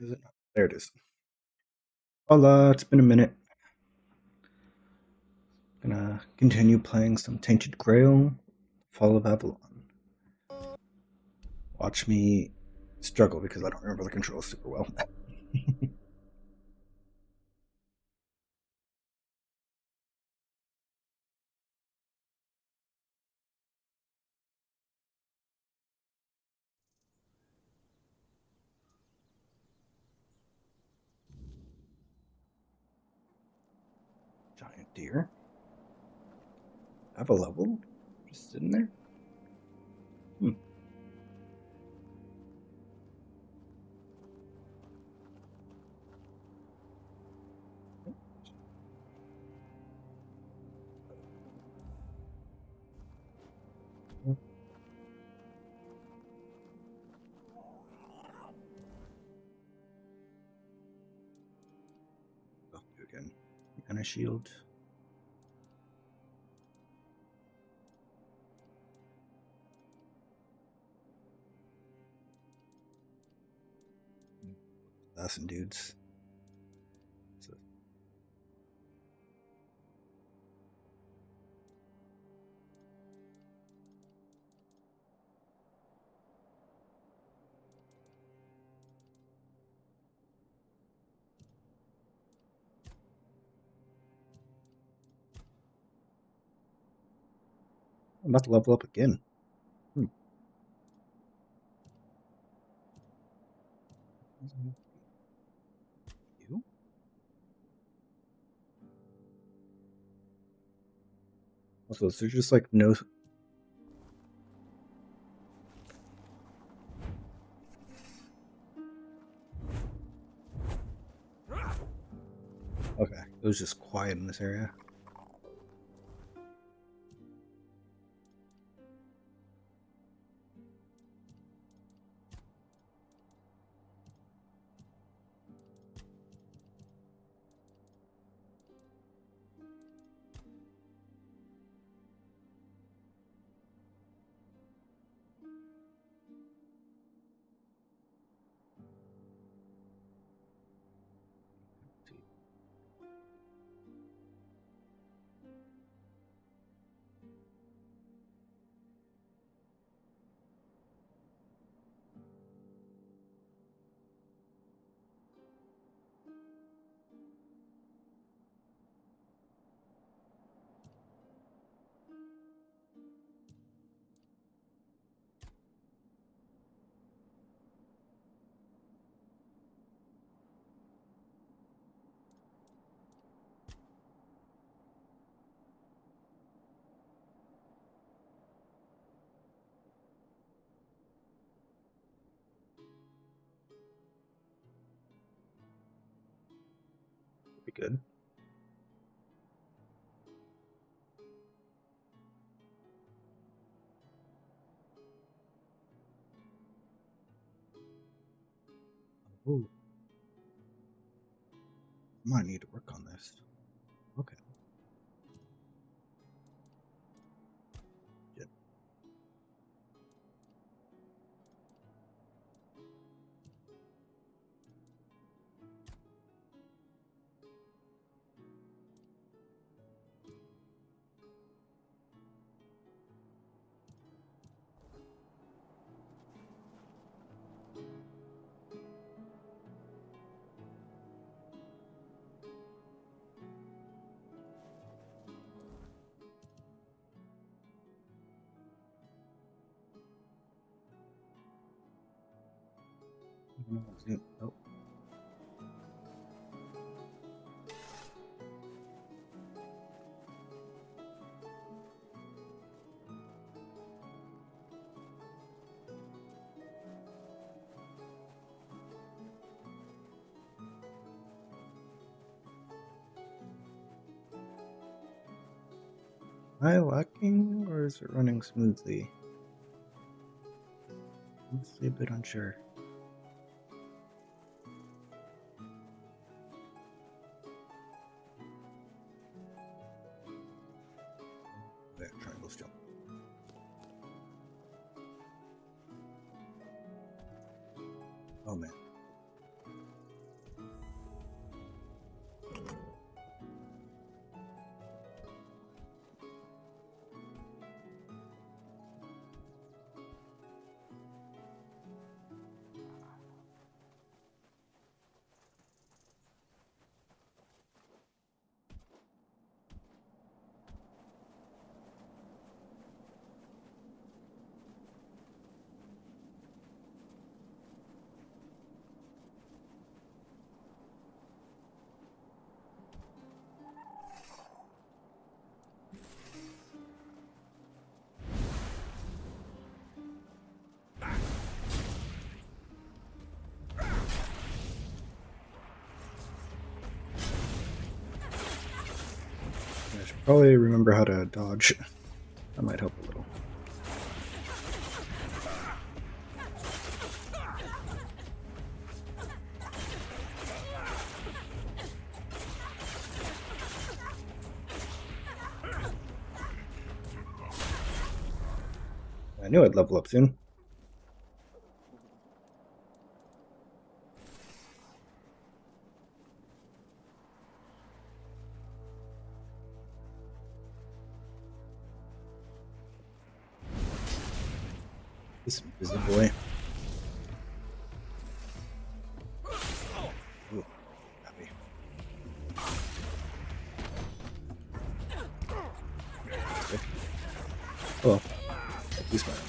Is it not? There it is. Hola, it's been a minute. Gonna continue playing some Tainted Grail, Fall of Avalon. Watch me struggle because I don't remember the controls super well. Giant deer. Have a level? Just sitting there? Hmm. I'll do again. Mana shield. Assassin dudes. So, I'm about to level up again. Hmm. You? Also, is there just like no. Okay, it was just quiet in this area. Be good. Ooh, I might need to work on this. Okay. Yeah. Oh. Am I lacking or is it running smoothly? Honestly, a bit unsure. Okay, triangles jump. Oh man. I should probably remember how to dodge. That might help a little. I knew I'd level up soon. This busy boy. Ooh, happy. Stick. Oh well. At least my armor.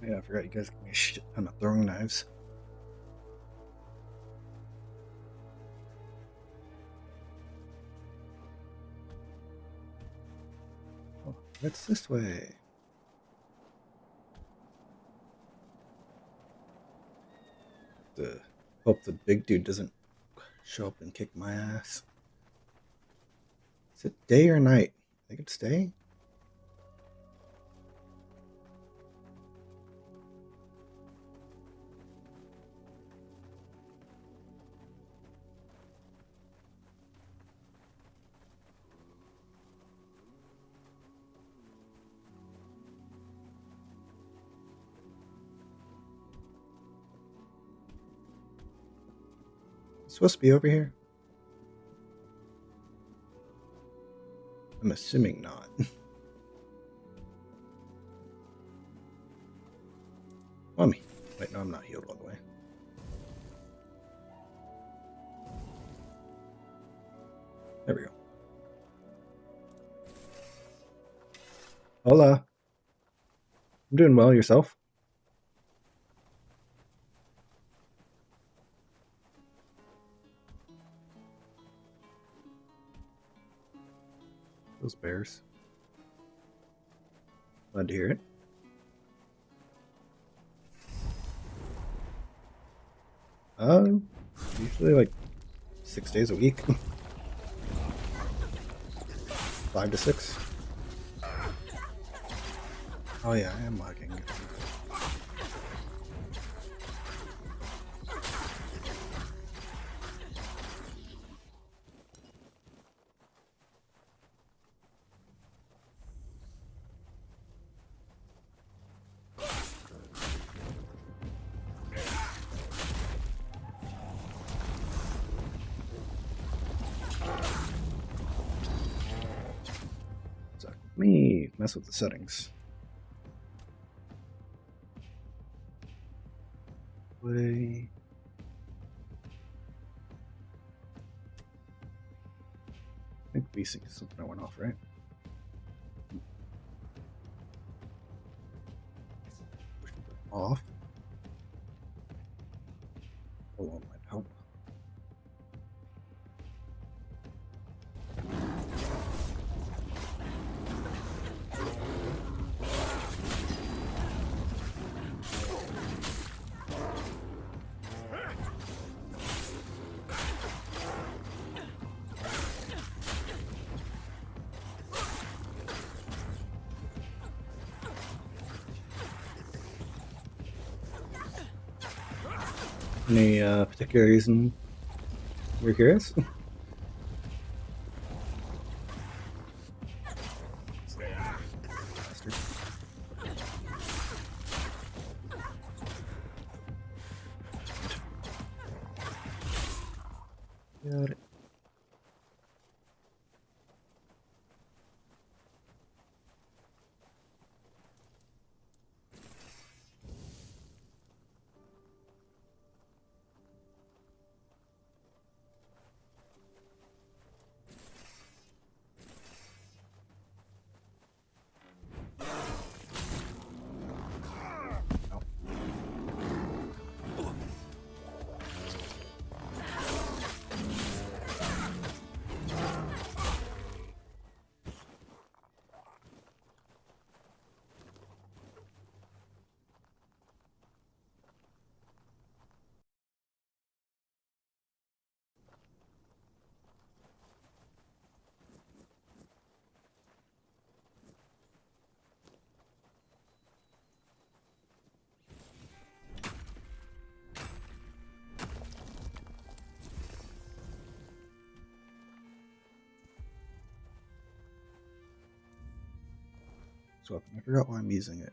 Yeah, I forgot you guys give me a shit ton of throwing knives. Oh, it's this way. Hope the big dude doesn't show up and kick my ass. Is it day or night? I think it's day. It's supposed to be over here. I'm assuming not. Mommy. Wait, no, I'm not healed all the way. There we go. Hola. I'm doing well. Yourself? Those bears. Glad to hear it. Usually like 6 days a week. 5 to 6. Oh yeah, I am lagging. So let me mess with the settings. Play. I think VSync is something I went off, right? Off. Hold on, might help. Any particular reason you're curious? Bastard. Got it. So I forgot why I'm using it.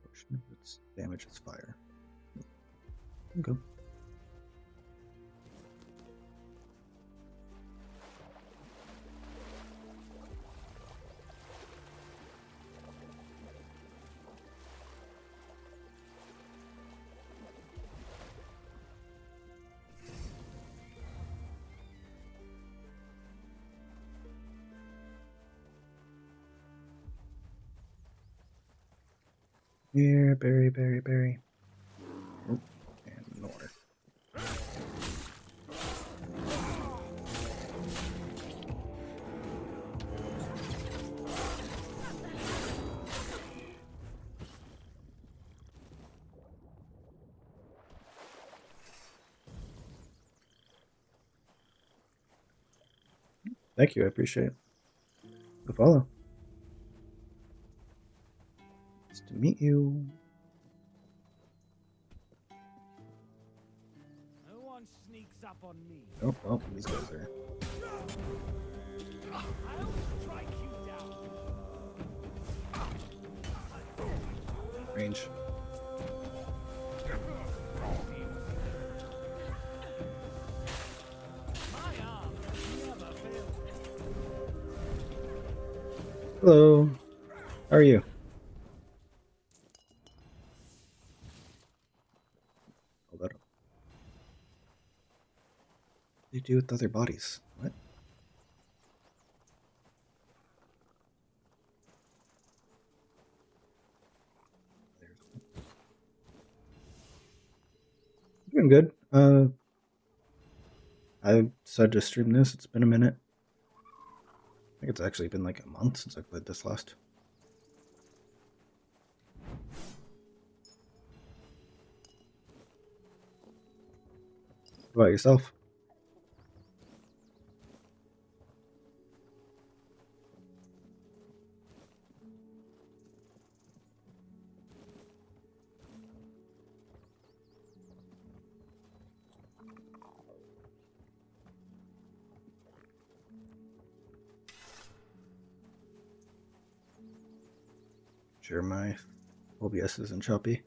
Portion of its damage is fire. Okay. Here, berry, berry, berry. Oh, and Nor. Thank you, I appreciate the follow. Nice to meet you. No one sneaks up on me. Oh, well, these guys are. I'll strike you down. Range. My arm never fails. Hello. How are you? Hold that up. What do you do with other bodies? What? There's one. Doing good. I decided to stream this. It's been a minute. I think it's actually been like a month since I played this last. What about yourself? Sure, my OBS isn't choppy.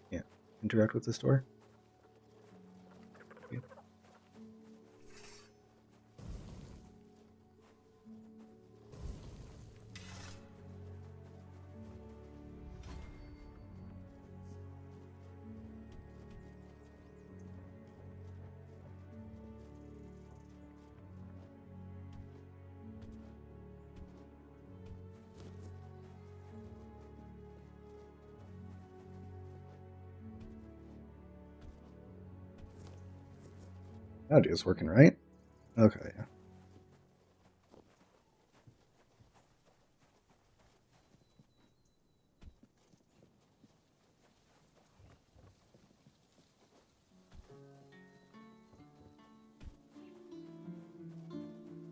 Yeah. Interact with the store. Yeah. Audio's working, right? Okay, yeah.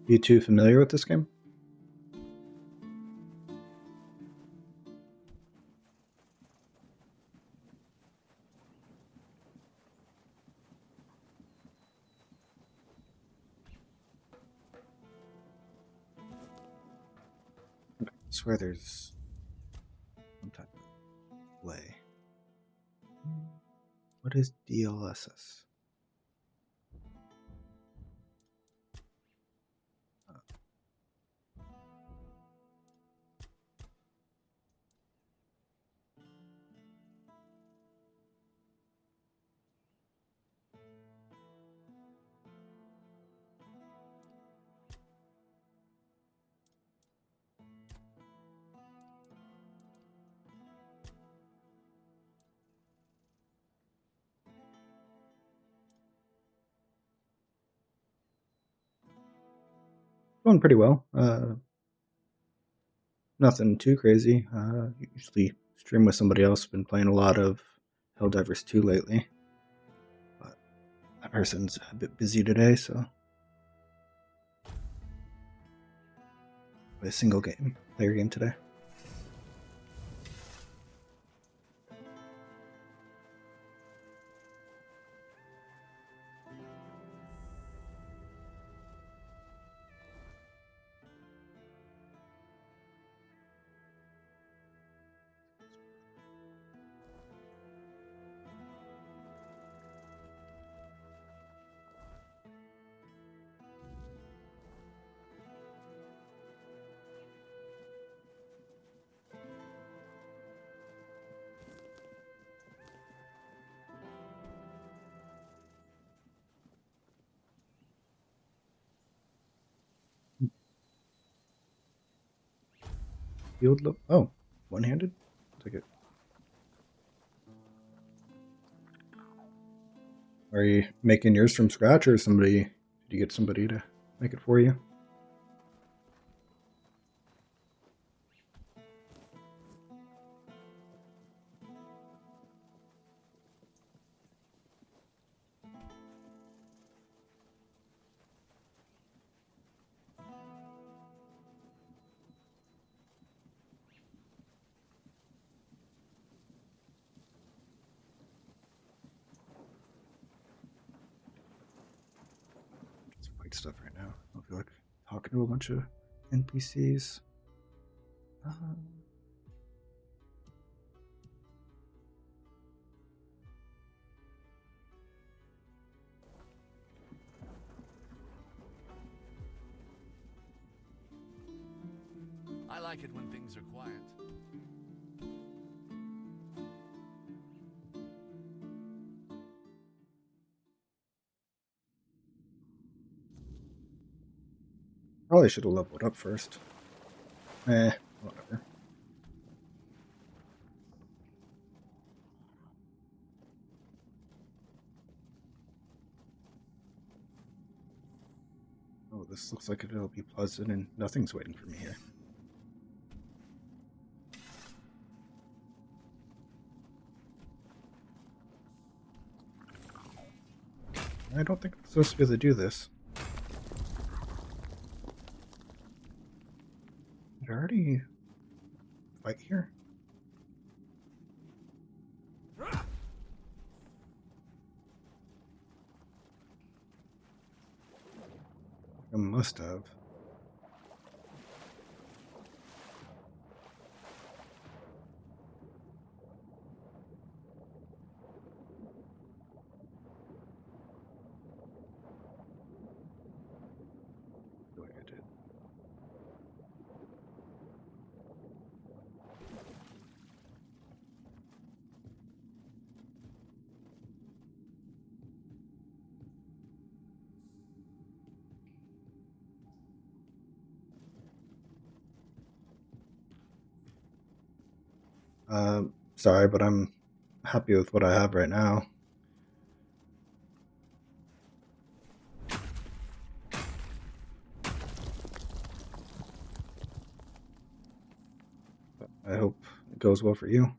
You too familiar with this game? I swear there's some type of play. What is DLSS? Going pretty well. Nothing too crazy. Usually stream with somebody else. Been playing a lot of Helldivers 2 lately. But that person's a bit busy today, so play a single player game today. Field look. Oh, one-handed? Take it. Are you making yours from scratch, or somebody? Did you get somebody to make it for you? Let's fight stuff right now. I feel like talking to a bunch of NPCs. I like it when things are quiet. Probably should have leveled up first. Whatever. Oh, this looks like it'll be pleasant and nothing's waiting for me here. I don't think I'm supposed to be able to do this. Did I already fight here? I must have. I feel like I did. Sorry, but I'm happy with what I have right now. But I hope it goes well for you.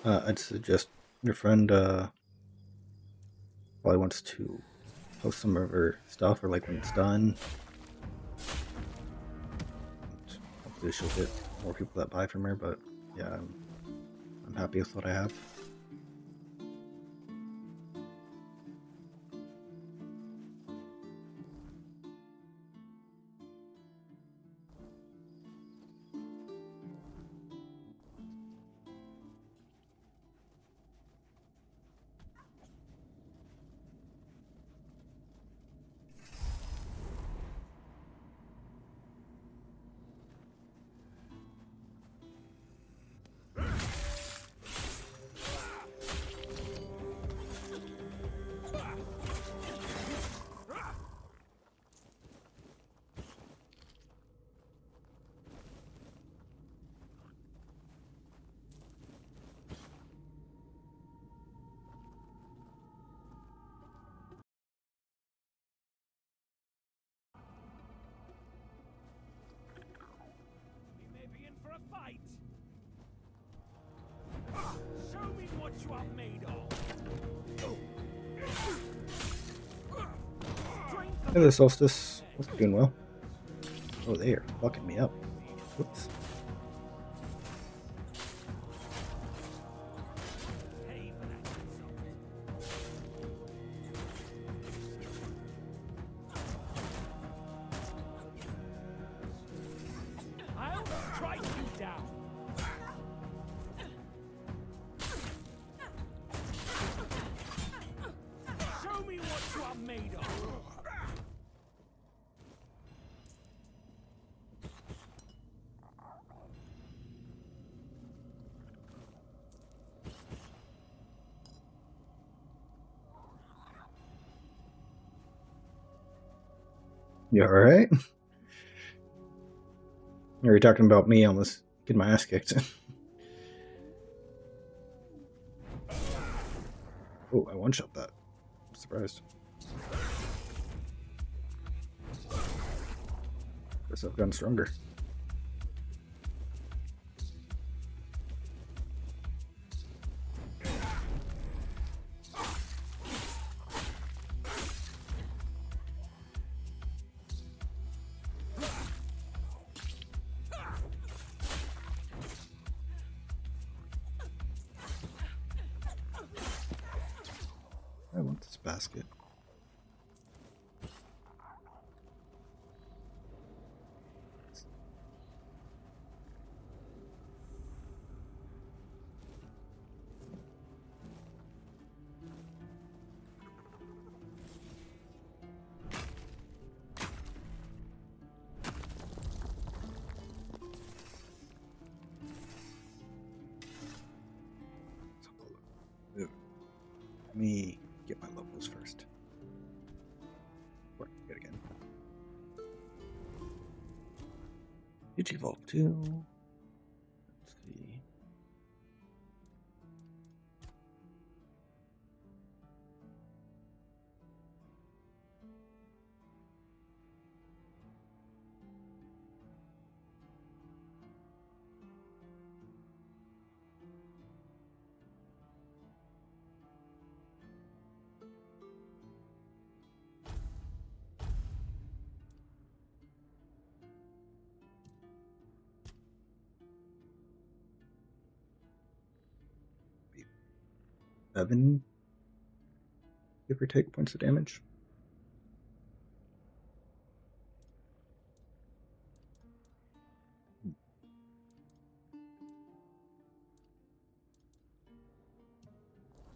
I'd suggest your friend probably wants to post some of her stuff, or like when it's done. Hopefully, she'll get more people that buy from her. But yeah, I'm happy with what I have. We may be in for a fight. Show me what you are made of. Hey there, Solstice. Hope you're doing well. Oh, they are fucking me up. Whoops. Pay for that insult. I'll strike you down. Show me what you are made of. You alright? Are you talking about me almost getting my ass kicked? Oh, I one-shot that. I'm surprised. Guess I've gotten stronger. I want this basket. Let me get my levels first. Or get again. Did you evolve too? Let's see. Maybe 7, give or take, points of damage.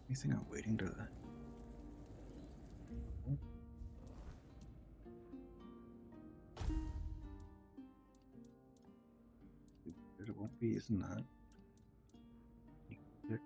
Anything I'm waiting to. It won't be, isn't that? Pick.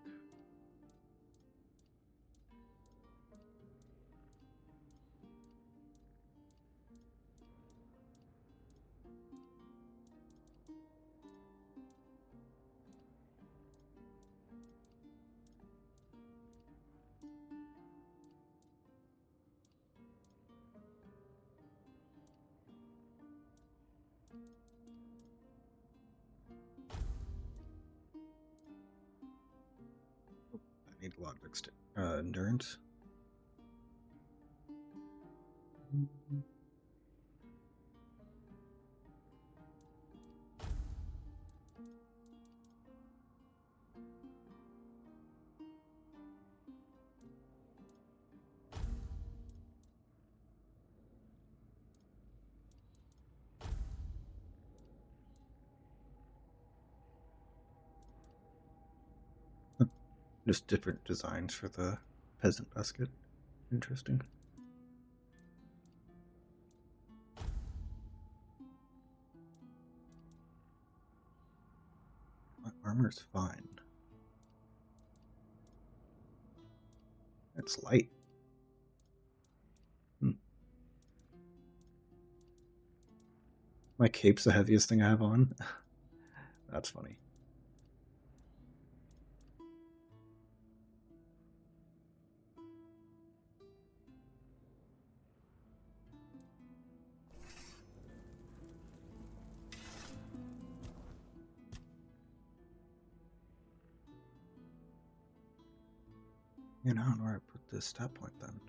a lot of endurance. Just different designs for the peasant basket. Interesting. My armor's fine. It's light. Hmm. My cape's the heaviest thing I have on. That's funny. You know where I put this stat point then.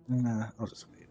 Nah, I'll just wait.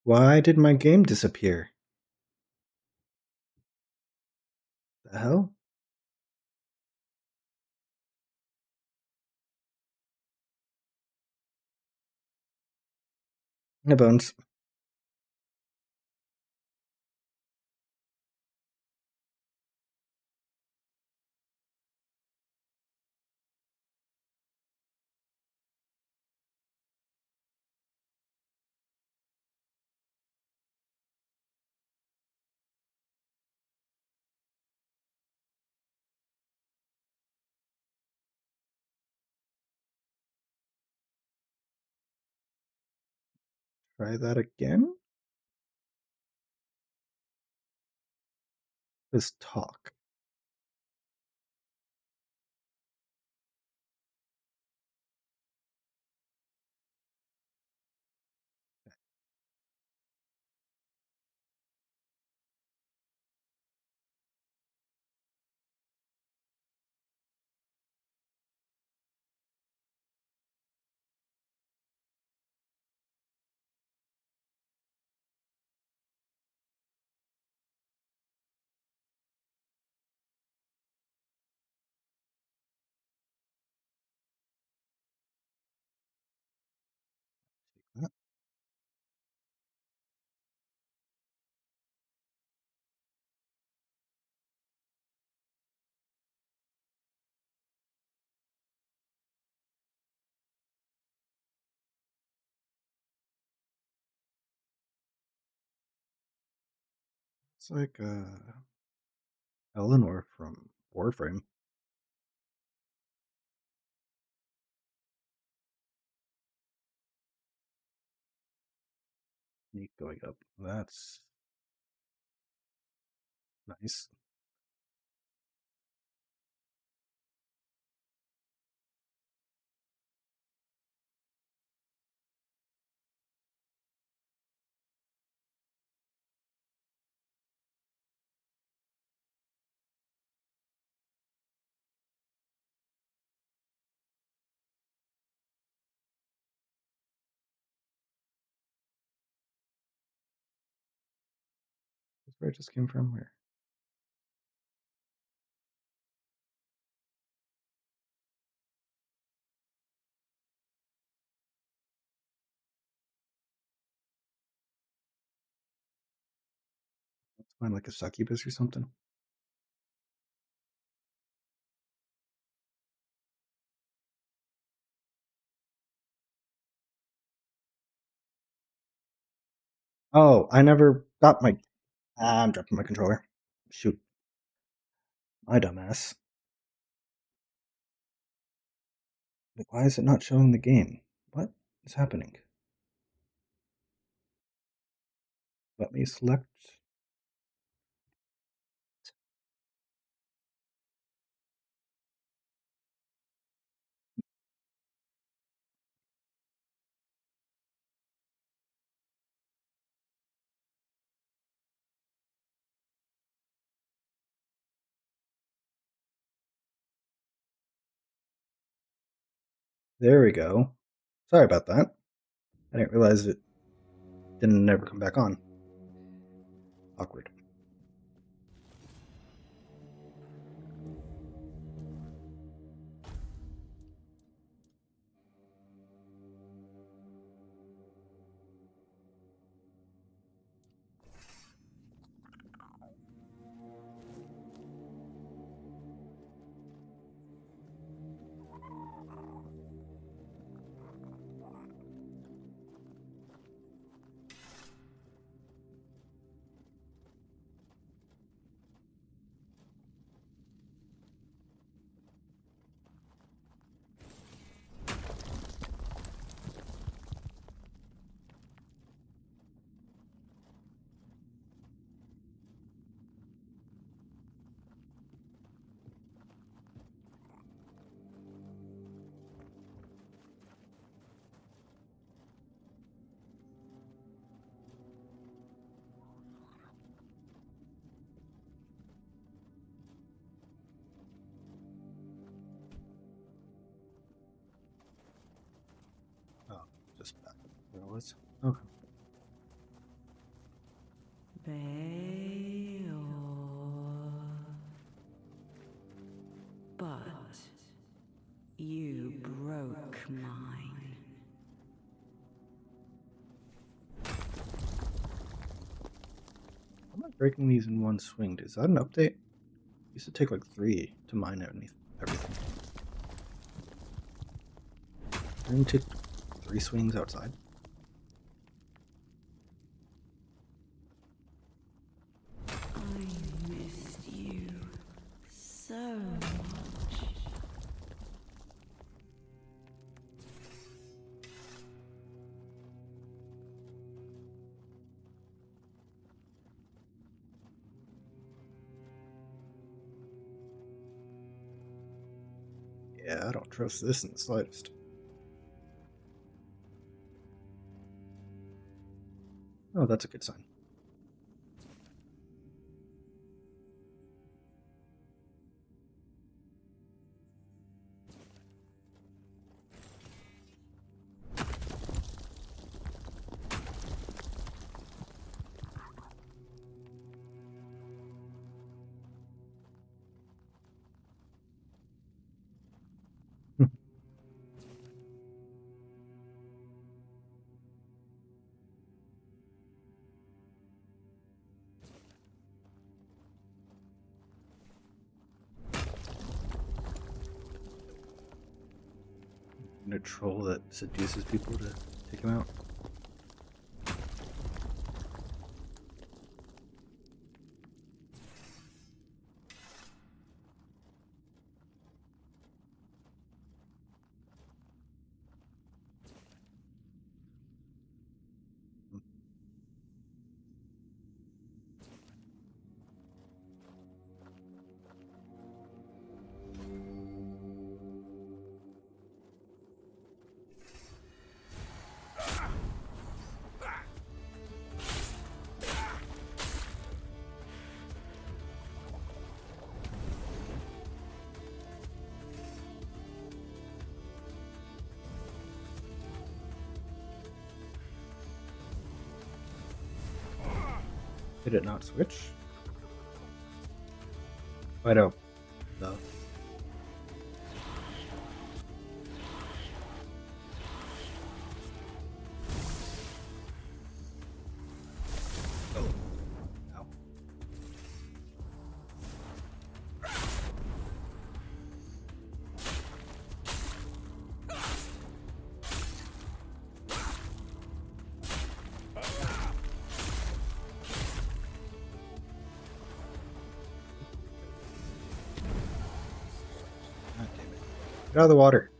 Why did my game disappear? The hell? No bones. Try that again? Just talk. It's like Eleanor from Warframe. Sneak going up. That's nice. That's where I just came from. Where? Let's find like a succubus or something. Oh, I never got my. I'm dropping my controller. Shoot, my dumbass. Wait, why is it not showing the game? What is happening? Let me select. There we go. Sorry about that. I didn't realize it didn't never come back on. Awkward. Oh, just back where I was. Okay. Beowulf. But you broke mine. I'm not breaking these in one swing. Is that an update? It used to take like 3 to mine everything. Didn't it take 3 swings outside? I missed you so much. Yeah, I don't trust this in the slightest. Oh, that's a good sign. A troll that seduces people to take him out. Did it not switch? I don't. No. Oh. Ow. Get out of the water.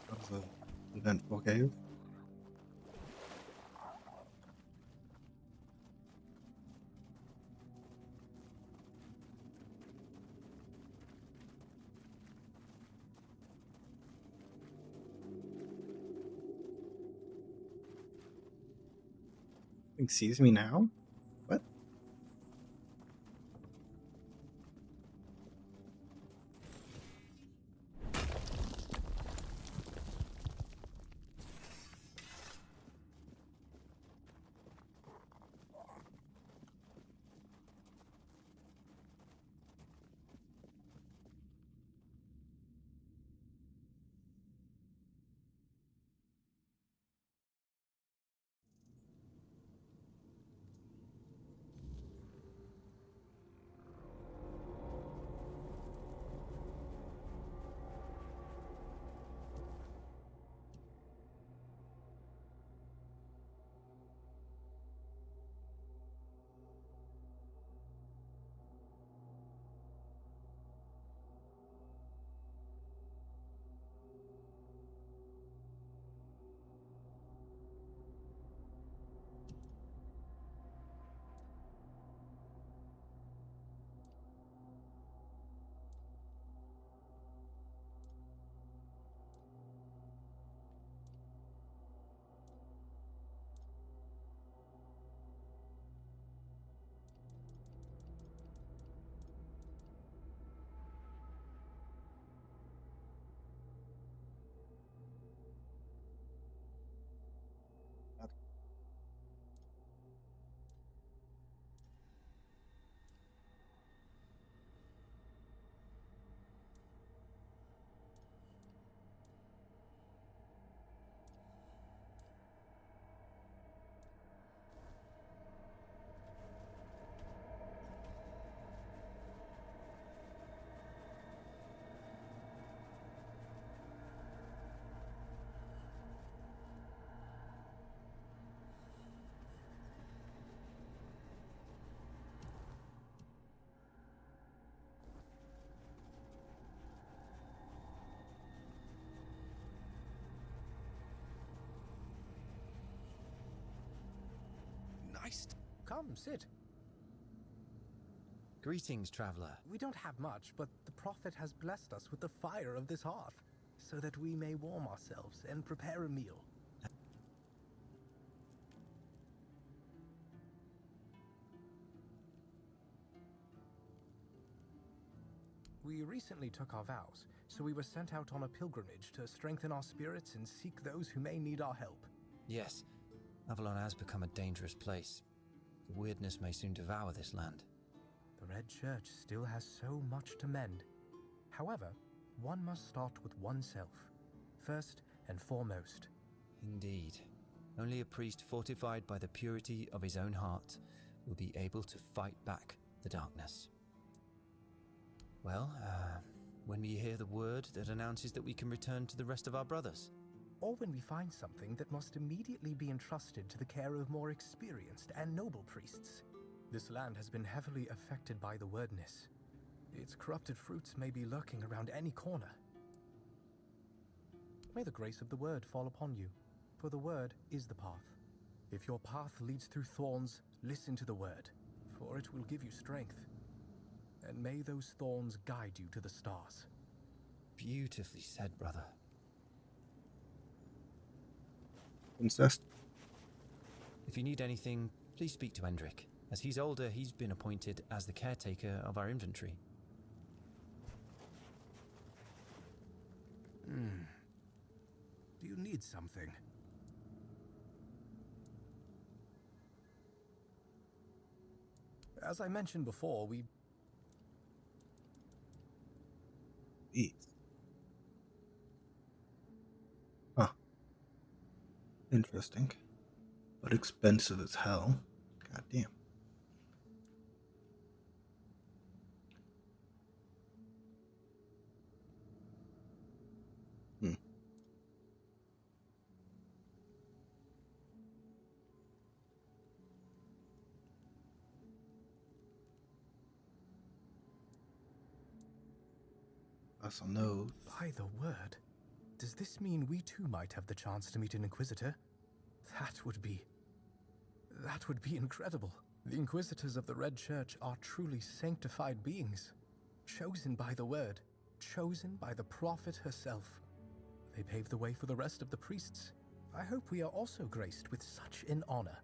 That was an eventful cave. He sees me now? What? Nice. Come, sit. Greetings, traveler. We don't have much, but the Prophet has blessed us with the fire of this hearth, so that we may warm ourselves and prepare a meal. We recently took our vows, so we were sent out on a pilgrimage to strengthen our spirits and seek those who may need our help. Yes, Avalon has become a dangerous place. The weirdness may soon devour this land. The Red Church still has so much to mend. However, one must start with oneself, first and foremost. Indeed. Only a priest fortified by the purity of his own heart will be able to fight back the darkness. Well, when we hear the word that announces that we can return to the rest of our brothers? Or when we find something that must immediately be entrusted to the care of more experienced and noble priests. This land has been heavily affected by the wordness. Its corrupted fruits may be lurking around any corner. May the grace of the word fall upon you, for the word is the path. If your path leads through thorns, listen to the word, for it will give you strength. And may those thorns guide you to the stars. Beautifully said, brother. Incest. If you need anything, please speak to Endrick. As he's older, he's been appointed as the caretaker of our inventory. Do you need something? As I mentioned before, we... Jeez. Huh. Interesting. But expensive as hell. God damn. Hmm. Us on those. By the word, does this mean we too might have the chance to meet an Inquisitor? That would be incredible. The Inquisitors of the Red Church are truly sanctified beings, chosen by the Word, chosen by the Prophet herself. They pave the way for the rest of the priests. I hope we are also graced with such an honor.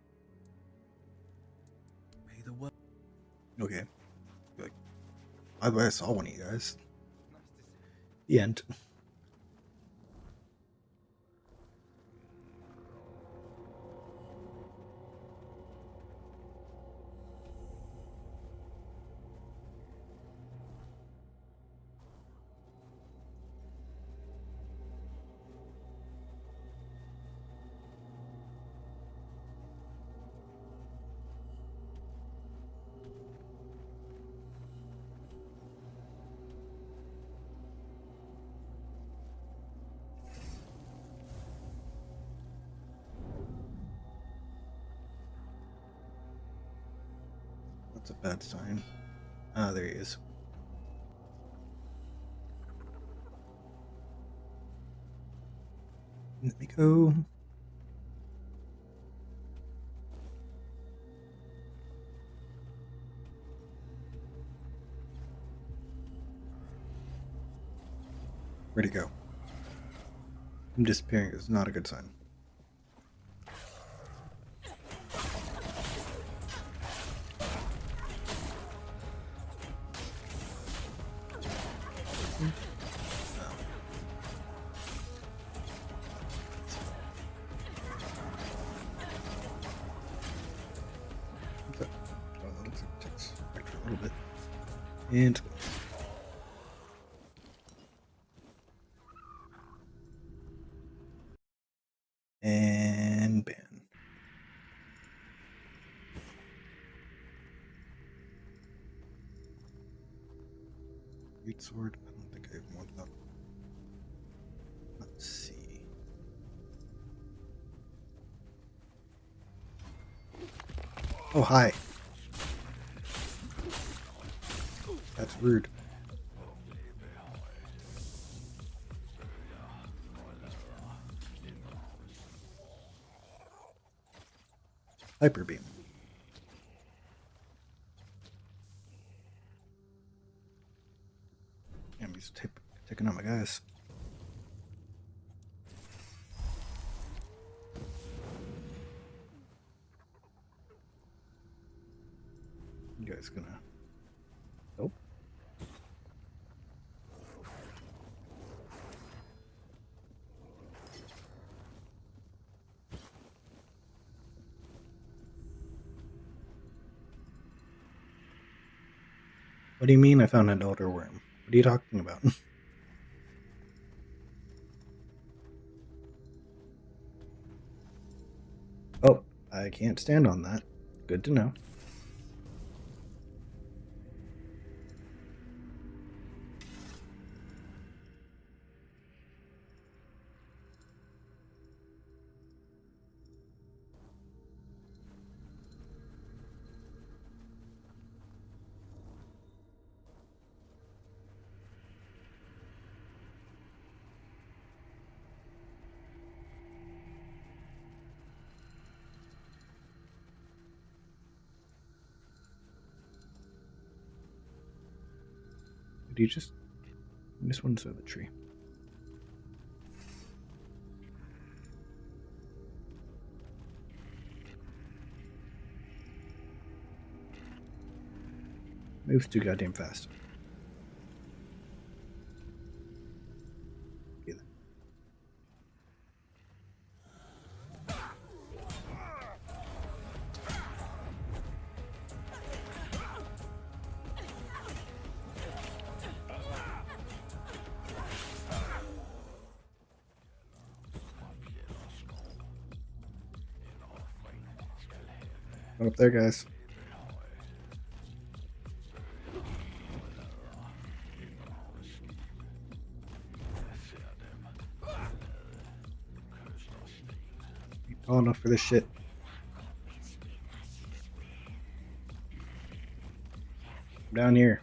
May the Word... Okay. Like, by the way, I saw one of you guys. The end. That's a bad sign. Ah, there he is. Let me go. Where'd he go? Him disappearing is not a good sign. Oh, that looks like it takes extra a little bit. And ban. Great sword. I don't think I even want that. Let's see. Oh, hi. That's rude. Hyper beam. Damn, he's taking out my guys. You guys gonna... Nope. What do you mean I found an elder worm? What are you talking about? Oh, I can't stand on that. Good to know. Did you just... This one's of the tree. Moves too goddamn fast. Okay, then. What up there, guys? Ain't tall enough for this shit. I'm down here.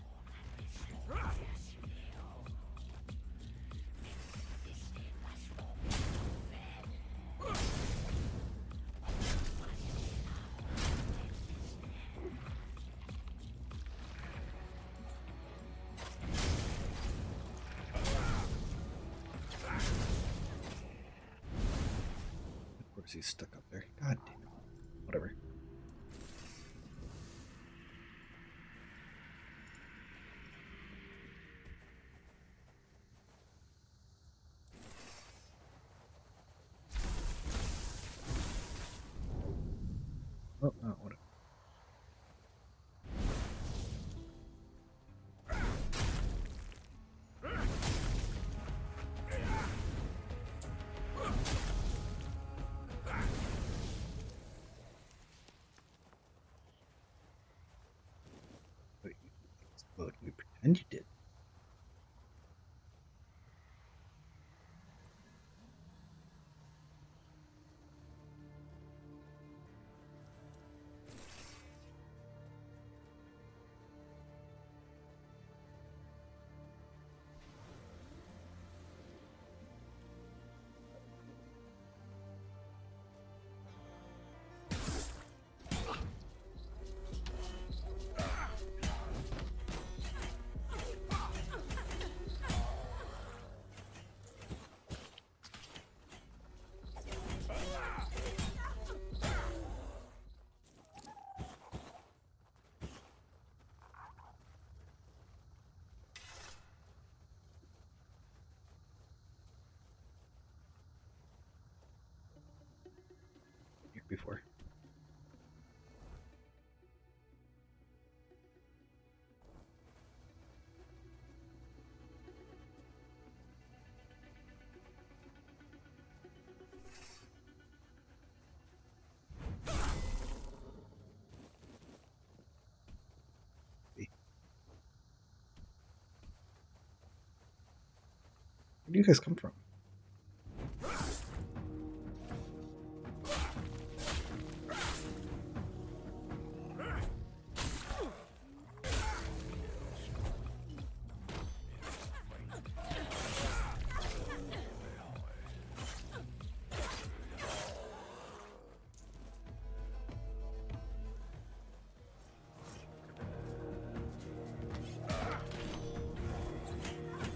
Of course he's stuck up there. God damn it. Whatever. Oh, no, whatever. Wait, look, we pretend you did. Here before. Where do you guys come from?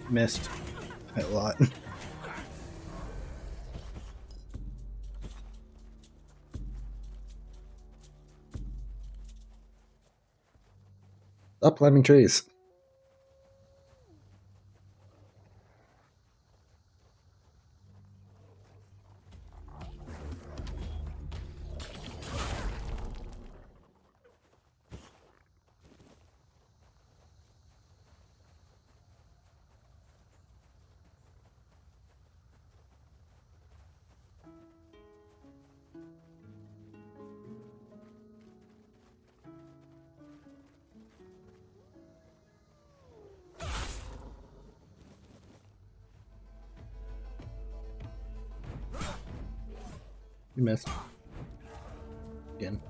Missed a lot. Stop climbing trees. You missed. Again.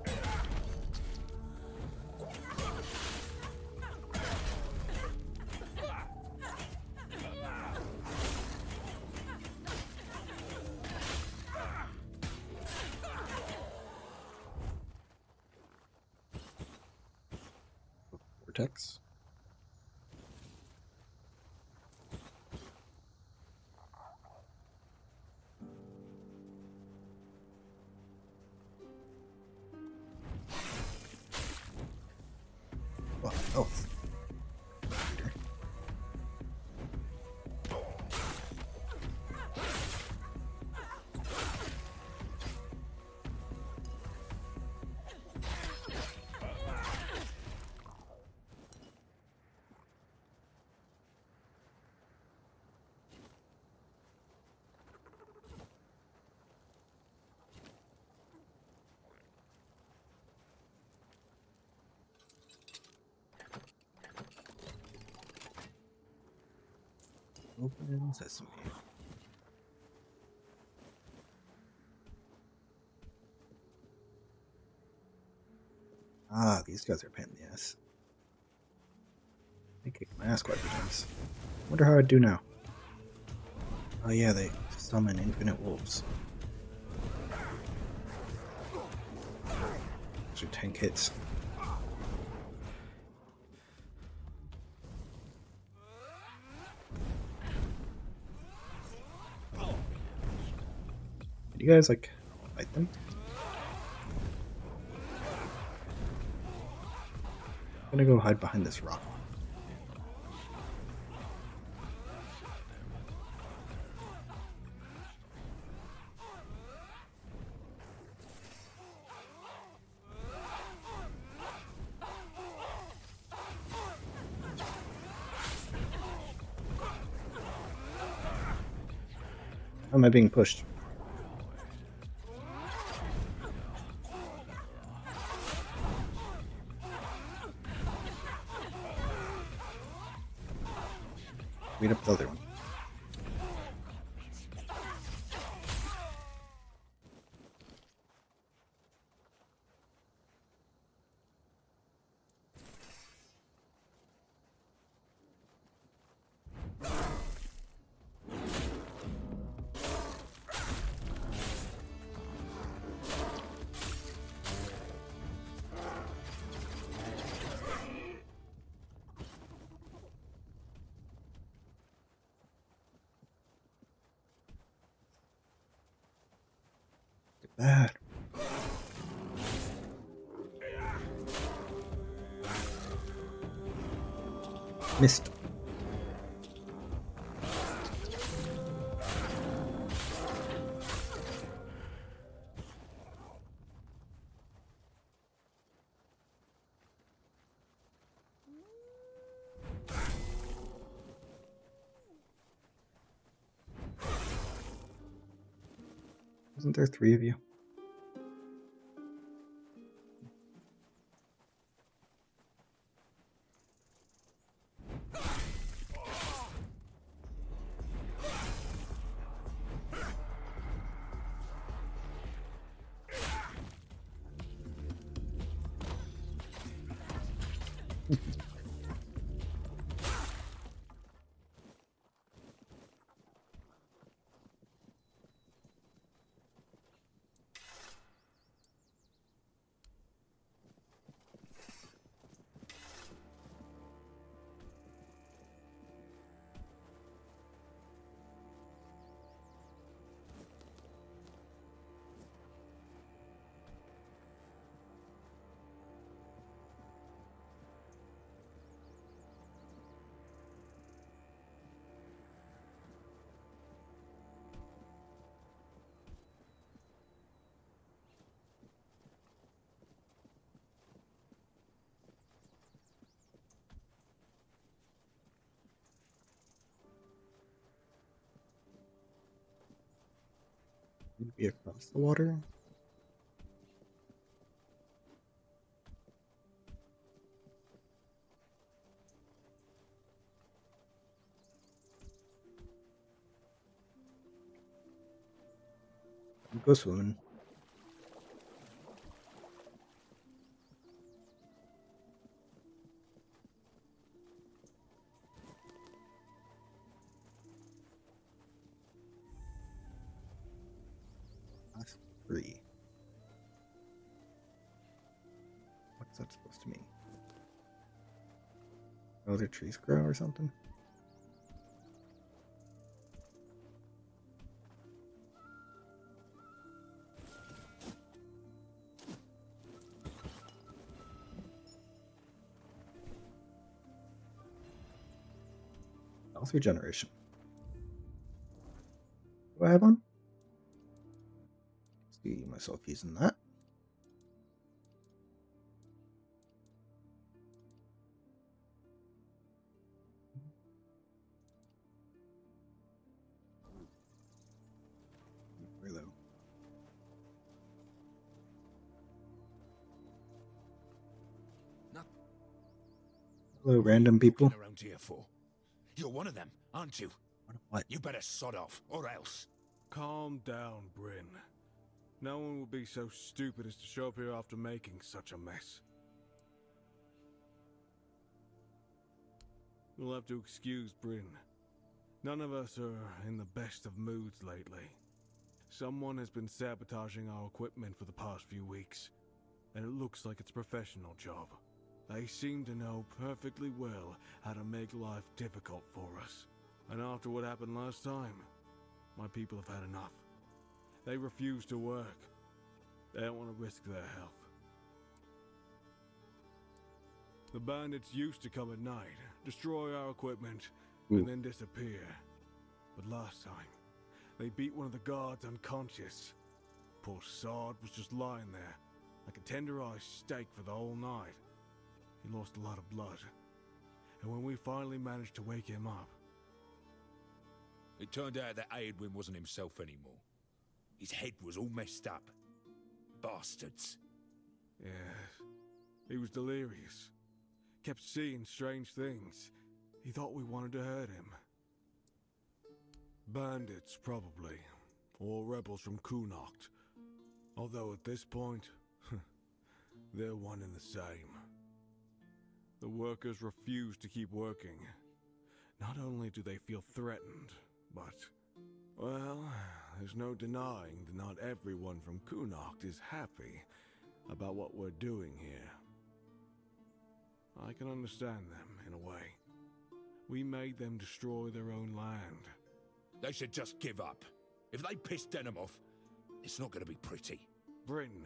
Vortex. Oh. Open sesame. Ah, these guys are a pain in the ass. They kicked my ass quite a few times. Wonder how I'd do now. Oh yeah, they summon infinite wolves. Those are 10 hits. Did you guys like fight them? I'm gonna go hide behind this rock. How am I being pushed? Beat up the other one. Bad. Missed. Wasn't there 3 of you? Be across the water. Go swimming. That's 3. What's that supposed to mean? Oh, the trees grow or something? Health regeneration. Do I have one? See myself using that. Reload. Not Hello, random people. around here for. You're one of them, aren't you? What? You better sod off, or else. Calm down, Bryn. No one would be so stupid as to show up here after making such a mess. You'll have to excuse Bryn. None of us are in the best of moods lately. Someone has been sabotaging our equipment for the past few weeks, and it looks like it's a professional job. They seem to know perfectly well how to make life difficult for us. And after what happened last time, my people have had enough. They refuse to work. They don't want to risk their health. The bandits used to come at night, destroy our equipment, and then disappear. But last time, they beat one of the guards unconscious. Poor sod was just lying there, like a tenderized steak for the whole night. He lost a lot of blood. And when we finally managed to wake him up... It turned out that Aedwin wasn't himself anymore. His head was all messed up. Bastards. Yes, he was delirious. Kept seeing strange things. He thought we wanted to hurt him. Bandits, probably. Or rebels from Kunokt. Although at this point, they're one and the same. The workers refuse to keep working. Not only do they feel threatened, but... well, there's no denying that not everyone from Kunokt is happy about what we're doing here. I can understand them, in a way. We made them destroy their own land. They should just give up. If they piss Denham off, it's not going to be pretty. Bryn,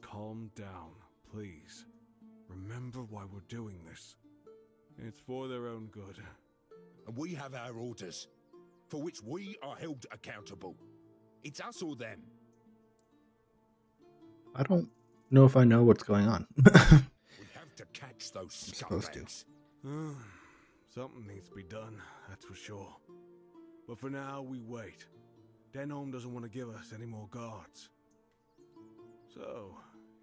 calm down, please. Remember why we're doing this. It's for their own good. And we have our orders, for which we are held accountable. It's us or them. I don't know if I know what's going on. We have to catch those I'm supposed to. scumbags. Something needs to be done, that's for sure. But for now, we wait. Denholm doesn't want to give us any more guards. So,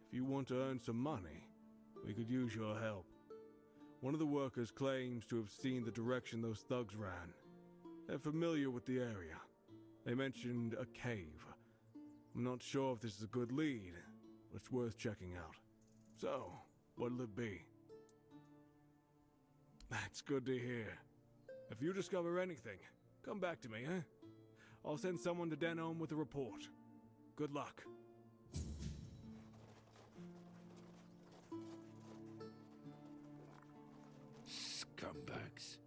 if you want to earn some money, we could use your help. One of the workers claims to have seen the direction those thugs ran. They're familiar with the area. They mentioned a cave. I'm not sure if this is a good lead, but it's worth checking out. So, what'll it be? That's good to hear. If you discover anything, come back to me, eh? I'll send someone to Denholm with a report. Good luck. Scumbags.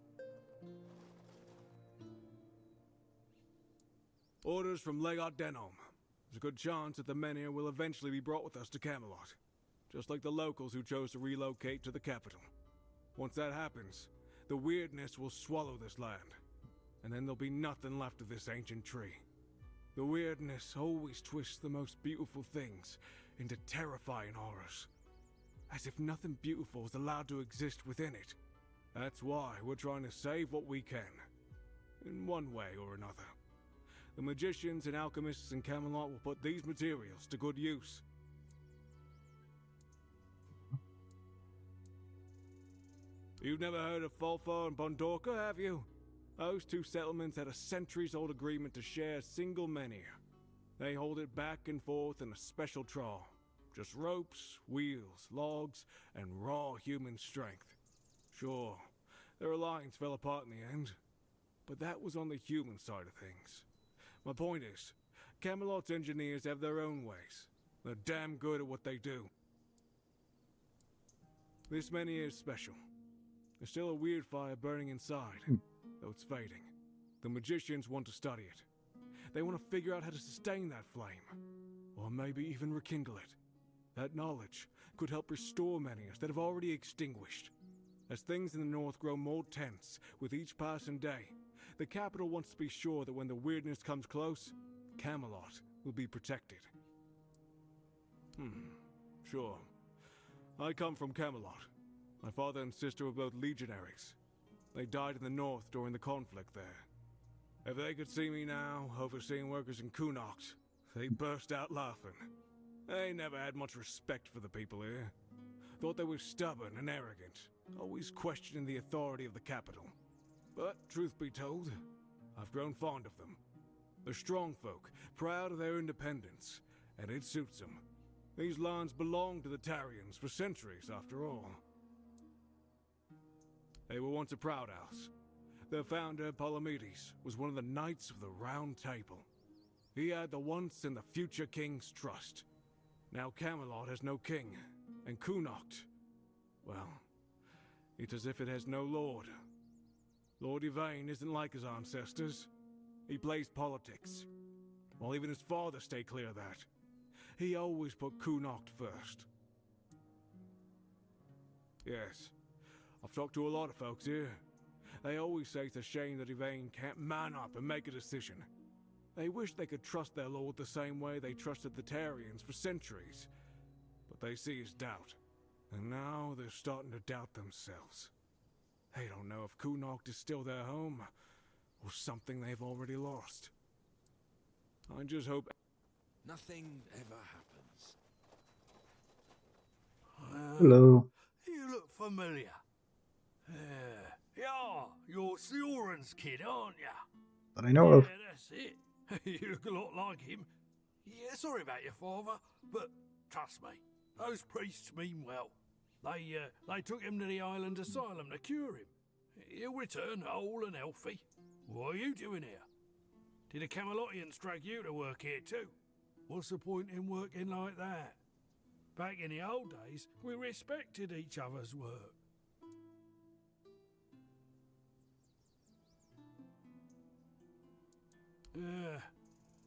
Orders from Legat Denholm. There's a good chance that the men here will eventually be brought with us to Camelot. Just like the locals who chose to relocate to the capital. Once that happens, the weirdness will swallow this land. And then there'll be nothing left of this ancient tree. The weirdness always twists the most beautiful things into terrifying horrors. As if nothing beautiful is allowed to exist within it. That's why we're trying to save what we can. In one way or another. The magicians and alchemists in Camelot will put these materials to good use. You've never heard of Folfar and Bondorka, have you? Those two settlements had a centuries-old agreement to share a single menhir. They hold it back and forth in a special trawl. Just ropes, wheels, logs, and raw human strength. Sure, their alliance fell apart in the end, but that was on the human side of things. My point is, Camelot's engineers have their own ways. They're damn good at what they do. This menhir is special. There's still a weird fire burning inside, though it's fading. The magicians want to study it. They want to figure out how to sustain that flame, or maybe even rekindle it. That knowledge could help restore menhirs that have already extinguished. As things in the north grow more tense with each passing day, the capital wants to be sure that when the weirdness comes close, Camelot will be protected. Sure. I come from Camelot. My father and sister were both legionaries. They died in the north during the conflict there. If they could see me now, overseeing workers in Kunokt, they'd burst out laughing. They never had much respect for the people here. Thought they were stubborn and arrogant, always questioning the authority of the capital. But, truth be told, I've grown fond of them. They're strong folk, proud of their independence, and it suits them. These lands belonged to the Tarians for centuries, after all. They were once a proud house. Their founder, Palamedes, was one of the Knights of the Round Table. He had the once and the future king's trust. Now Camelot has no king, and Kunokt, well, it's as if it has no lord. Lord Yvain isn't like his ancestors. He plays politics, while even his father stayed clear of that. He always put Kunokt first. Yes, I've talked to a lot of folks here. They always say it's a shame that Yvain can't man up and make a decision. They wish they could trust their lord the same way they trusted the Tarians for centuries. But they see his doubt, and now they're starting to doubt themselves. They don't know if Kunokt is still their home, or something they've already lost. I just hope... Nothing ever happens. Hello. You look familiar. Yeah, you're Sioran's kid, aren't you? That I know of. Yeah, that's it. You look a lot like him. Yeah, sorry about your father, but trust me, those priests mean well. They took him to the island asylum to cure him. He'll return whole and healthy. What are you doing here? Did the Camelotians drag you to work here too? What's the point in working like that? Back in the old days, we respected each other's work.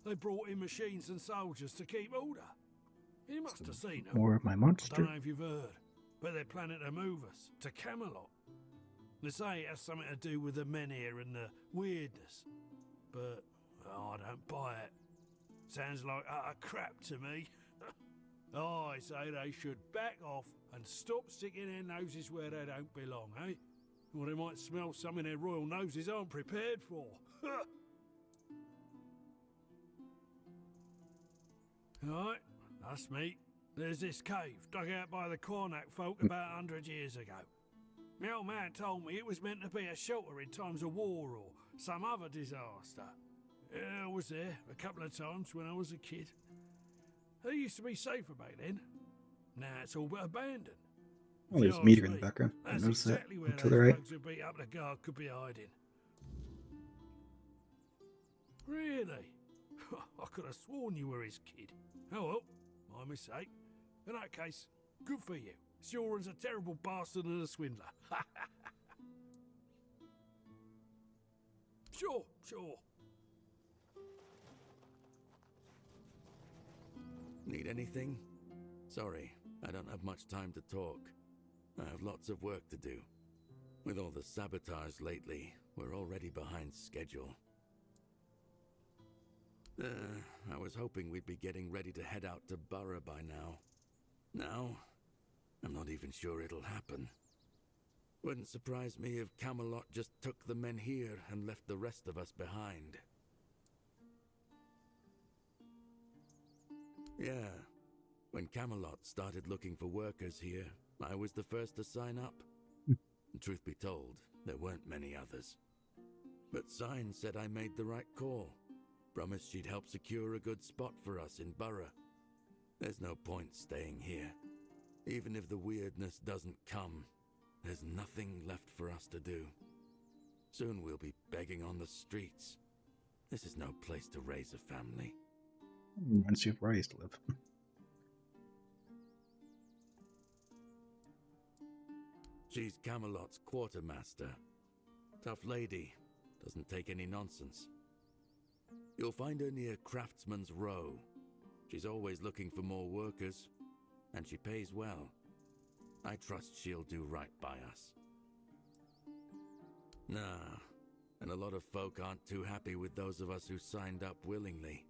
They brought in machines and soldiers to keep order. You must have seen them. More of my I monster. don't know if you've heard, but they're planning to move us to Camelot. They say it has something to do with the men here and the weirdness. But I don't buy it. Sounds like utter crap to me. I say they should back off and stop sticking their noses where they don't belong, eh? Or they might smell something their royal noses aren't prepared for. Alright, that's me. There's this cave dug out by the Cornac folk about 100 years ago. My old man told me it was meant to be a shelter in times of war or some other disaster. I was there a couple of times when I was a kid. It used to be safer back then. Now it's all but abandoned. Oh, there's a meteor in the background. I That's noticed exactly that. where To those the right. bugs who beat up the guard could be hiding. Really? I could have sworn you were his kid. Oh well, my mistake. In that case, good for you. Sioran's a terrible bastard and a swindler. Sure. Need anything? Sorry, I don't have much time to talk. I have lots of work to do. With all the sabotage lately, we're already behind schedule. I was hoping we'd be getting ready to head out to Borough by now. Now, I'm not even sure it'll happen. Wouldn't surprise me if Camelot just took the men here and left the rest of us behind. Yeah, when Camelot started looking for workers here, I was the first to sign up. Truth be told, there weren't many others. But Sign said I made the right call. Promised she'd help secure a good spot for us in Borough. There's no point staying here. Even if the weirdness doesn't come, there's nothing left for us to do. Soon we'll be begging on the streets. This is no place to raise a family. Reminds you of where I used to live. She's Camelot's quartermaster. Tough lady. Doesn't take any nonsense. You'll find her near Craftsman's Row. She's always looking for more workers, and she pays well. I trust she'll do right by us. Nah, and a lot of folk aren't too happy with those of us who signed up willingly.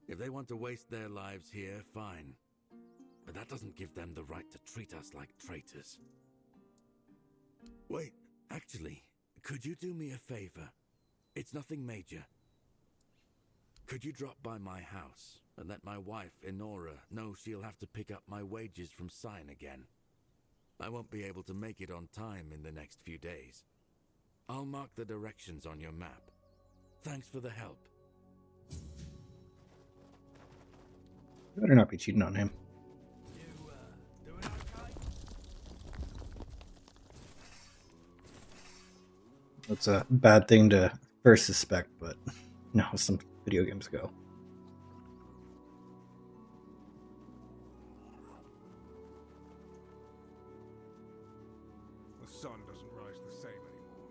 If they want to waste their lives here, fine. But that doesn't give them the right to treat us like traitors. Wait, actually, could you do me a favor? It's nothing major. Could you drop by my house and let my wife, Enora, know she'll have to pick up my wages from Sign again? I won't be able to make it on time in the next few days. I'll mark the directions on your map. Thanks for the help. You better not be cheating on him. You, doing okay? That's a bad thing to first suspect, but no, some video games go. The sun doesn't rise the same anymore.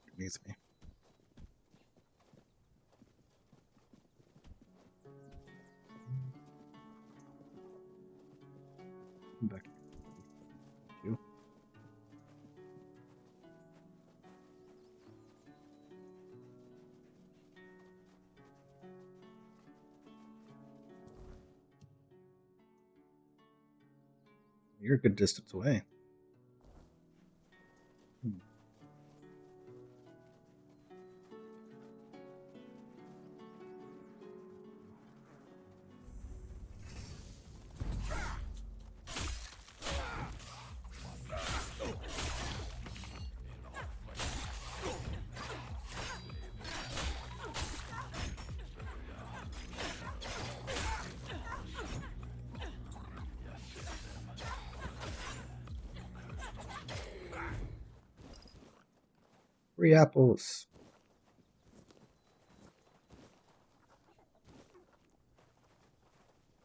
It needs me. Back here. You're a good distance away. Free apples.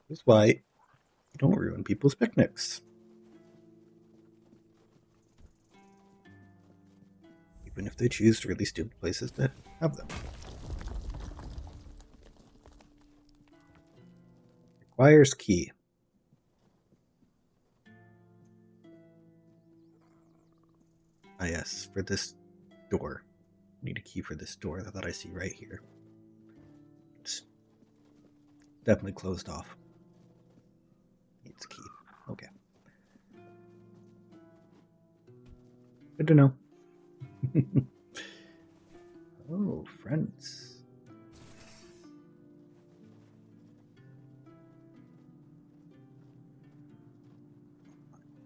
That's why you don't ruin people's picnics. Even if they choose really stupid places to have them. Requires key. Ah yes, for this door. Need a key for this door that I see right here. It's definitely closed off. Needs a key. Okay. Good to know. Oh, friends.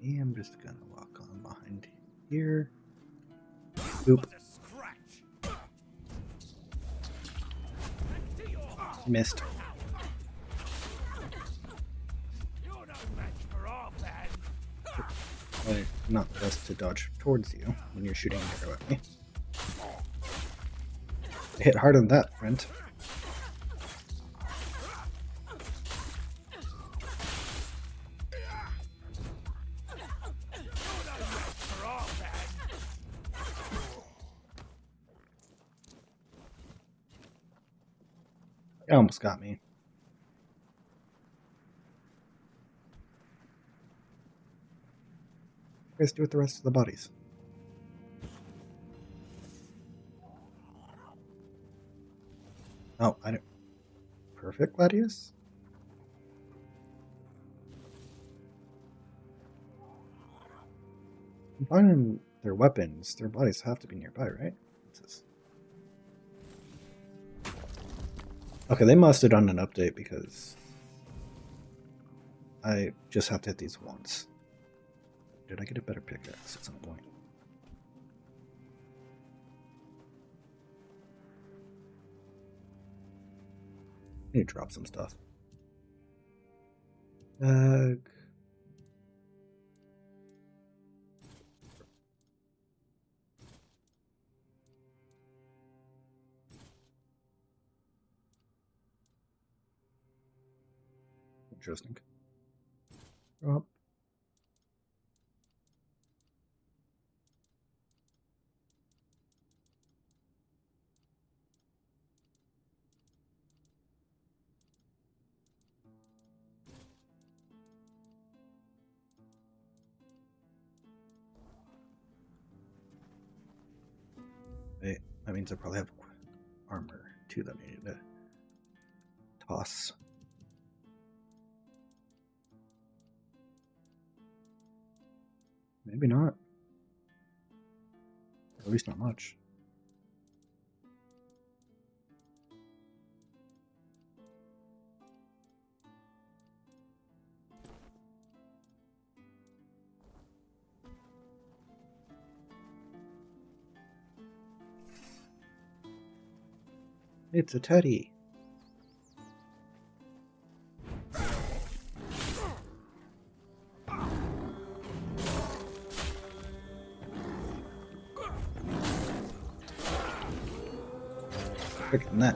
I'm just gonna walk on behind here. Oop. Missed. Probably not best to dodge towards you when you're shooting an arrow at me. I hit harder than that, friend. It almost got me. What do you guys do with the rest of the bodies? Oh, I don't. Perfect, Gladius? I'm finding their weapons. Their bodies have to be nearby, right? What's this? Okay, they must have done an update because I just have to hit these once. Did I get a better pickaxe at some point? I need to drop some stuff. Interesting. Drop. Wait, that means I probably have armor too that I need to toss. Maybe not. At least not much. It's a teddy. Quicker than that.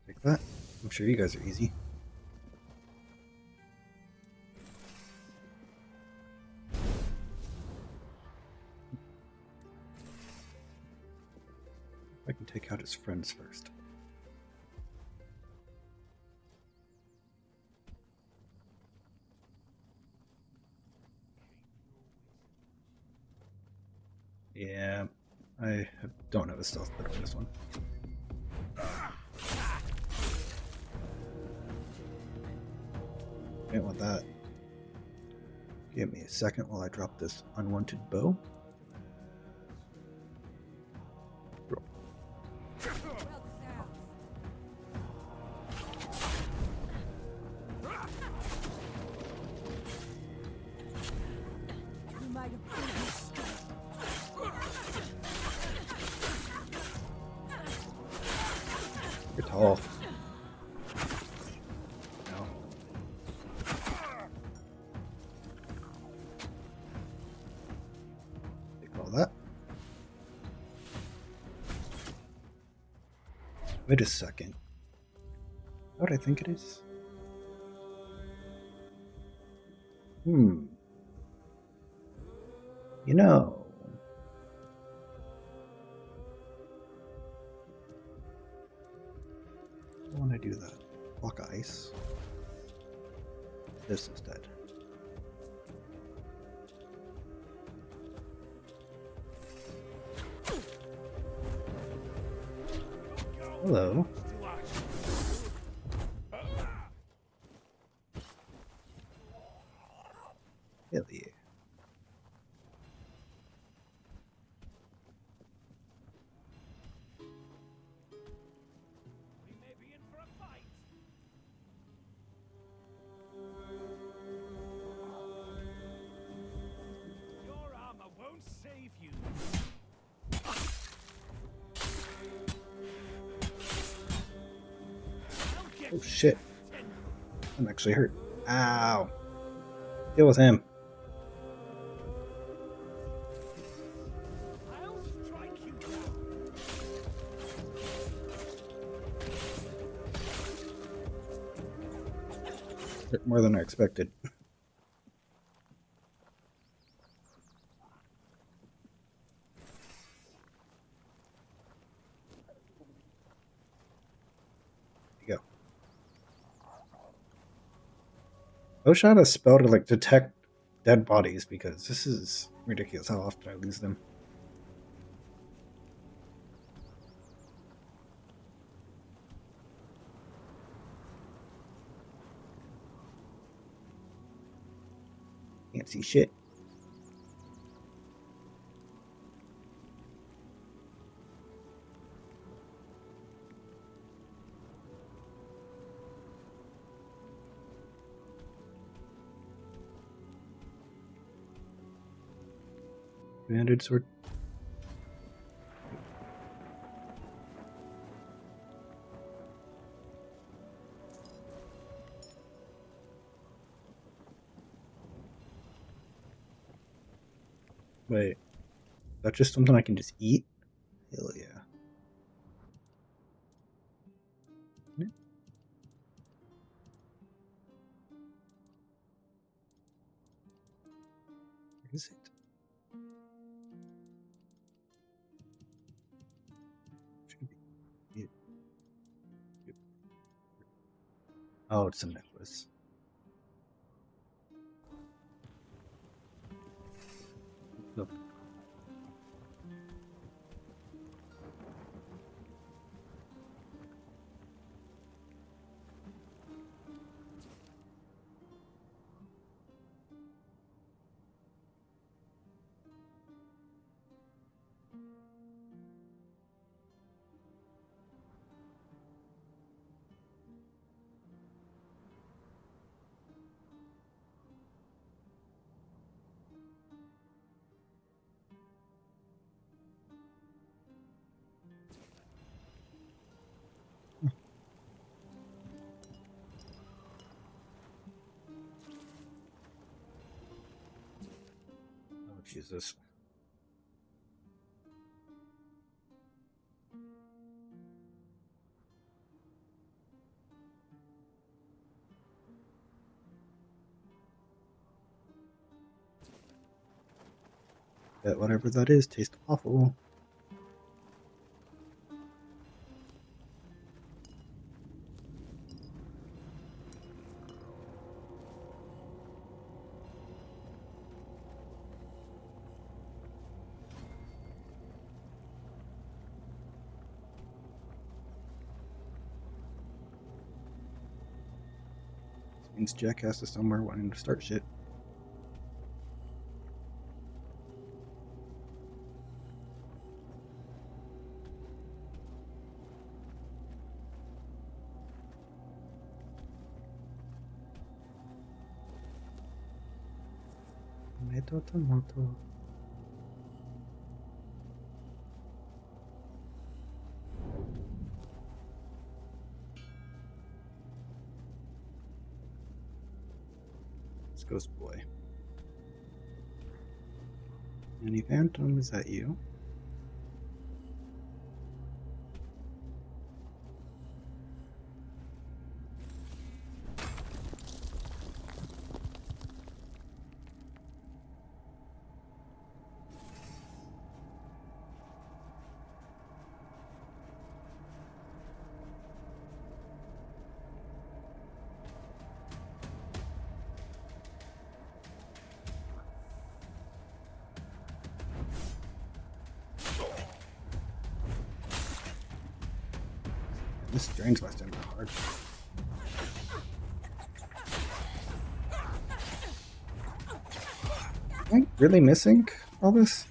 Take that. I'm sure you guys are easy. I can take out his friends first. Yeah, I don't have a stealth bit on this one. Didn't want that. Give me a second while I drop this unwanted bow. You're tall. No. Take all that. Wait a second. What I think it is? You know. I want to do that. Block of ice. This instead. Hello. Hell yeah. We may be in for a fight. Your armor won't save you. Oh shit. I'm actually hurt. Ow. Deal with him. I'll strike you down. Hurt more than I expected. There you go. I wish I had a spell to like detect dead bodies because this is ridiculous how often I lose them. Can't see shit. Banded sword. Wait, that's just something I can just eat? Hell yeah. Where is it? Should be it. Oh, it's a necklace. Nope. Oh, Jesus. Bet whatever that is tastes awful. This means Jackass is somewhere wanting to start shit. Tomato. It's Ghost Boy. Any Phantom, is that you? This drains my stamina hard. Am I really missing all this?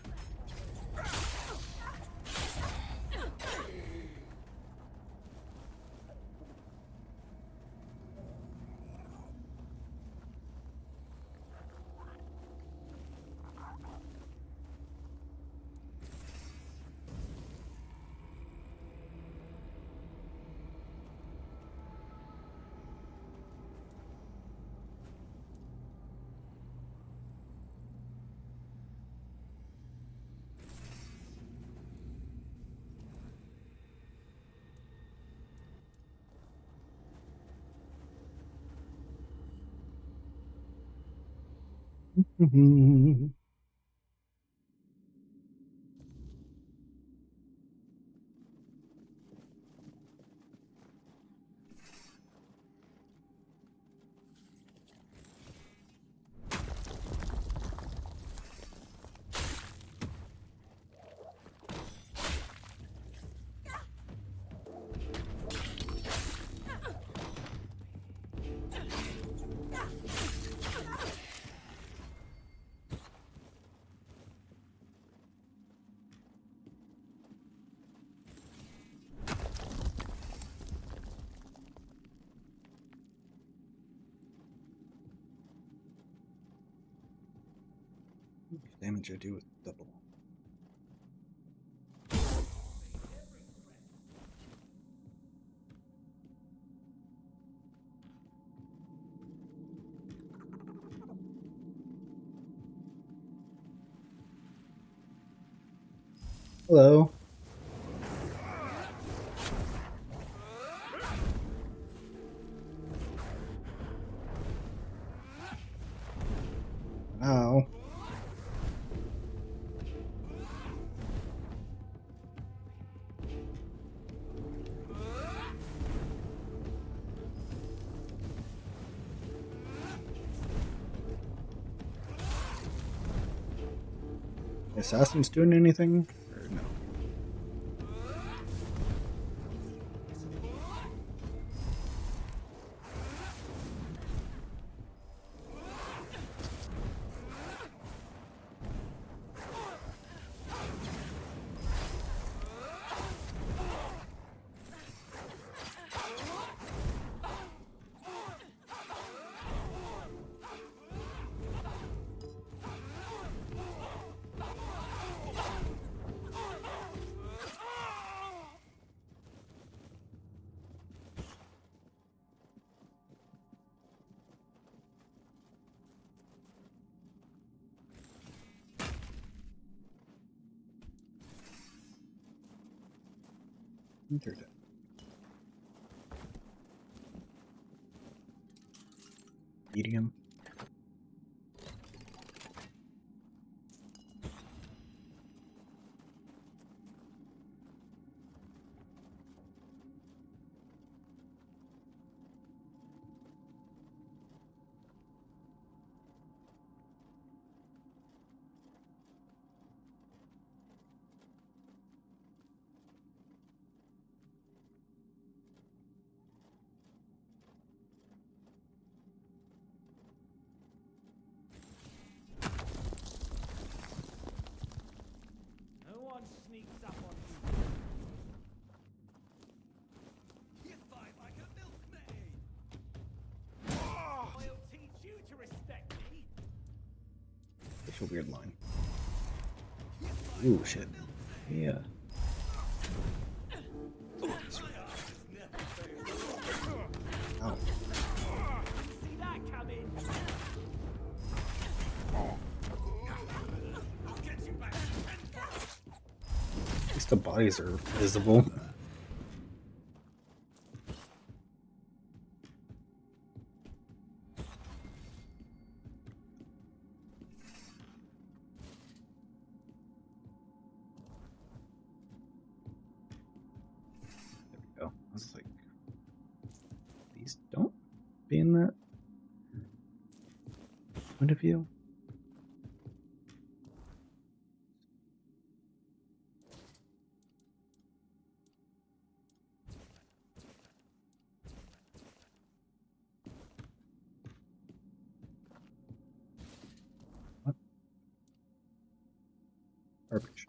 Damage I do with double. Hello. Ow. Assassins doing anything? Or no? They're dead. Medium. No one sneaks up on you. You fight like a milkmaid. I'll teach you to respect me. Such a weird line. Ooh, shit. Yeah. Ow. See that coming? I'll get you back. At least the bodies are visible. There we go. I was like, these don't be in that point of view. What? Garbage.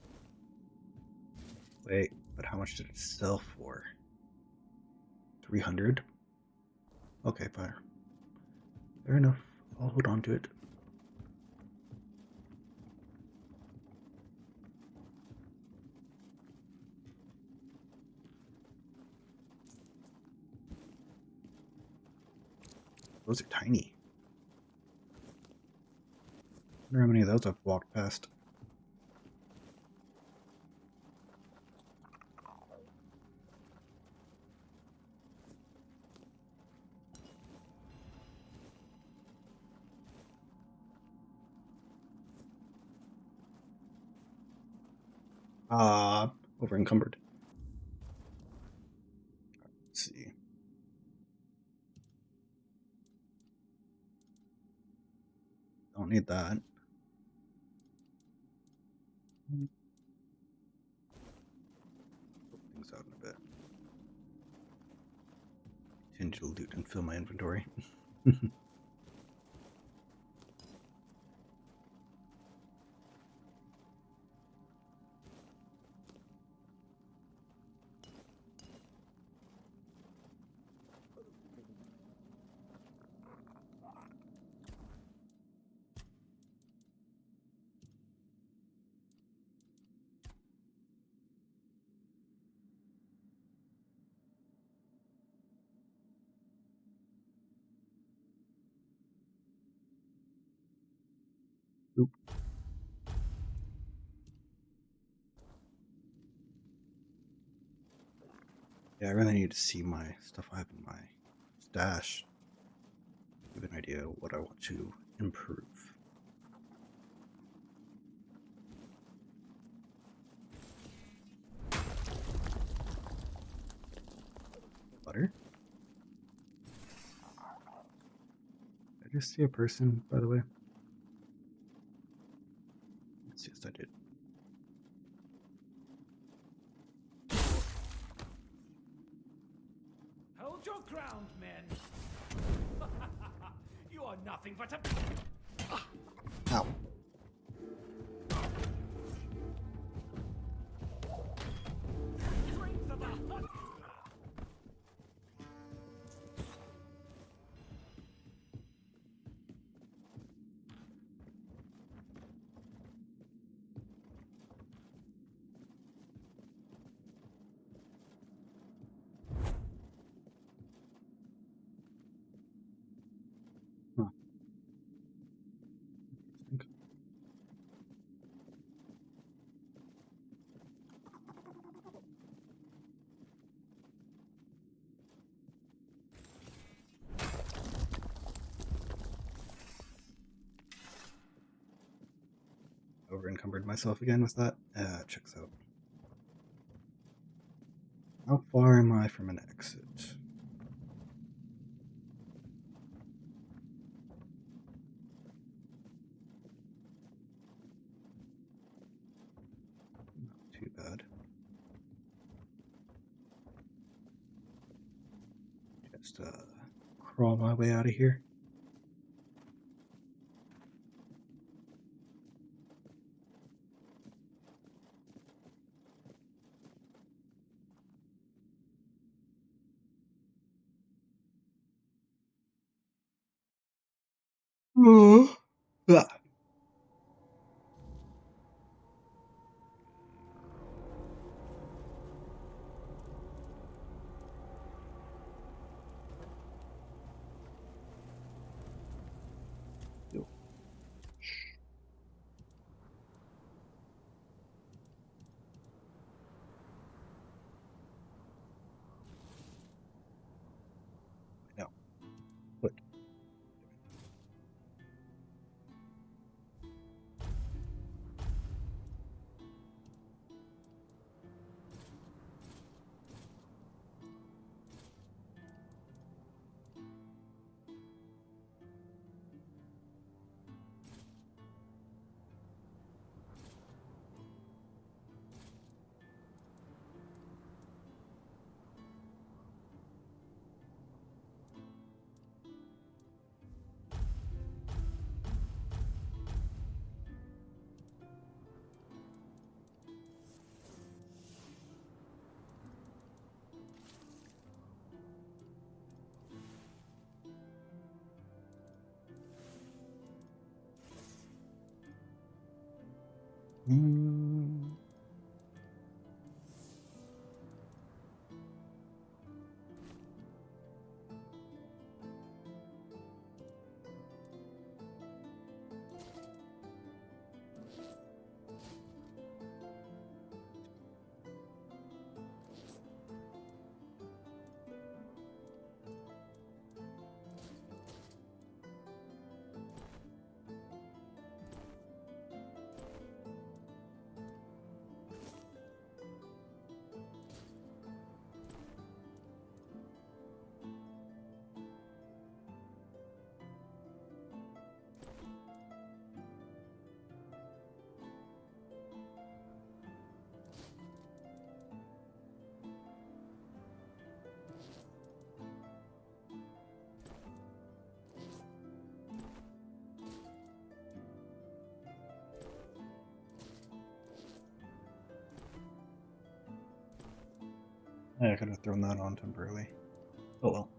Wait, but how much did it sell for? 300? Okay, fine. Fair enough. I'll hold on to it. Those are tiny. I wonder how many of those I've walked past. Over encumbered. Let's see. Don't need that. Sort things out in a bit. Continue to loot and fill my inventory. Oop. Yeah, I really need to see my stuff I have in my stash. Give an idea of what I want to improve. Butter? Did I just see a person, by the way? Yes, I did. crowned men. You are nothing but a... Ow. strength of a hunter. Huh. Over encumbered myself again with that. Checks out. How far am I from an exit? Not too bad. Just crawl my way out of here. Ah. Yo. No. What? Mm. I could have thrown that on temporarily. Oh well.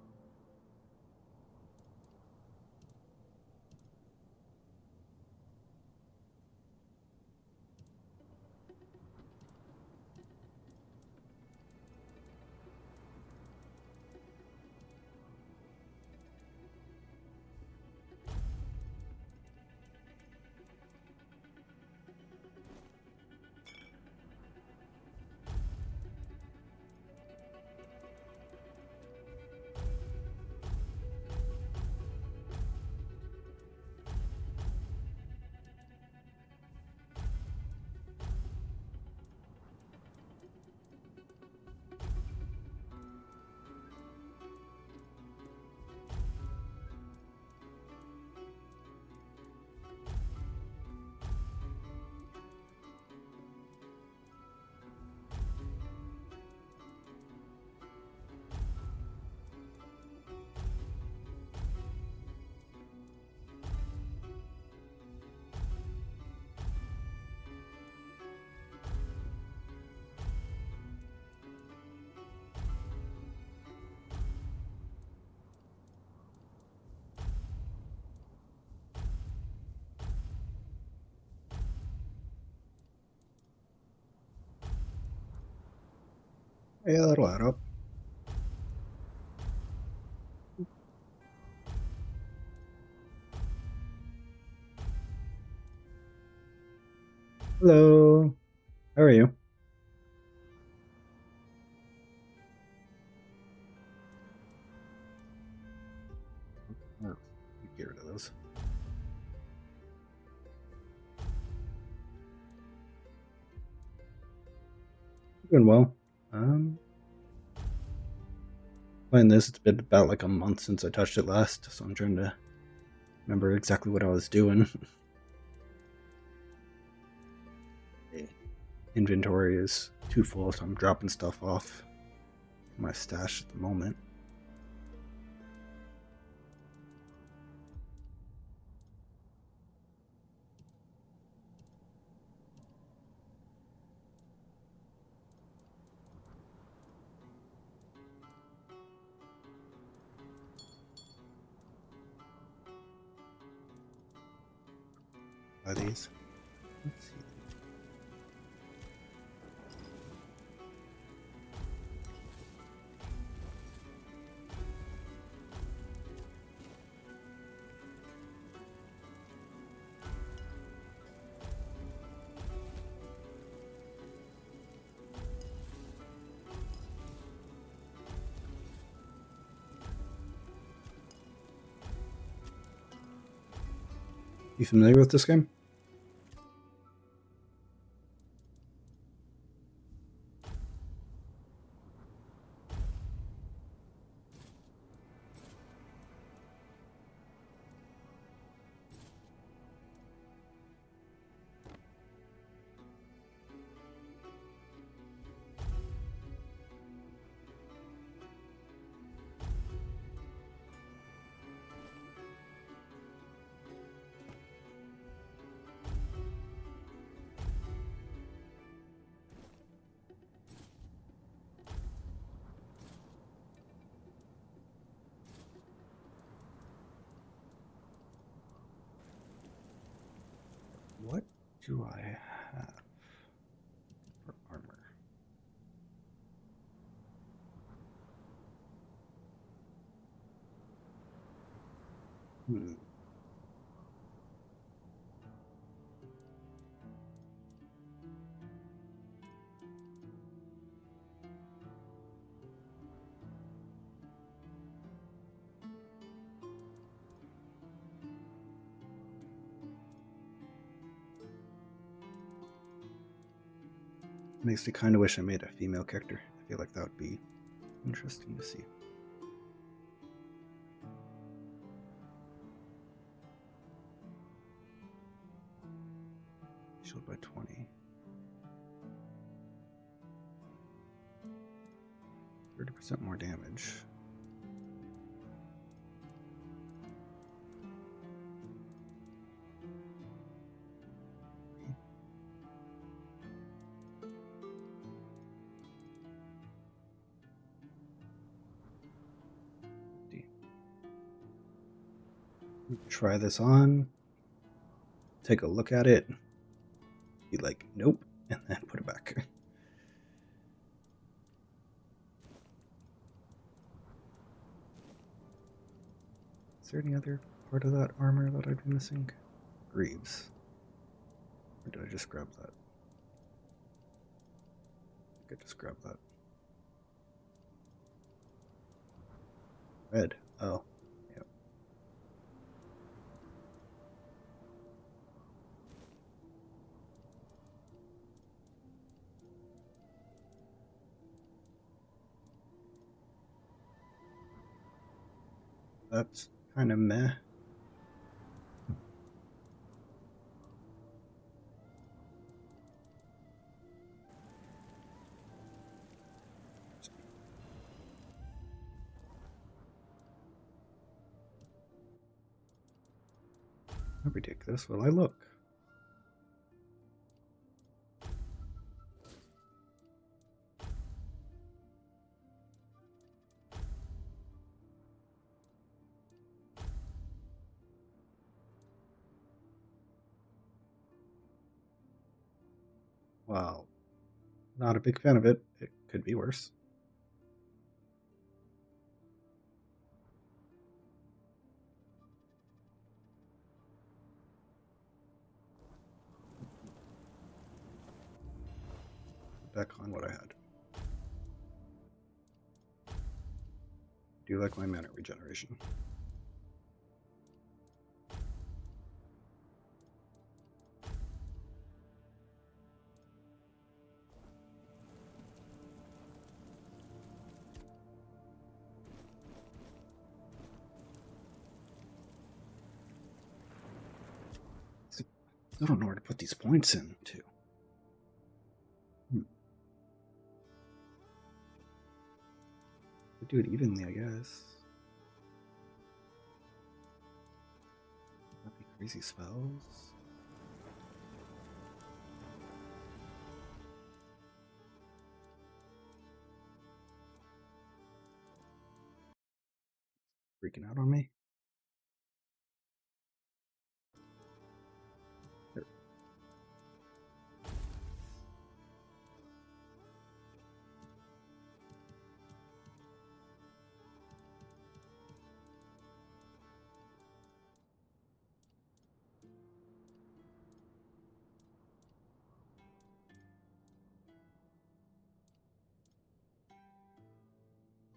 Yeah, that'll add up. Hello. How are you? Oh, get rid of those. Doing well. Playing this, it's been about like a month since I touched it last, so I'm trying to remember exactly what I was doing. The inventory is too full, so I'm dropping stuff off my stash at the moment. Are these? Let's see. You familiar with this game? What do I have for armor? Hmm. Makes me kind of wish I made a female character. I feel like that would be interesting to see. Shield by 20. 30% more damage. Try this on. Take a look at it. Be like, nope, and then put it back. Is there any other part of that armor that I'd be missing? Greaves. Or did I just grab that? I think I just grabbed that. Red. Oh. Yep. That's kind of meh. How ridiculous will I look? Wow. Not a big fan of it. It could be worse. back on what I had. Do you like my mana regeneration? I don't know where to put these points in, too. Do it evenly, I guess. Not be crazy spells. Freaking out on me. Here.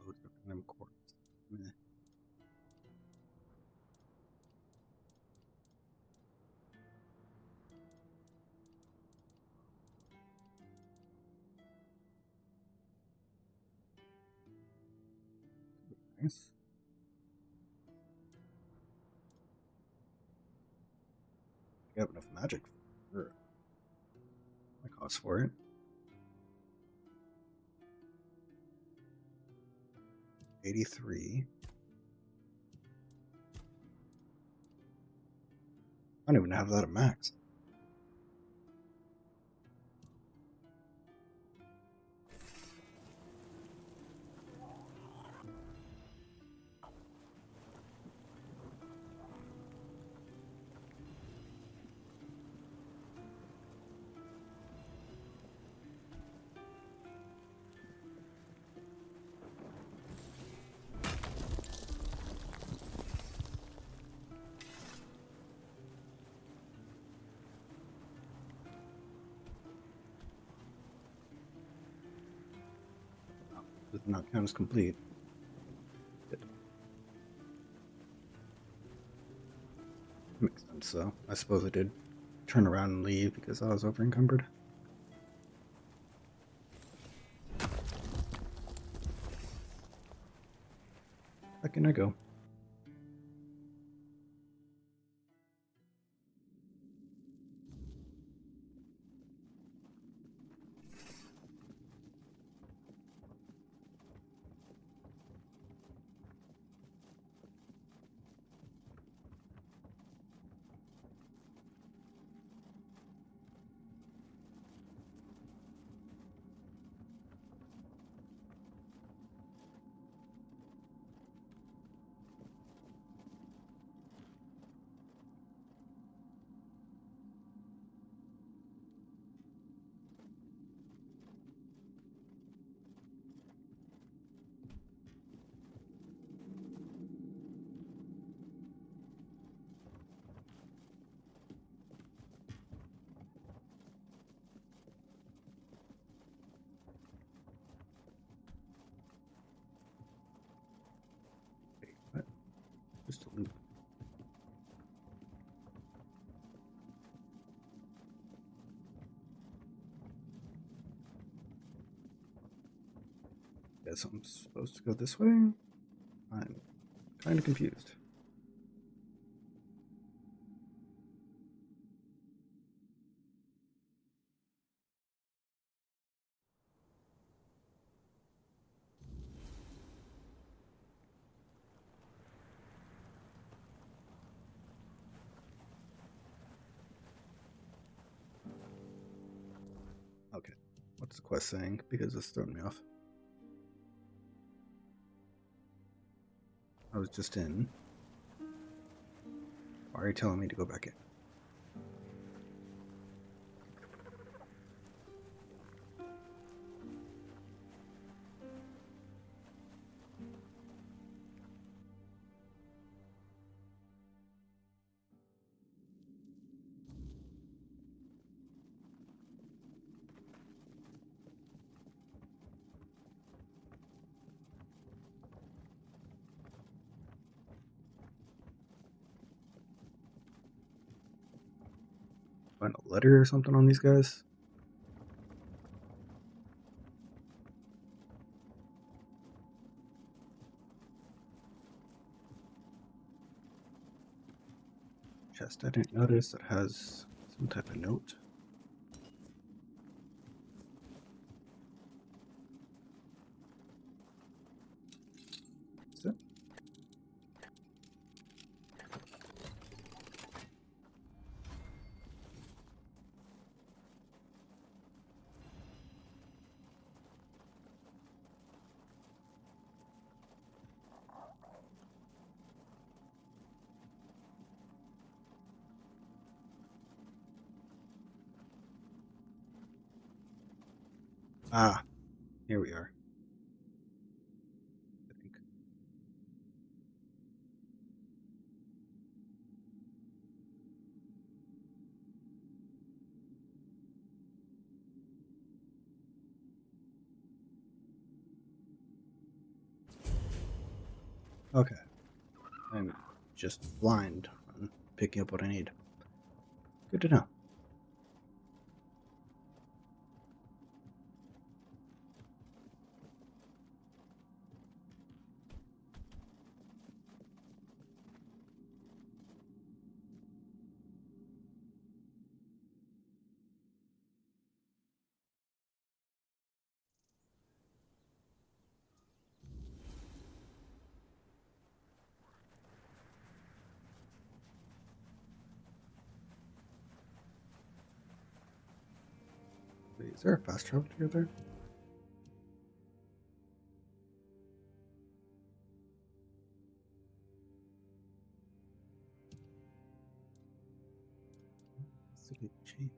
Loads of random quartz. Meh. Nice. I have enough magic for my cost for it. 83. I don't even have that at max. Does not count as complete. Good. Makes sense, though. I suppose I did turn around and leave because I was over encumbered. Back in I go. Just a loop. Guess I'm supposed to go this way? I'm kind of confused. Okay, what's the quest saying? Because it's throwing me off. I was just in. Why are you telling me to go back in? Find a letter or something on these guys? Chest I didn't notice that has some type of note. Is it? Ah, here we are. I think. Okay. I'm just blind on picking up what I need. Good to know. Wait, is there a fast travel here there? City change.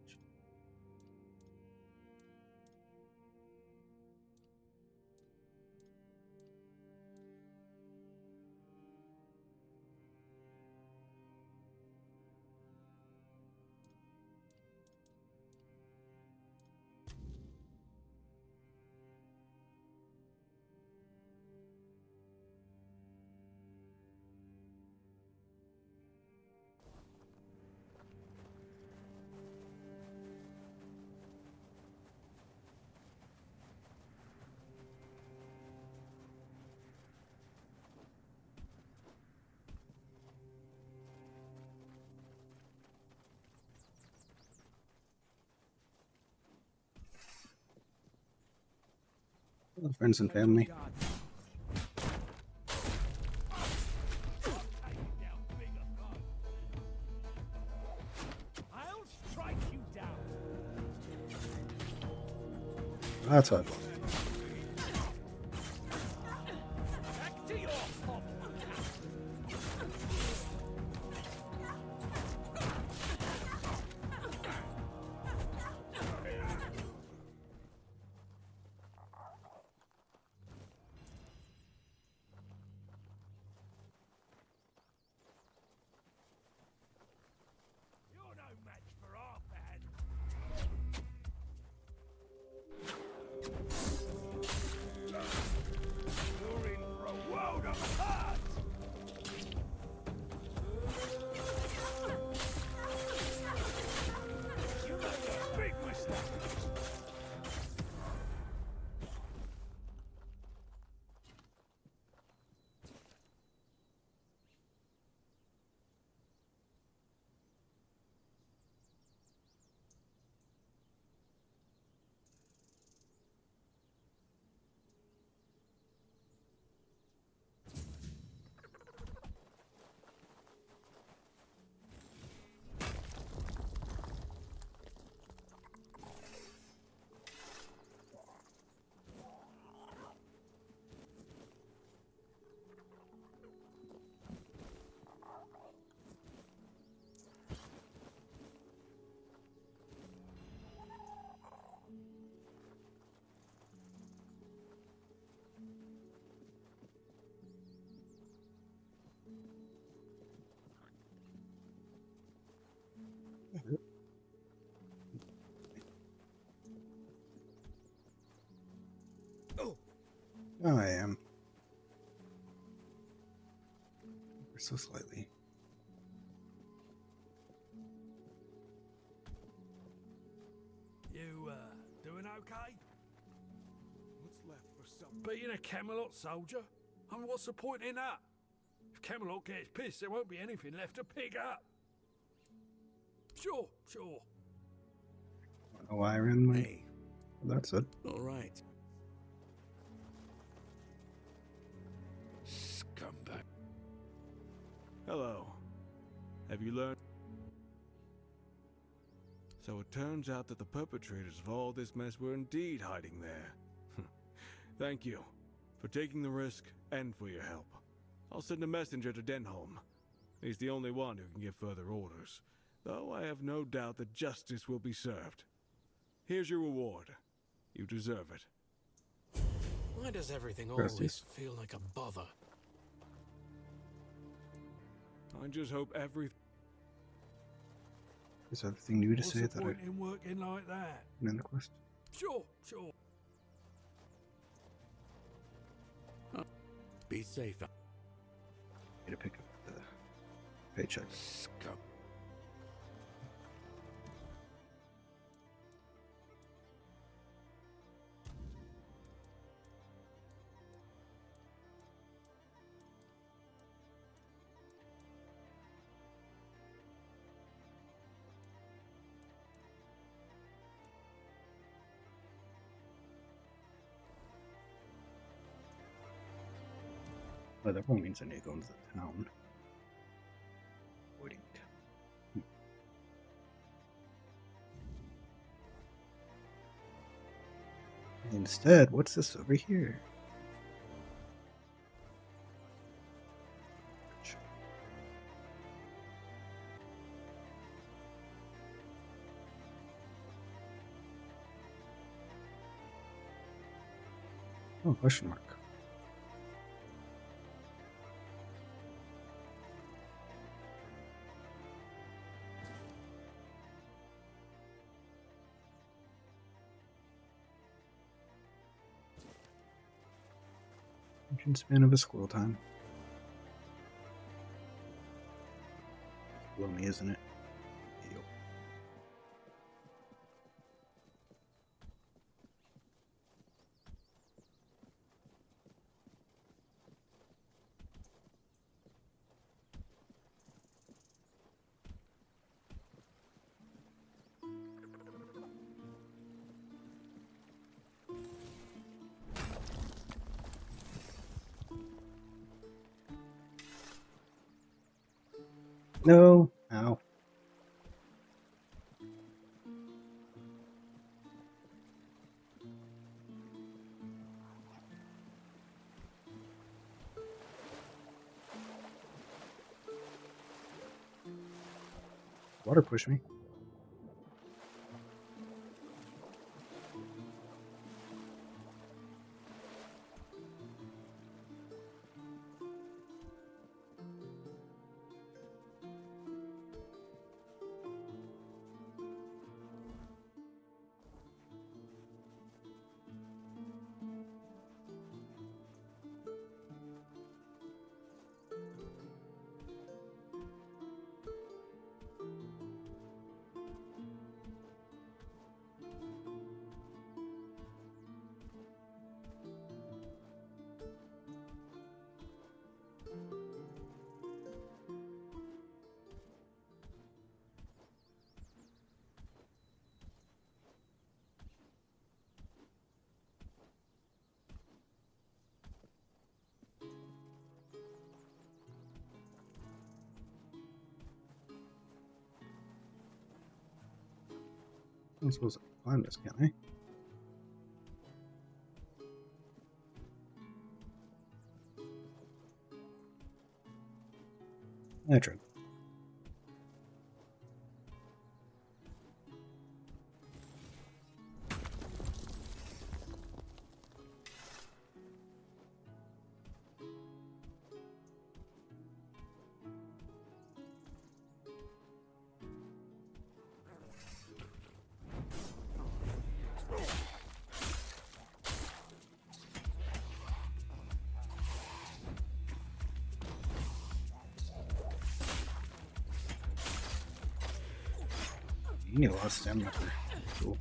Hello, friends and family. I'll strike you down. That's what I thought. Back to your home. You're no match for our band. You're in for a world of hurt. You made a big mistake. Oh, I am. So slightly. You, doing okay? What's left for some? Being a Camelot soldier? I mean, what's the point in that? If Camelot gets pissed, there won't be anything left to pick up. Sure. Oh, I ran my. Hey, That's it. all right. Scumbag. Hello. Have you learned? So it turns out that the perpetrators of all this mess were indeed hiding there. Thank you for taking the risk and for your help. I'll send a messenger to Denholm. He's the only one who can give further orders, though I have no doubt that justice will be served. Here's your reward. You deserve it. Why does everything Gracias. always feel like a bother? I just hope everything. Is there anything new to What's say the that I point in working like that? in the quest? Sure. Be safe. Need to pick up the paycheck. Scum. Oh, that probably means I need to go into the town. Waiting. Instead, what's this over here? Oh, question mark. Attention span of a squirrel time. Below me, isn't it? Yep. No. Ow. Water push me. I'm supposed to climb this, can't I? I tried. You need a lot of stamina for cool.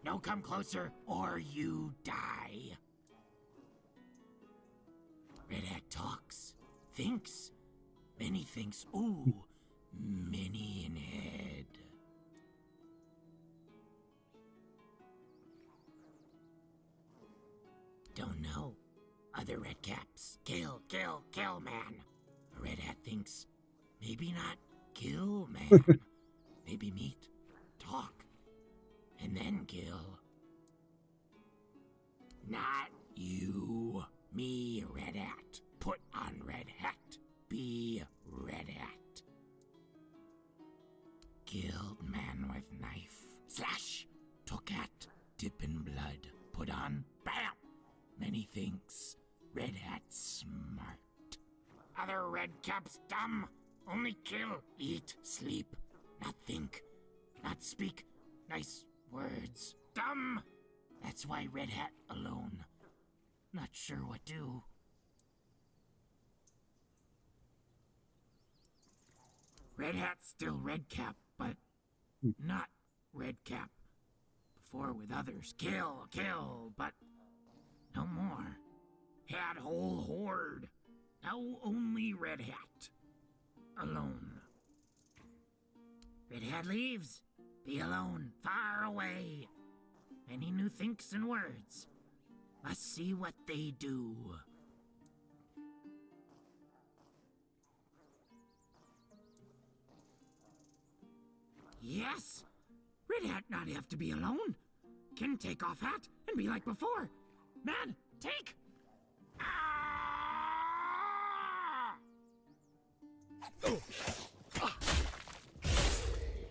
No come closer or you die. Red Hat talks, thinks. Many thinks, ooh, many in head. Don't know. Other red caps. Kill, kill, kill, man. A Red Hat thinks, maybe not kill, man. Maybe meet, talk, and then kill. Not you. Me, Red Hat. Put on Red Hat. Be Red Hat. Killed man with knife. Slash. Took at. Dip in blood. Put on. Bam. Many things. Red Hat smart. Other red caps dumb. Only kill. Eat. Sleep. Not think. Not speak. Nice words. Dumb. That's why Red Hat alone. Not sure what do. Red Hat's still red cap, but not red cap. Before with others, kill, kill, but no more. Had whole horde. Now only Red Hat. Alone. Red Hat leaves. Be alone, far away. Many new thinks and words. Must see what they do. Yes! Red Hat not have to be alone. Can take off hat and be like before. Man, take!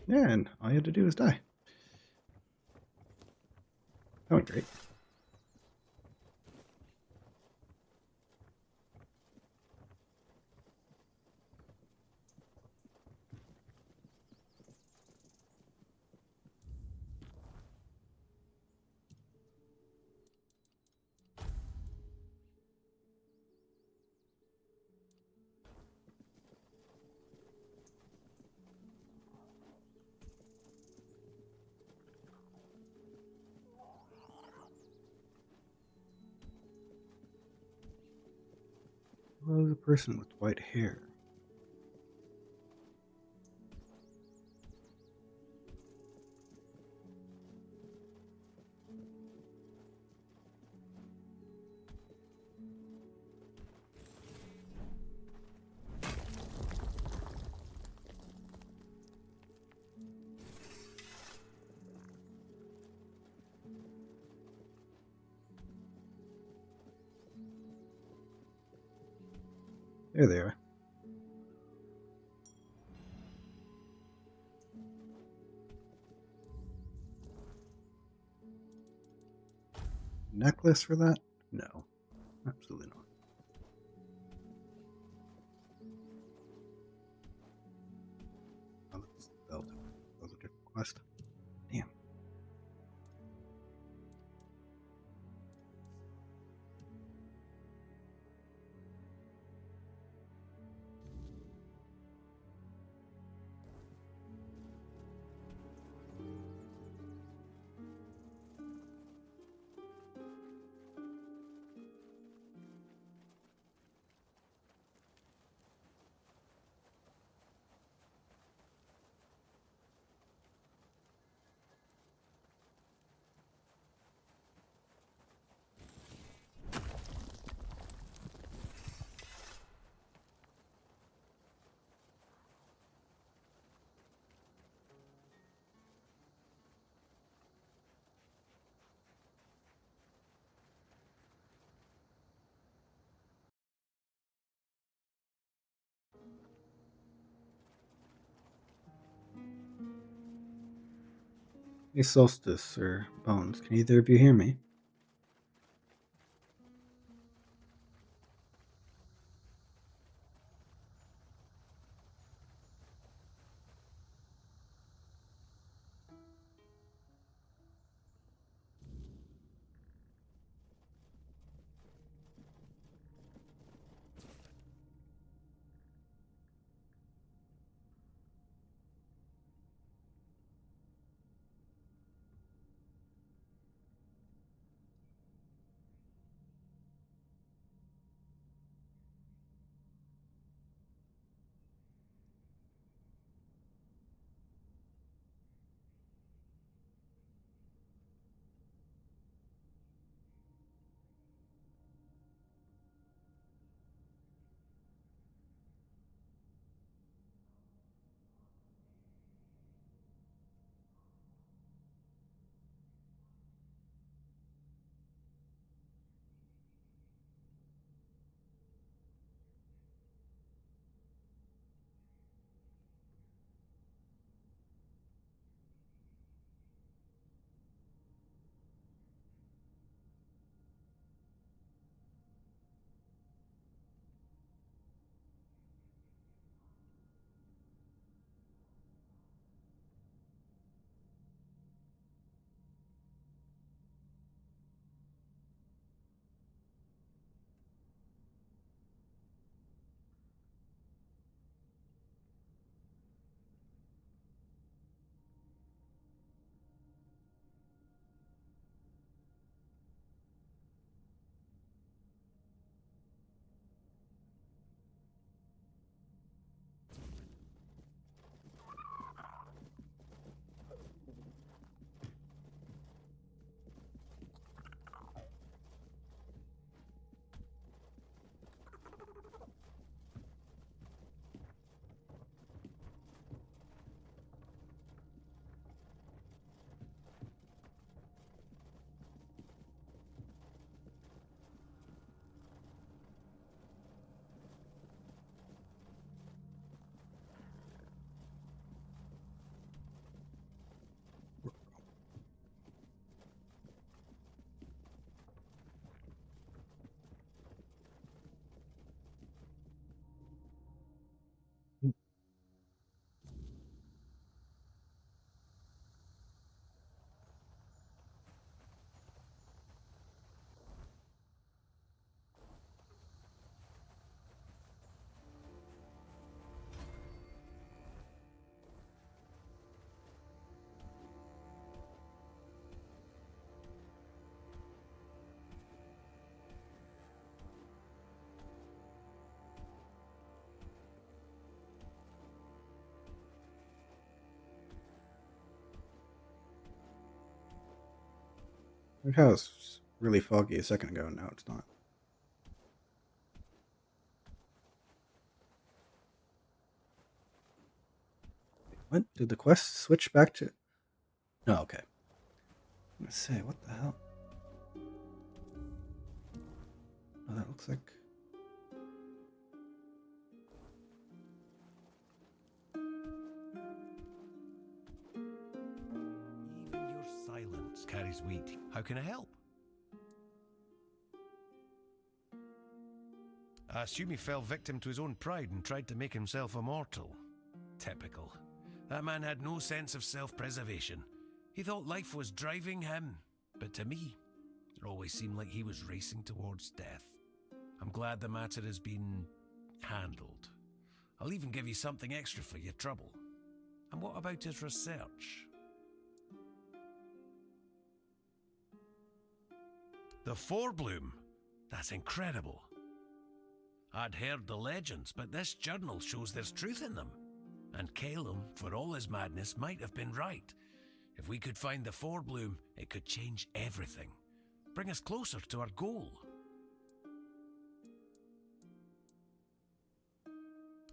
Yeah, and all you had to do was die. That went great. Well, the person with white hair. There they are. Necklace for that? No, absolutely not. Oh, that was a different quest. Damn. Hey, Solstice or Bones, can either of you hear me? Look how it's really foggy a second ago, and now it's not. What? Did the quest switch back to... No, okay. I'm gonna say, what the hell? Oh, that looks like... Even your silence carries weight. How can I help? I assume he fell victim to his own pride and tried to make himself immortal. Typical. That man had no sense of self-preservation. He thought life was driving him, but to me, it always seemed like he was racing towards death. I'm glad the matter has been handled. I'll even give you something extra for your trouble. And what about his research? The Forebloom? That's incredible. I'd heard the legends, but this journal shows there's truth in them. And Calum, for all his madness, might have been right. If we could find the Forebloom, it could change everything. Bring us closer to our goal.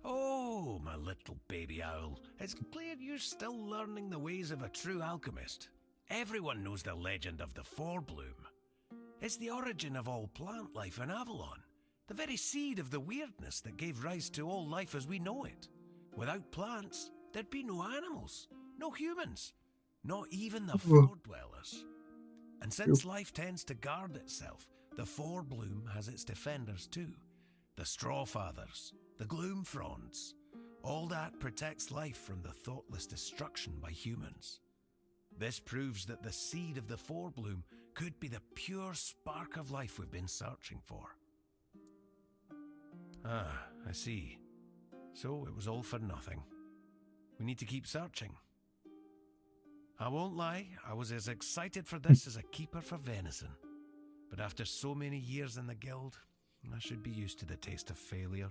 Oh, my little baby owl. It's clear you're still learning the ways of a true alchemist. Everyone knows the legend of the Forebloom. It's the origin of all plant life in Avalon. The very seed of the weirdness that gave rise to all life as we know it. Without plants, there'd be no animals, no humans, not even the Floor Dwellers. And since life tends to guard itself, the Forebloom has its defenders too. The Straw Fathers, the Gloom Fronds. All that protects life from the thoughtless destruction by humans. This proves that the seed of the Forebloom could be the pure spark of life we've been searching for. Ah, I see. So it was all for nothing. We need to keep searching. I won't lie, I was as excited for this as a keeper for venison. But after so many years in the guild, I should be used to the taste of failure.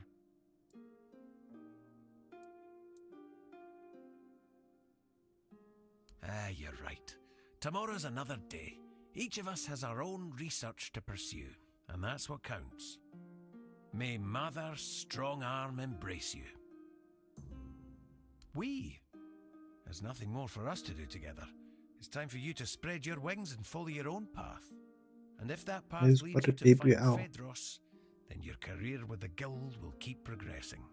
Ah, you're right. Tomorrow's another day. Each of us has our own research to pursue, and that's what counts. May Mother's strong arm embrace you. There's nothing more for us to do together. It's time for you to spread your wings and follow your own path. And if that path Is leads but you a to baby fight owl. Phaedros, then your career with the guild will keep progressing.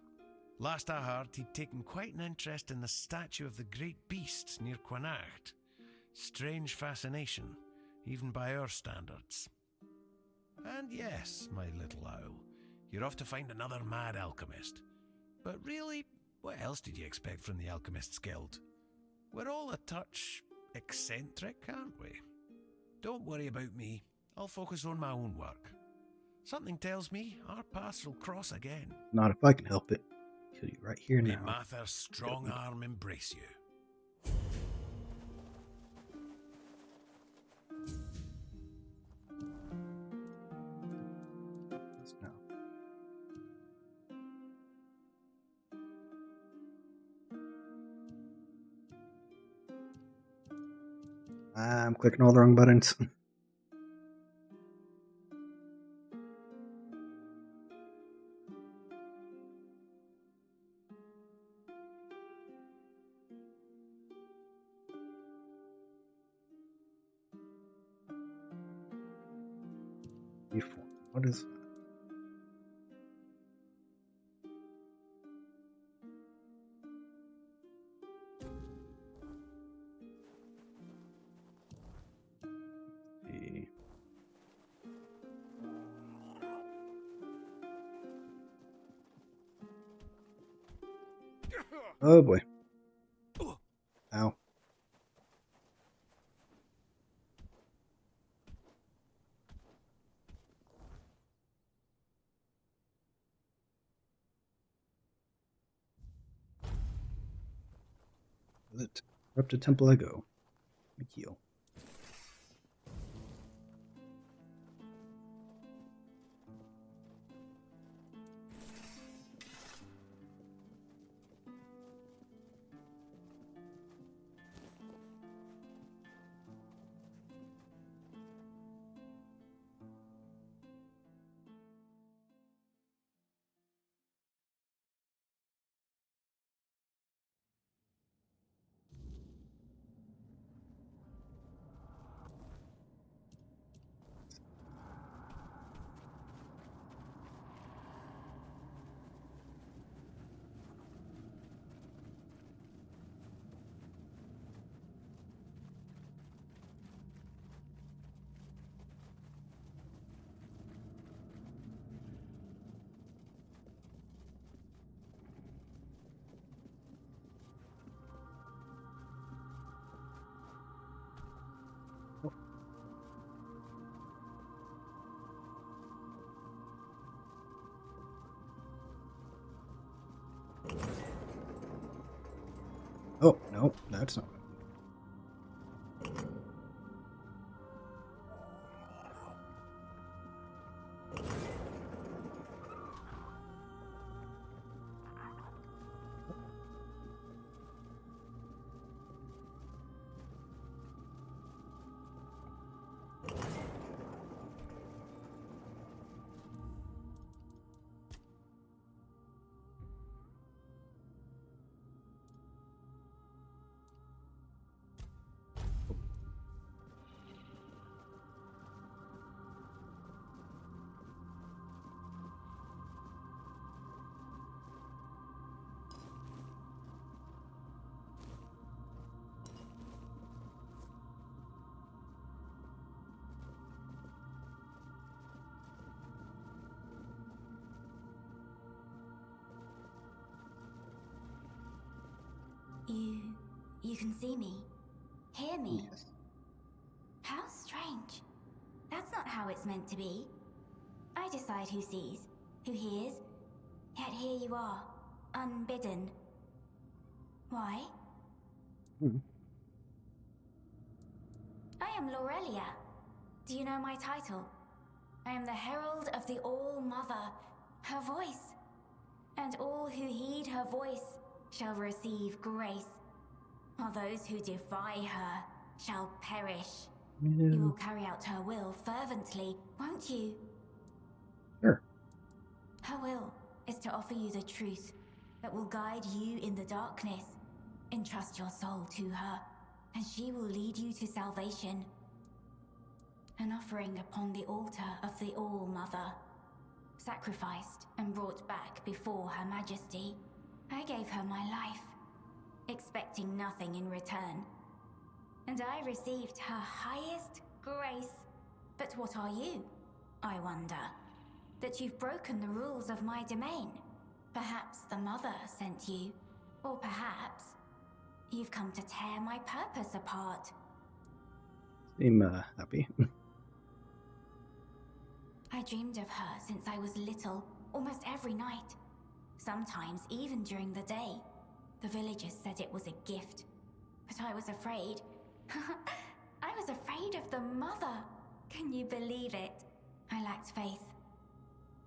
Last I heard, he'd taken quite an interest in the statue of the great beasts near Quanacht. Strange fascination, even by our standards. And yes, my little owl, you're off to find another mad alchemist. But really, what else did you expect from the Alchemists Guild? We're all a touch eccentric, aren't we? Don't worry about me. I'll focus on my own work. Something tells me our paths will cross again. Not if I can help it. Kill you right here May now. Mather's strong arm embrace you. Let's now. I'm clicking all the wrong buttons. Reform. What is that? The- Oh boy. Ow. Is it Corrupted Temple I go? Mikio. Oh, no, that's not. You can see me, hear me. Yes. How strange. That's not how it's meant to be. I decide who sees, who hears, yet here you are, unbidden. Why? I am Laurelia. Do you know my title? I am the Herald of the All-Mother, her voice. And all who heed her voice shall receive grace, while those who defy her shall perish. You will carry out her will fervently, won't you? Sure. Her will is to offer you the truth that will guide you in the darkness. Entrust your soul to her, and she will lead you to salvation. An offering upon the altar of the All-Mother, sacrificed and brought back before Her Majesty. I gave her my life, expecting nothing in return. And I received her highest grace. But what are you, I wonder? That you've broken the rules of my domain. Perhaps the Mother sent you, or perhaps you've come to tear my purpose apart. Seem happy. I dreamed of her since I was little, almost every night. Sometimes even during the day. The villagers said it was a gift, but I was afraid. I was afraid of the Mother. Can you believe it? I lacked faith.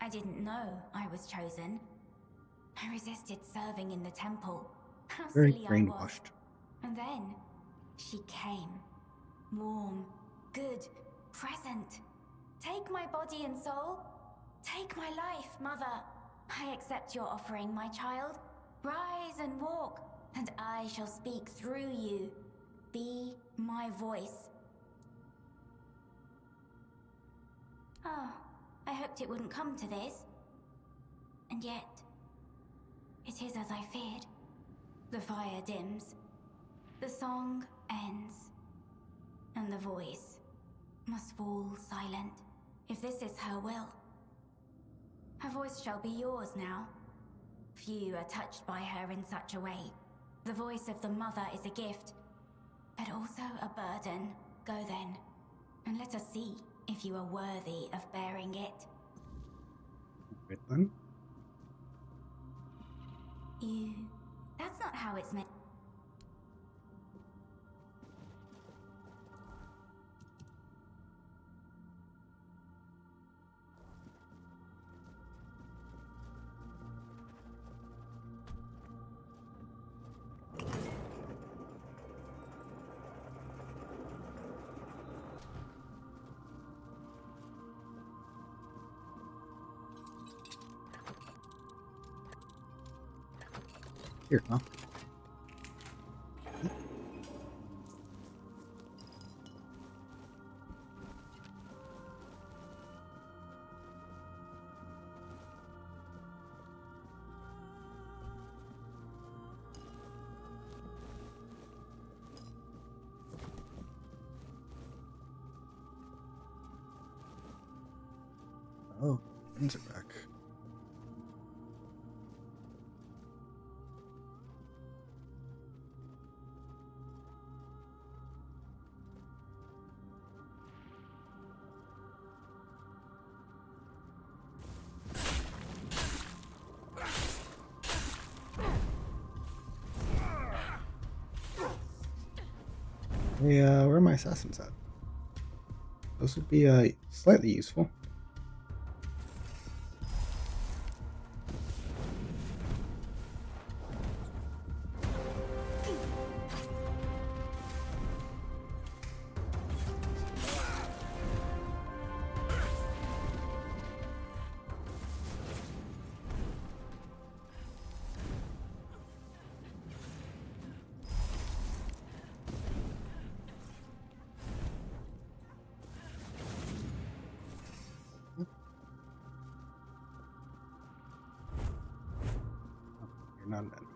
I didn't know I was chosen. I resisted serving in the temple. How Very silly I was. brainwashed. And then she came. Warm, good, present. Take my body and soul. Take my life, Mother. I accept your offering, my child. Rise and walk, and I shall speak through you. Be my voice. Oh, I hoped it wouldn't come to this. And yet, it is as I feared. The fire dims. The song ends. And the voice must fall silent. If this is her will, her voice shall be yours now. Few are touched by her in such a way. The voice of the Mother is a gift, but also a burden. Go then, and let us see if you are worthy of bearing it. Right then. That's not how it's meant. Here, huh? Oh, pins are back. Hey, where are my assassins at? Those would be slightly useful. You're not an enemy.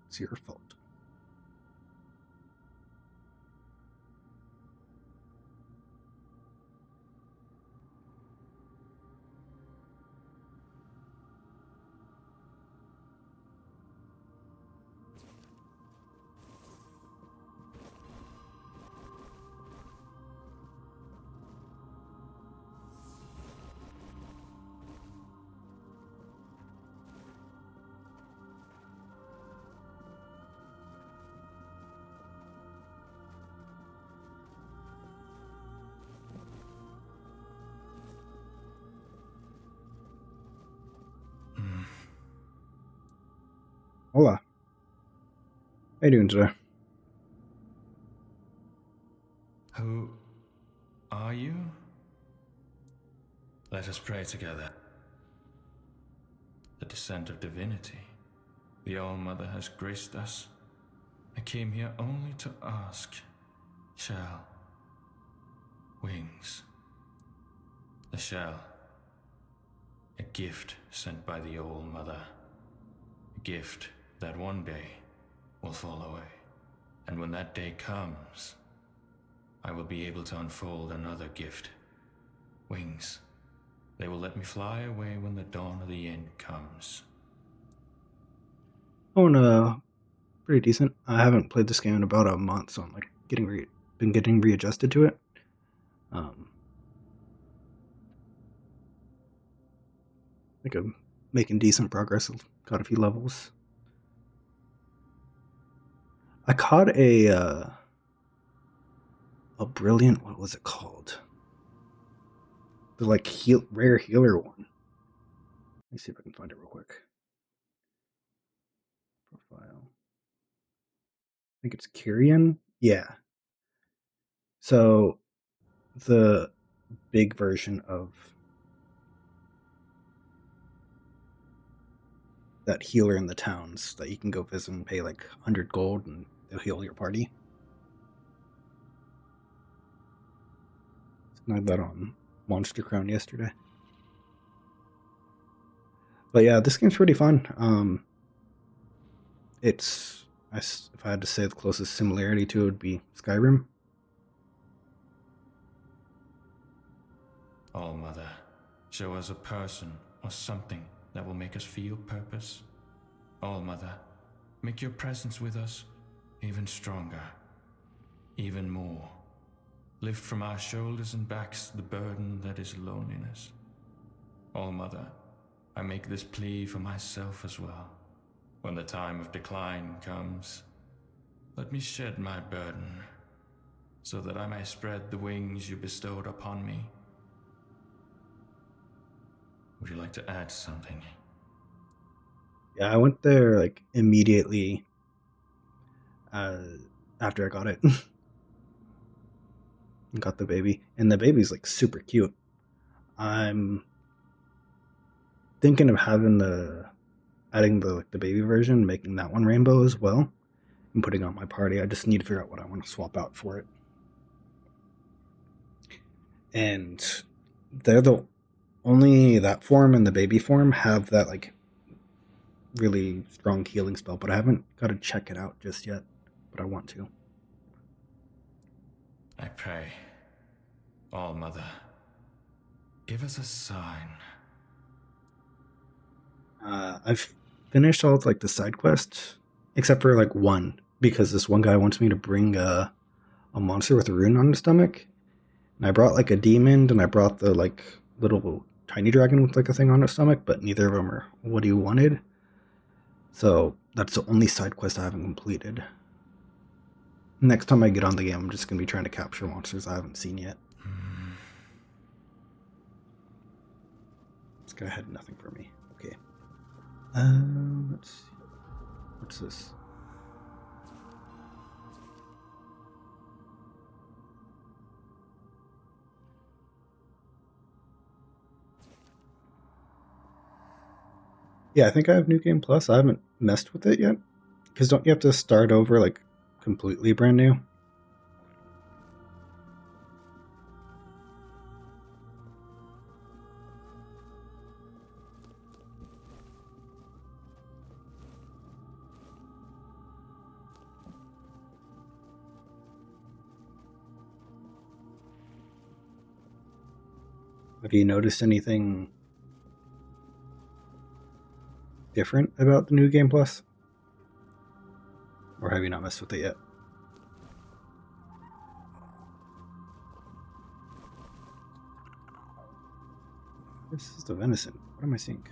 It's your fault. Hola. How you doing today? Who are you? Let us pray together. The descent of divinity. The All-Mother has graced us. I came here only to ask. Shell. Wings. The shell. A gift sent by the All-Mother. A gift that one day will fall away. And when that day comes, I will be able to unfold another gift. Wings. They will let me fly away when the dawn of the end comes. Oh, pretty decent. I haven't played this game in about a month, so I'm like been getting readjusted to it. I think I'm making decent progress. I've got a few levels. I caught a brilliant, what was it called? The like rare healer one. Let me see if I can find it real quick. Profile. I think it's Kyrian. Yeah. So the big version of that healer in the towns that you can go visit and pay like 100 gold and they'll heal your party. I got on Monster Crown yesterday. But yeah, this game's pretty fun. It's, if I had to say the closest similarity to it would be Skyrim. All-Mother, show us a person or something that will make us feel purpose. All-Mother, make your presence with us even stronger, even more. Lift from our shoulders and backs the burden that is loneliness. All-Mother, I make this plea for myself as well. When the time of decline comes, let me shed my burden, so that I may spread the wings you bestowed upon me. Would you like to add something? Yeah, I went there like immediately after I got it. Got the baby, and the baby's like super cute. I'm thinking of adding the baby version, making that one rainbow as well, and putting on my party. I just need to figure out what I want to swap out for it. And they're only that form and the baby form have that like really strong healing spell, but I haven't got to check it out just yet, but I want to. I pray, All-Mother, give us a sign. I've finished all of like the side quests, except for like one because this one guy wants me to bring a monster with a rune on his stomach. And I brought like a demon, and I brought the like little tiny dragon with like a thing on its stomach, but neither of them are what he wanted. So that's the only side quest I haven't completed. Next time I get on the game, I'm just going to be trying to capture monsters I haven't seen yet. This guy had nothing for me. Okay. Let's see. What's this? Yeah, I think I have New Game Plus. I haven't messed with it yet. Because don't you have to start over, like, completely brand new? Have you noticed anything different about the New Game Plus? Or have you not messed with it yet? This is the venison. What am I seeing?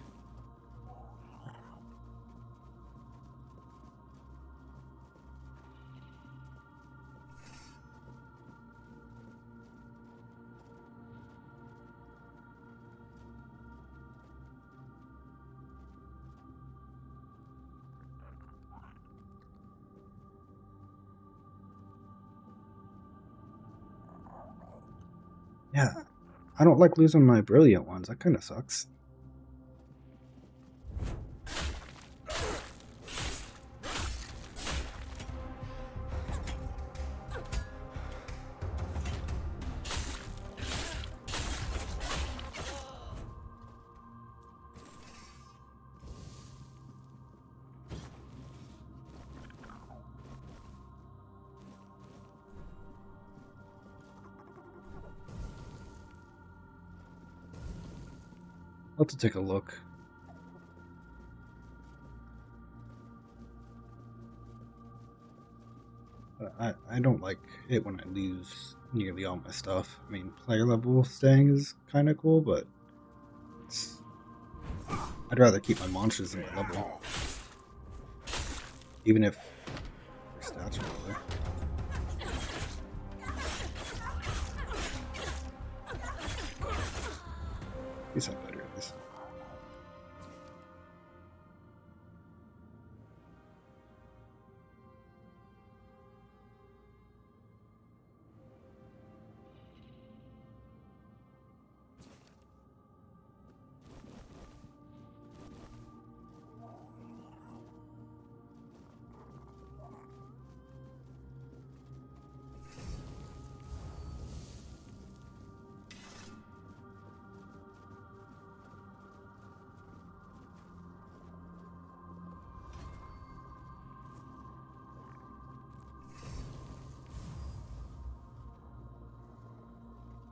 Yeah, I don't like losing my brilliant ones. That kind of sucks. I'll have to take a look. I don't like it when I lose nearly all my stuff. I mean, player level staying is kind of cool, but I'd rather keep my monsters in my level. Even if their stats are lower. At least I'm better at this.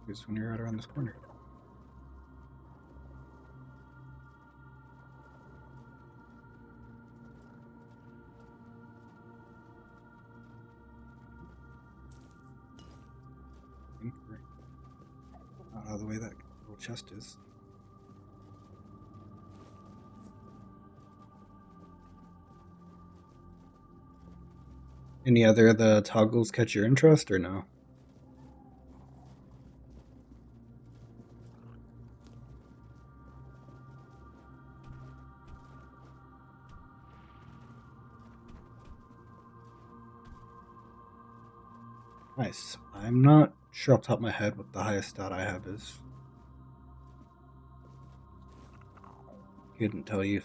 Just when you're right around this corner. Out of the way that little chest is. Any other of the toggles catch your interest or no? Nice. I'm not sure off the top of my head what the highest stat I have is. Couldn't tell you.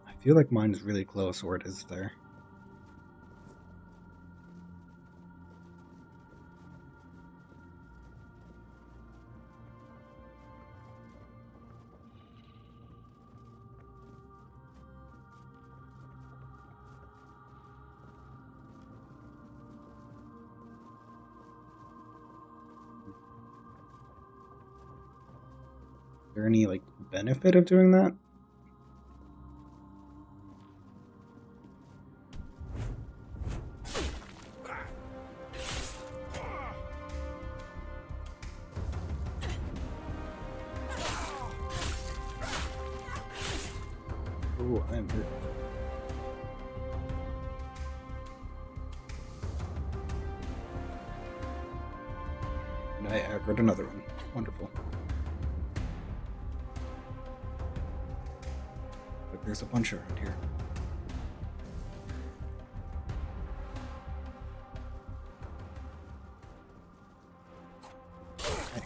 I feel like mine's really close, or it is there. Is there any like benefit of doing that? Oh, I am hurt. And I aggroed another one. Wonderful. Like there's a bunch around here. Hey.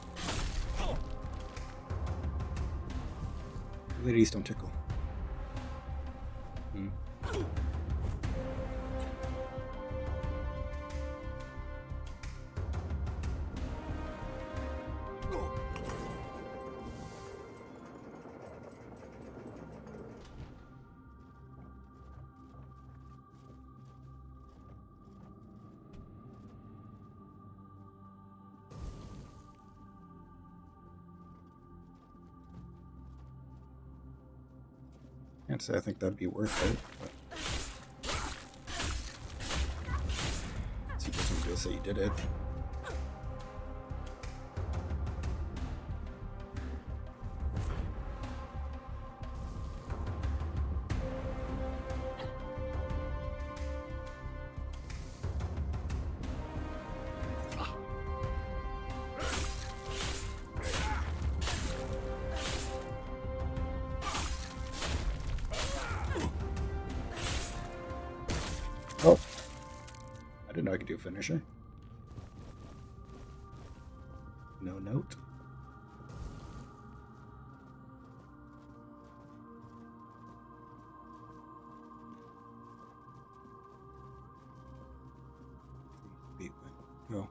Ladies don't tickle. Can't say I think that'd be worth it, but see if someone will say you did it. Oh, I didn't know I could do a finisher. No note. Go.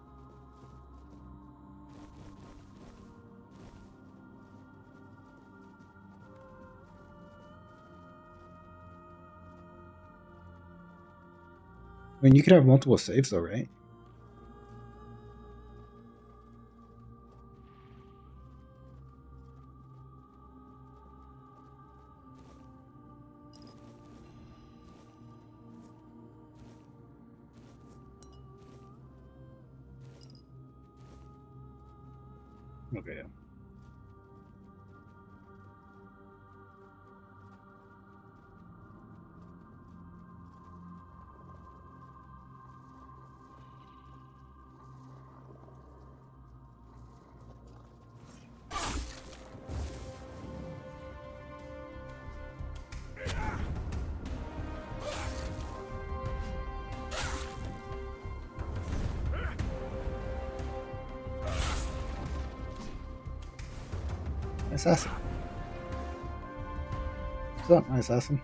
I mean, you could have multiple saves though, right? Okay. Yeah. Assassin. What's up, my assassin?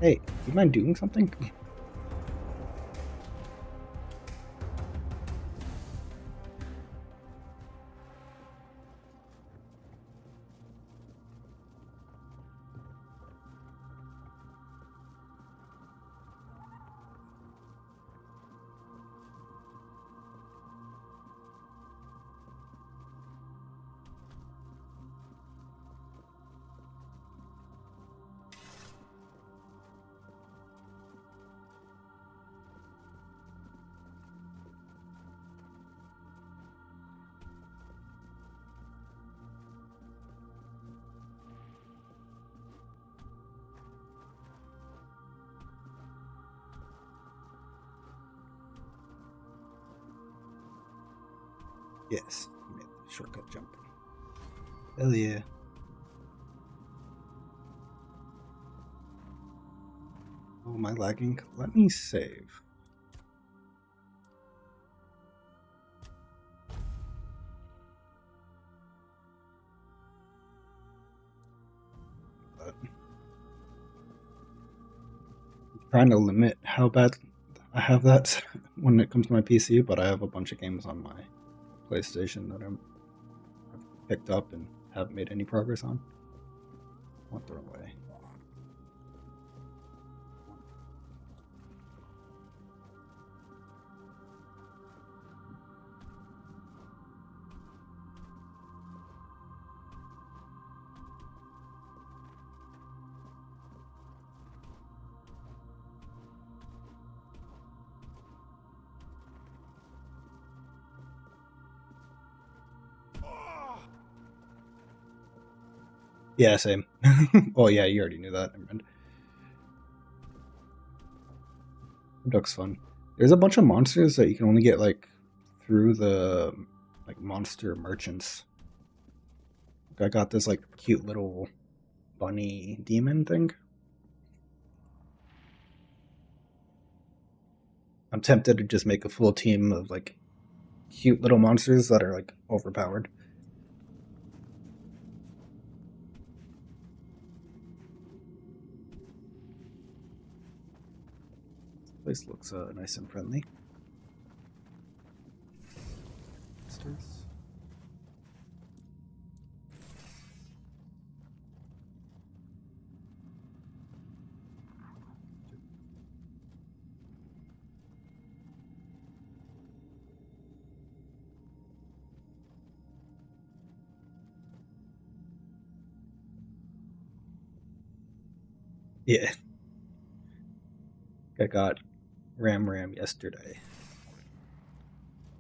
Hey, do you mind doing something? Yes, I made the shortcut jump. Hell yeah. Oh, am I lagging? Let me save. But I'm trying to limit how bad I have that when it comes to my PC, but I have a bunch of games on my PlayStation that I've picked up and haven't made any progress on. I won't throw away. Yeah, same. Oh yeah, you already knew that. Never mind. Looks fun. There's a bunch of monsters that you can only get like through the like monster merchants. I got this like cute little bunny demon thing. I'm tempted to just make a full team of like cute little monsters that are like overpowered. This place looks nice and friendly. Monsters. Yeah. I got Ram yesterday.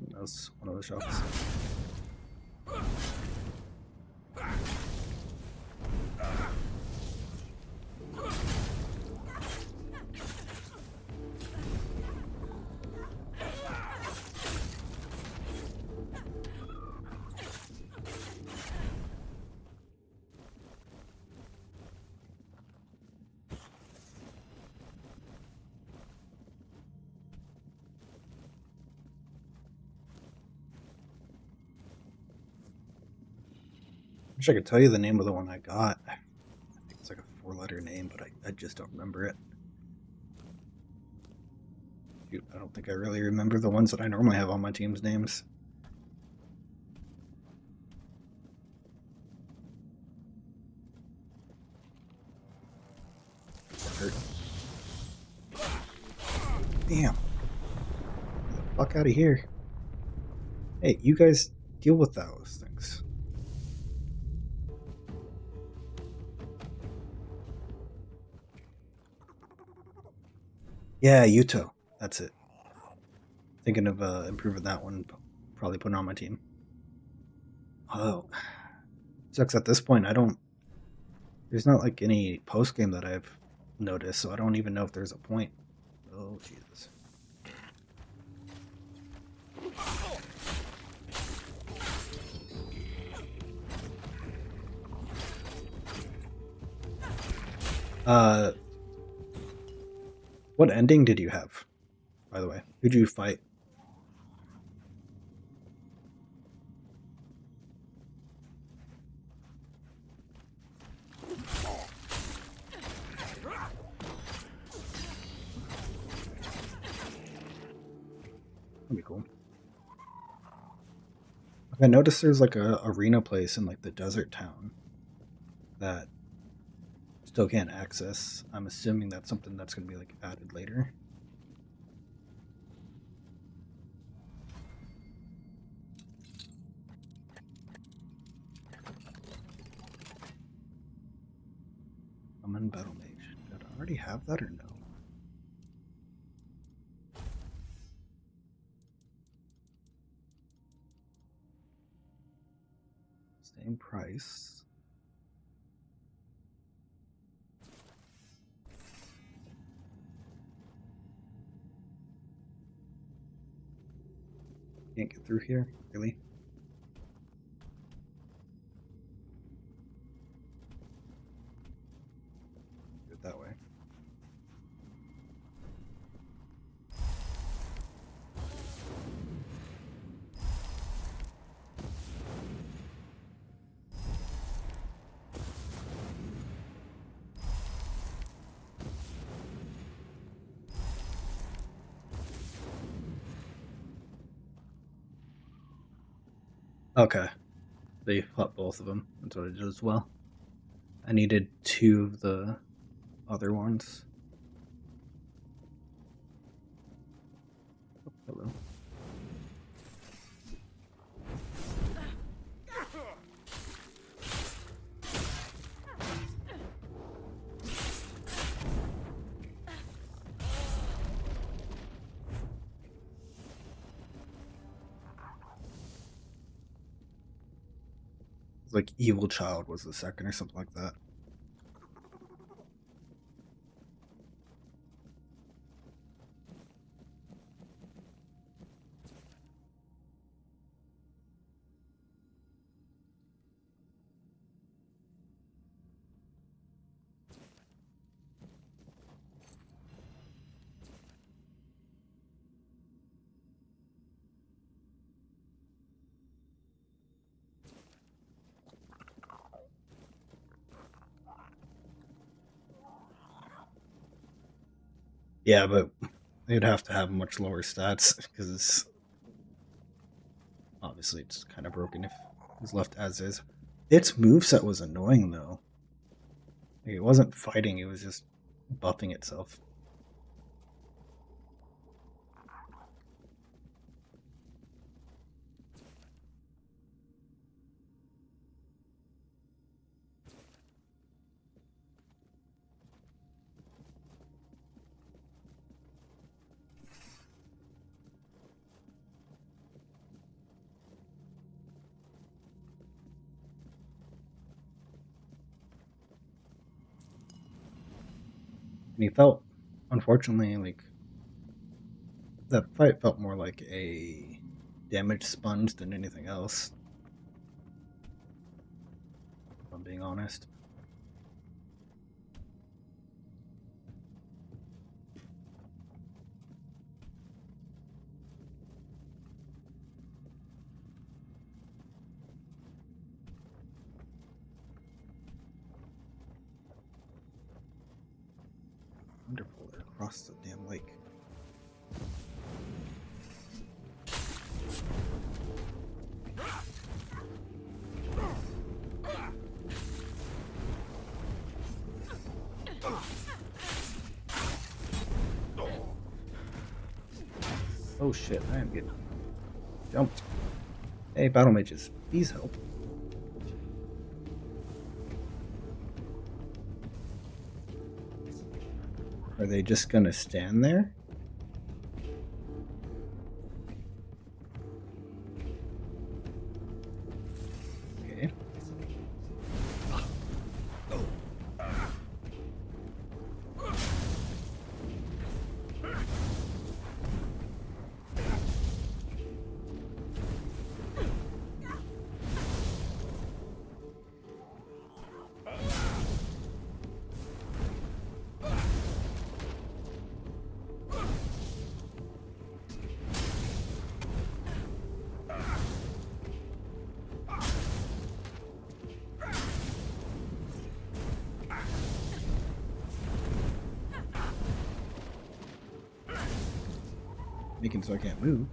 That was one of the shops. Wish I could tell you the name of the one I got. I think it's like a 4-letter name, but I just don't remember it. Shoot, I don't think I really remember the ones that I normally have on my team's names. Hurt. Damn. Get the fuck out of here. Hey, you guys deal with those things. Yeah, Yuto. That's it. Thinking of improving that one. Probably putting on my team. Oh. Sucks at this point. There's not like any post game that I've noticed, so I don't even know if there's a point. Oh, Jesus. What ending did you have, by the way? Who'd you fight? That'd be cool. I noticed there's like a arena place in like the desert town that still can't access. I'm assuming that's something that's going to be like added later. Summon Battle Mage. Did I already have that or no? Same price. Can't get through here, really? Do it that way. Okay. They fought both of them. That's what I did as well. I needed 2 of the other ones. Oh, hello. Like Evil Child was the second or something like that. Yeah, but they'd have to have much lower stats because obviously it's kind of broken if it's left as is. Its moveset was annoying though. Like, it wasn't fighting, it was just buffing itself. And he felt, unfortunately, like that fight felt more like a damage sponge than anything else. If I'm being honest. Wonderful, they're across the damn lake. Oh shit, I am getting jumped. Hey, battle mages, please help. Are they just gonna stand there? Okay. Making so I can't move.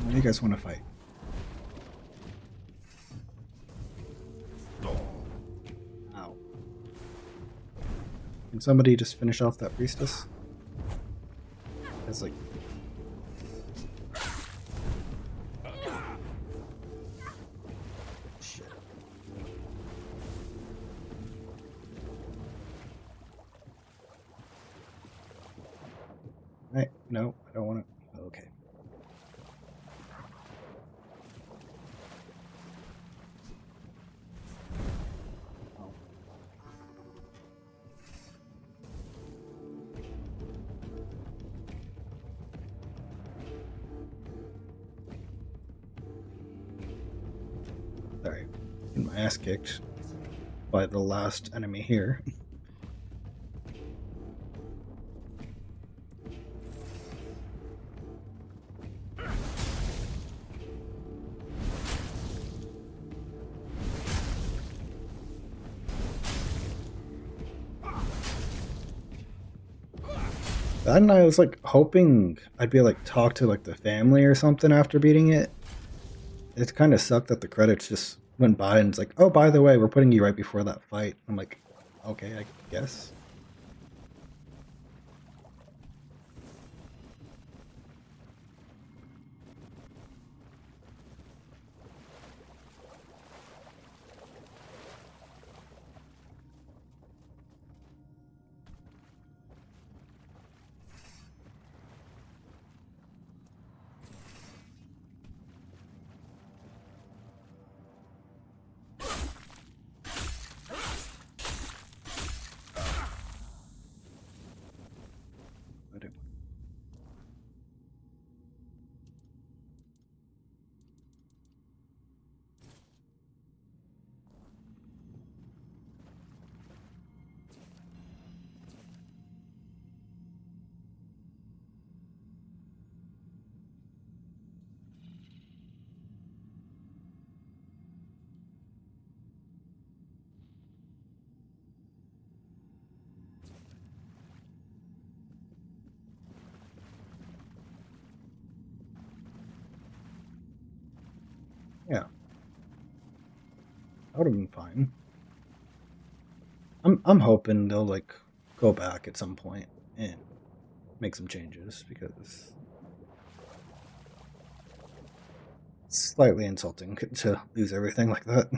What do you guys want to fight? Ow. Can somebody just finish off that priestess? It's like... Shit. Right, no, I don't want it. Okay. Sorry, getting my ass kicked by the last enemy here. Then I was like hoping I'd be like talk to like the family or something after beating it. It kind of sucked that the credits just went by and it's like, oh, by the way, we're putting you right before that fight. I'm like, okay, I guess. Yeah. That would have been fine. I'm hoping they'll like go back at some point and make some changes because it's slightly insulting to lose everything like that.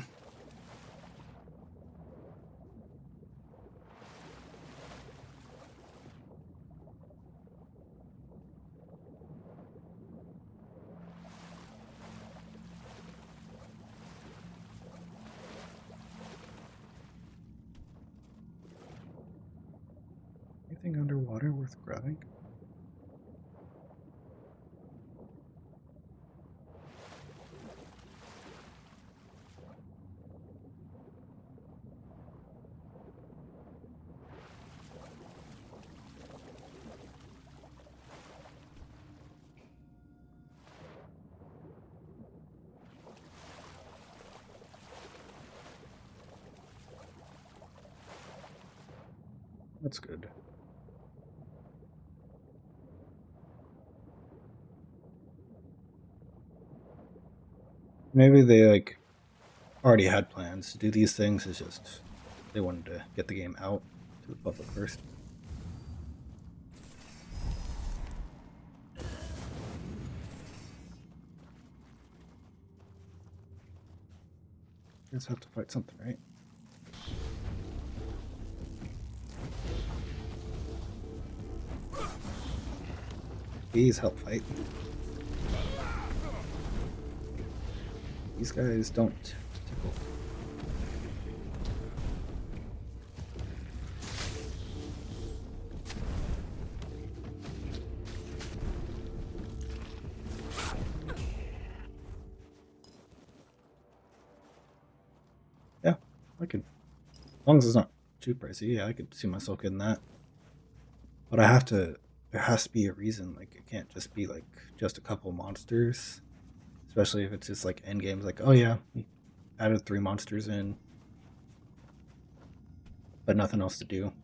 Anything underwater worth grabbing? That's good. Maybe they like already had plans to do these things. It's just they wanted to get the game out to the public first. Guys have to fight something, right? Please help fight. These guys don't tickle. Yeah, I could. As long as it's not too pricey, yeah, I could see myself getting that. But I have to. There has to be a reason. Like, it can't just be like just a couple monsters. Especially if it's just like end games. Like, oh yeah, we added 3 monsters in, but nothing else to do.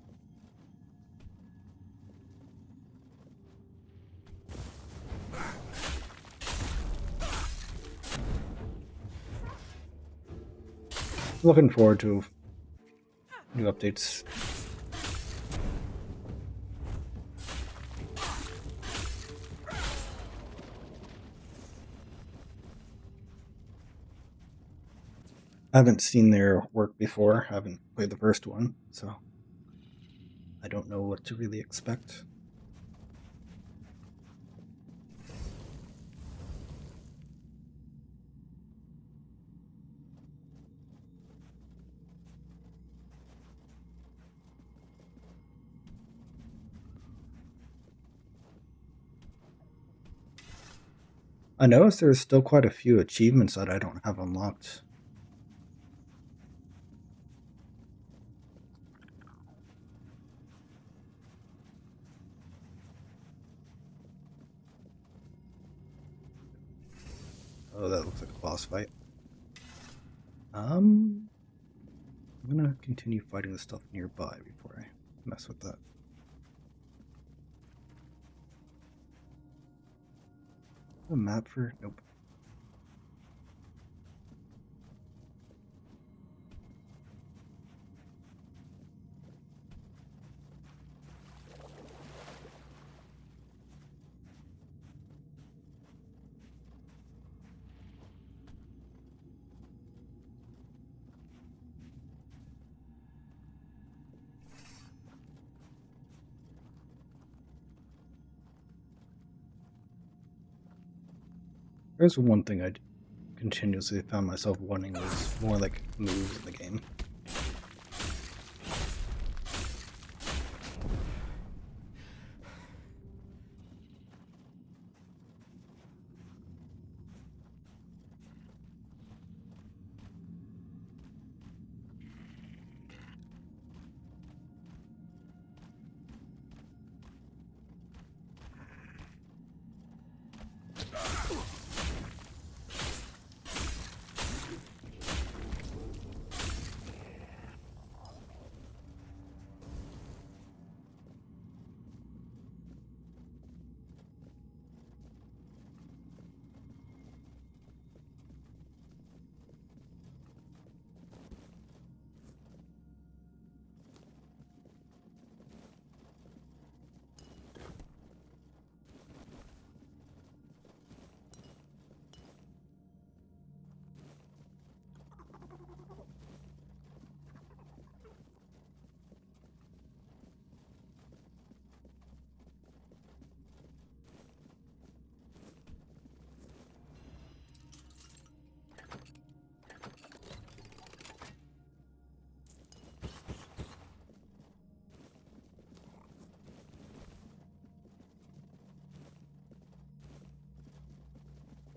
Looking forward to new updates. I haven't seen their work before. I haven't played the first one, so I don't know what to really expect. I noticed there's still quite a few achievements that I don't have unlocked. Oh, that looks like a boss fight. I'm gonna continue fighting the stuff nearby before I mess with that. A map for nope. There's one thing I continuously found myself wanting was more like moves in the game.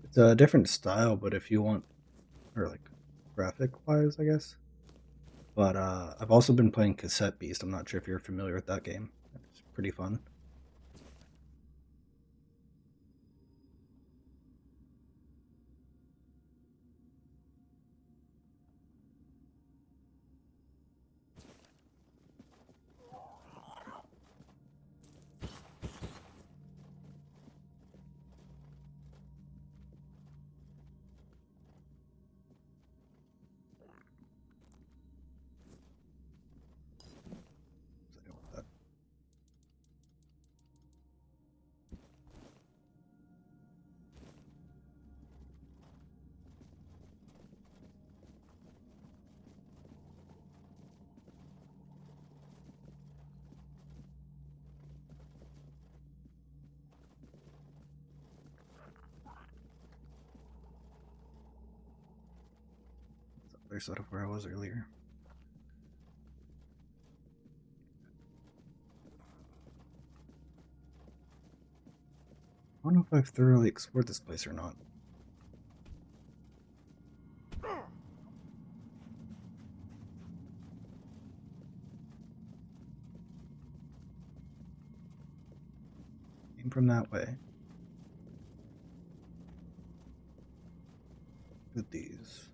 It's a different style, but if you want, or like graphic wise, I guess. But I've also been playing Cassette Beast. I'm not sure if you're familiar with that game. It's pretty fun. Other side of where I was earlier. I don't know if I've thoroughly explored this place or not. Came from that way. With these.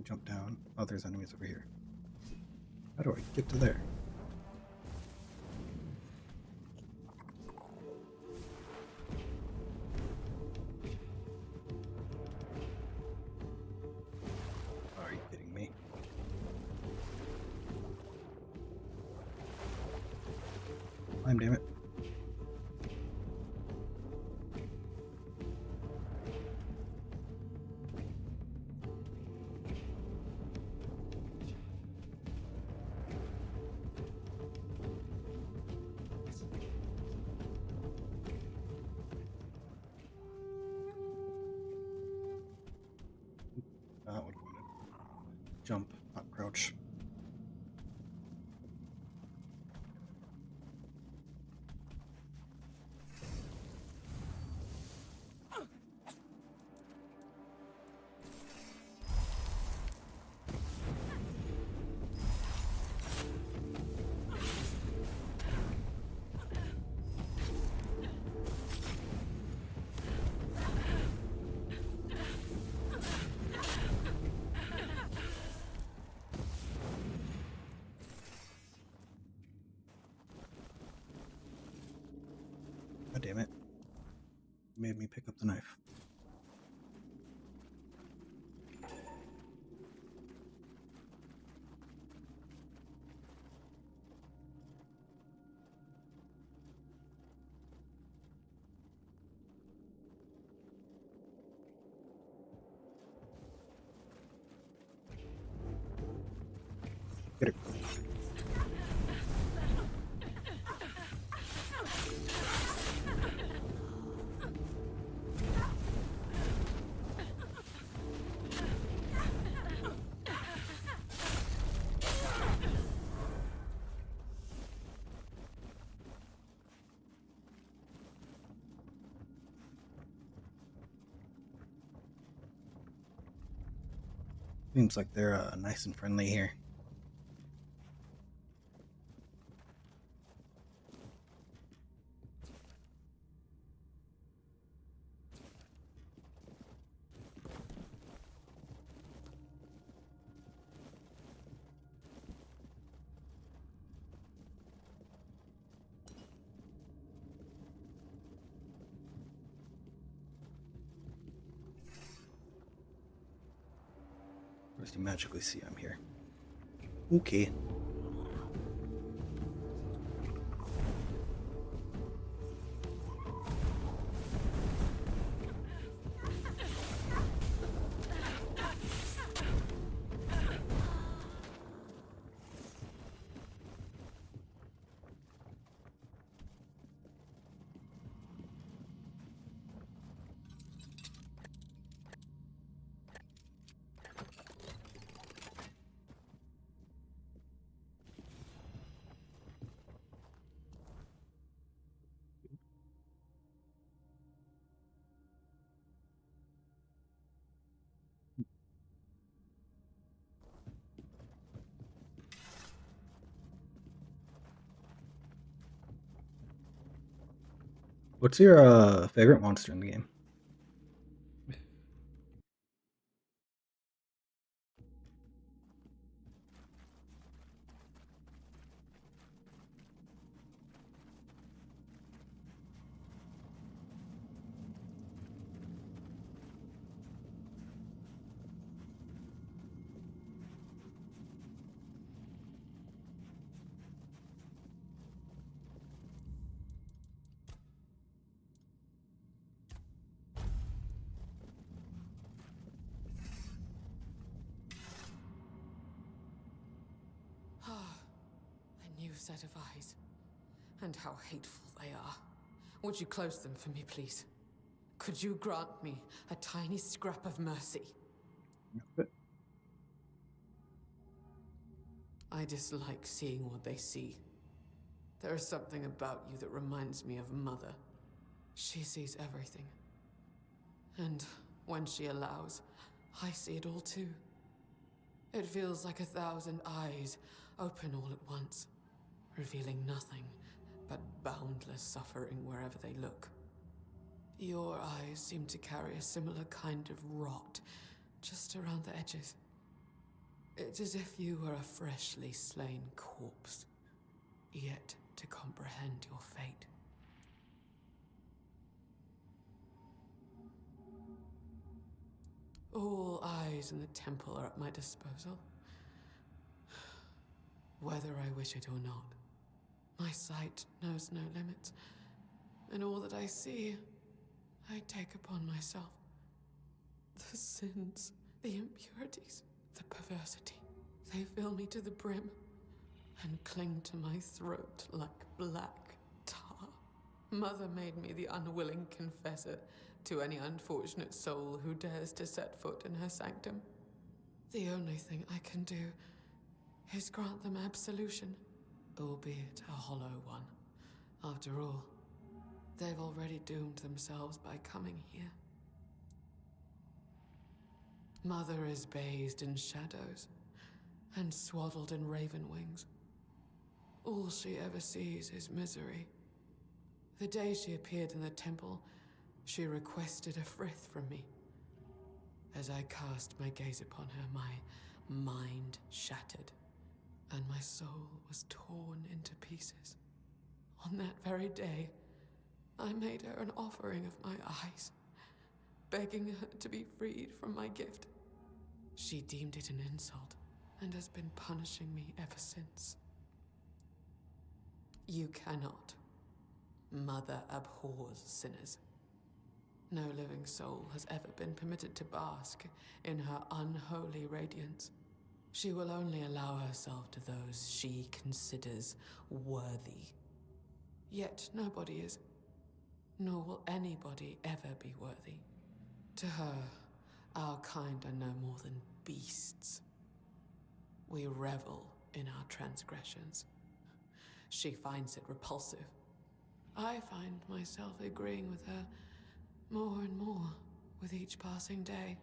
Jump down. Oh, there's enemies over here. How do I get to there? Are you kidding me? Climb, damn it. That would want to jump, not crouch. God damn it. Made me pick up the knife. Get her. Seems like they're nice and friendly here. Or does he magically see I'm here? Okay. What's your favorite monster in the game? A new set of eyes. And how hateful they are. Would you close them for me, please? Could you grant me a tiny scrap of mercy? I dislike seeing what they see. There is something about you that reminds me of Mother. She sees everything. And when she allows, I see it all too. It feels like 1,000 eyes open all at once, revealing nothing but boundless suffering wherever they look. Your eyes seem to carry a similar kind of rot just around the edges. It's as if you were a freshly slain corpse, yet to comprehend your fate. All eyes in the temple are at my disposal, whether I wish it or not. My sight knows no limits, and all that I see, I take upon myself. The sins, the impurities, the perversity, they fill me to the brim and cling to my throat like black tar. Mother made me the unwilling confessor to any unfortunate soul who dares to set foot in her sanctum. The only thing I can do is grant them absolution, albeit a hollow one. After all, they've already doomed themselves by coming here. Mother is bathed in shadows and swaddled in raven wings. All she ever sees is misery. The day she appeared in the temple, she requested a frith from me. As I cast my gaze upon her, my mind shattered, and my soul was torn into pieces. On that very day, I made her an offering of my eyes, begging her to be freed from my gift. She deemed it an insult, and has been punishing me ever since. You cannot. Mother abhors sinners. No living soul has ever been permitted to bask in her unholy radiance. She will only allow herself to those she considers worthy. Yet nobody is, nor will anybody ever be worthy. To her, our kind are no more than beasts. We revel in our transgressions. She finds it repulsive. I find myself agreeing with her more and more with each passing day.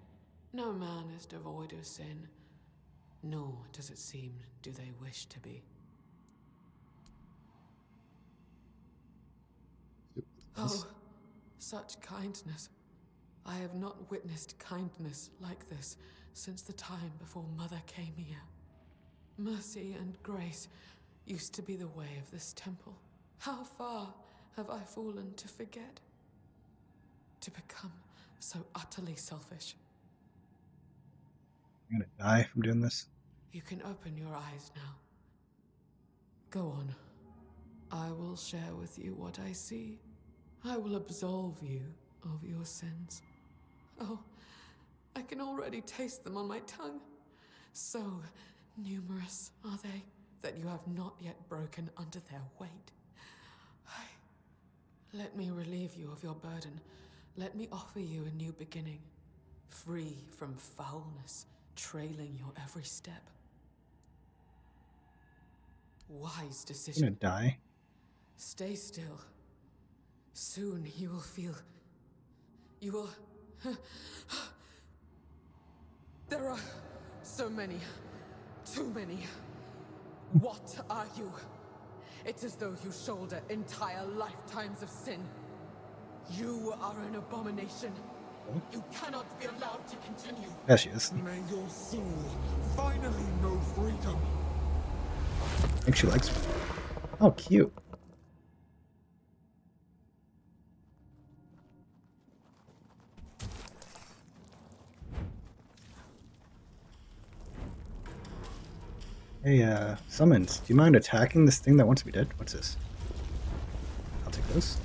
No man is devoid of sin, nor does it seem do they wish to be. Oh, such kindness. I have not witnessed kindness like this since the time before Mother came here. Mercy and grace used to be the way of this temple. How far have I fallen to forget? To become so utterly selfish. I'm gonna die from doing this. You can open your eyes now. Go on. I will share with you what I see. I will absolve you of your sins. Oh, I can already taste them on my tongue. So numerous are they that you have not yet broken under their weight. Let me relieve you of your burden. Let me offer you a new beginning, free from foulness trailing your every step. Wise decision. I'm gonna die. Stay still. Soon you will feel... You will... There are so many. Too many. What are you? It's as though you shoulder entire lifetimes of sin. You are an abomination. You cannot be allowed to continue. There she is. May your soul finally know freedom. I think she likes me. Oh, cute. Hey, summons, do you mind attacking this thing that wants to be dead? What's this? I'll take this.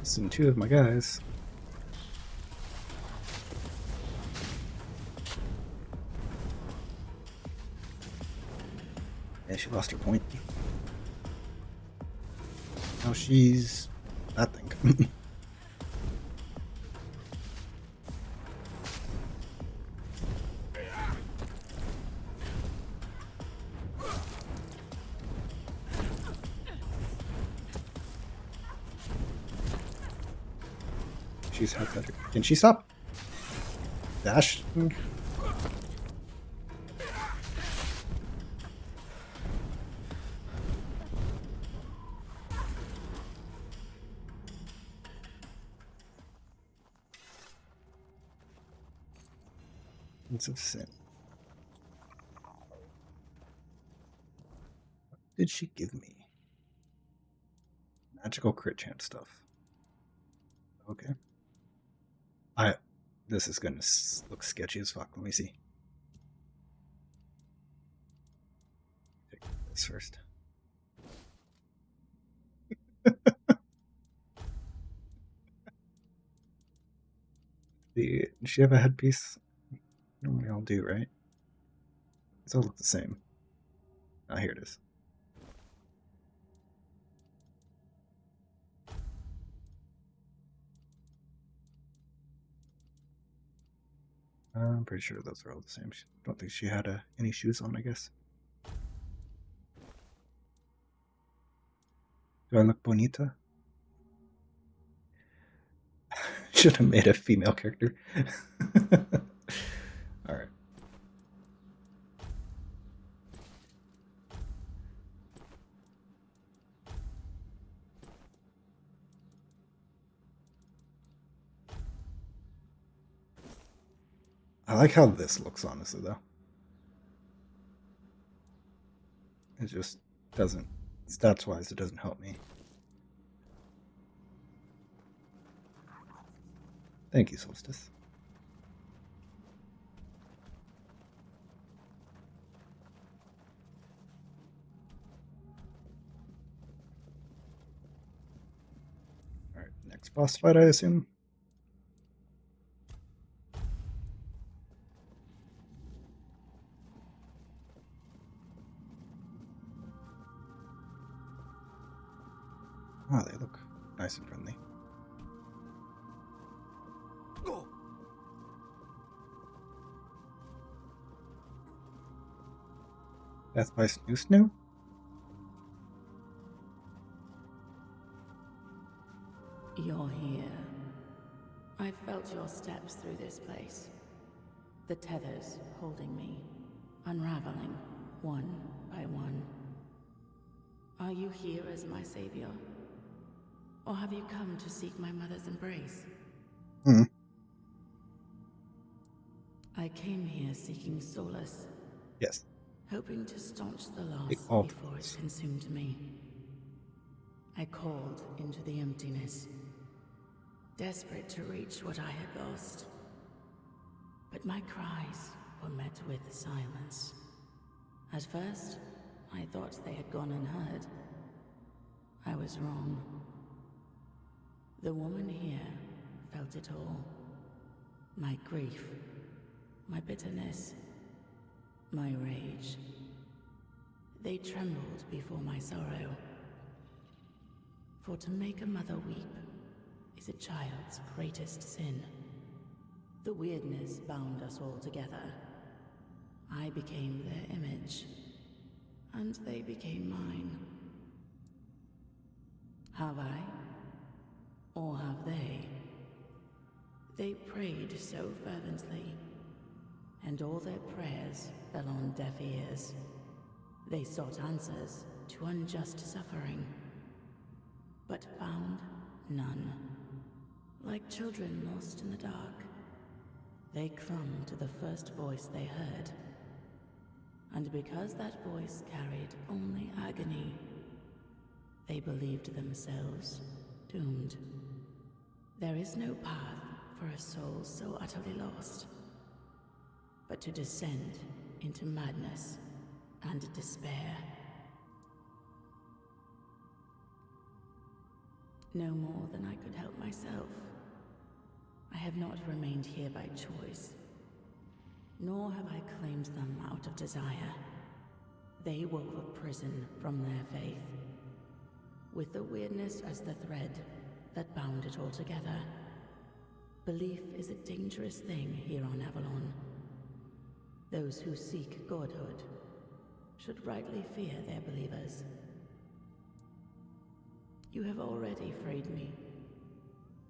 Listen, two of my guys. Yeah, she lost her point. Now she's that thing. She's hypothetical. Can she stop? Dash? Of sin. What did she give me? Magical crit chance stuff. Okay. This is gonna look sketchy as fuck. Let me see. Take this first. Does she have a headpiece? Normally all do, right? These all look the same. Ah, here it is. I'm pretty sure those are all the same. I don't think she had any shoes on, I guess. Do I look bonita? Should have made a female character. Alright. I like how this looks, honestly, though. It just doesn't, stats-wise, it doesn't help me. Thank you, Solstice. Next boss fight, I assume. Oh, they look nice and friendly. Death by Snoo Snoo? You're here. I felt your steps through this place. The tethers holding me, unraveling one by one. Are you here as my savior? Or have you come to seek my mother's embrace? I came here seeking solace. Yes. Hoping to staunch the loss before it consumed me. I called into the emptiness, desperate to reach what I had lost. But my cries were met with silence. At first, I thought they had gone unheard. I was wrong. The woman here felt it all. My grief, my bitterness, my rage. They trembled before my sorrow. For to make a mother weep is a child's greatest sin. The weirdness bound us all together. I became their image, and they became mine. Have I? Or have they? They prayed so fervently, and all their prayers fell on deaf ears. They sought answers to unjust suffering, but found none. Like children lost in the dark, they clung to the first voice they heard. And because that voice carried only agony, they believed themselves doomed. There is no path for a soul so utterly lost, but to descend into madness and despair. No more than I could help myself. I have not remained here by choice, nor have I claimed them out of desire. They wove a prison from their faith, with the weirdness as the thread that bound it all together. Belief is a dangerous thing here on Avalon. Those who seek godhood should rightly fear their believers. You have already freed me.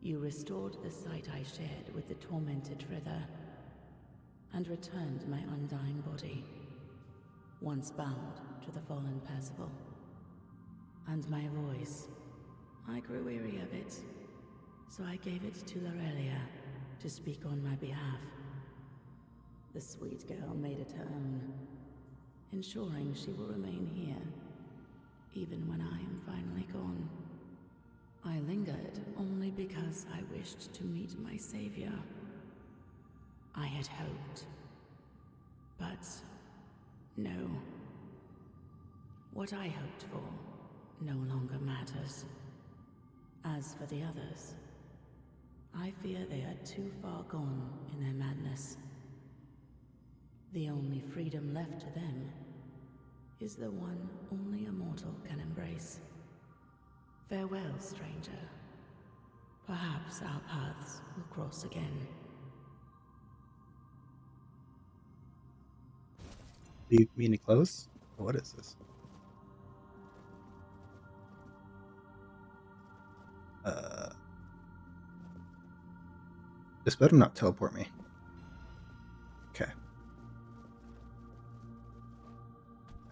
You restored the sight I shared with the tormented Frither, and returned my undying body, once bound to the fallen Percival. And my voice, I grew weary of it, so I gave it to Lorelia to speak on my behalf. The sweet girl made it her own, ensuring she will remain here, even when I am finally gone. I lingered only because I wished to meet my savior. I had hoped, but no. What I hoped for no longer matters. As for the others, I fear they are too far gone in their madness. The only freedom left to them is the one only a mortal can embrace. Farewell, stranger. Perhaps our paths will cross again. Leave me any clothes? What is this? This better not teleport me. Okay.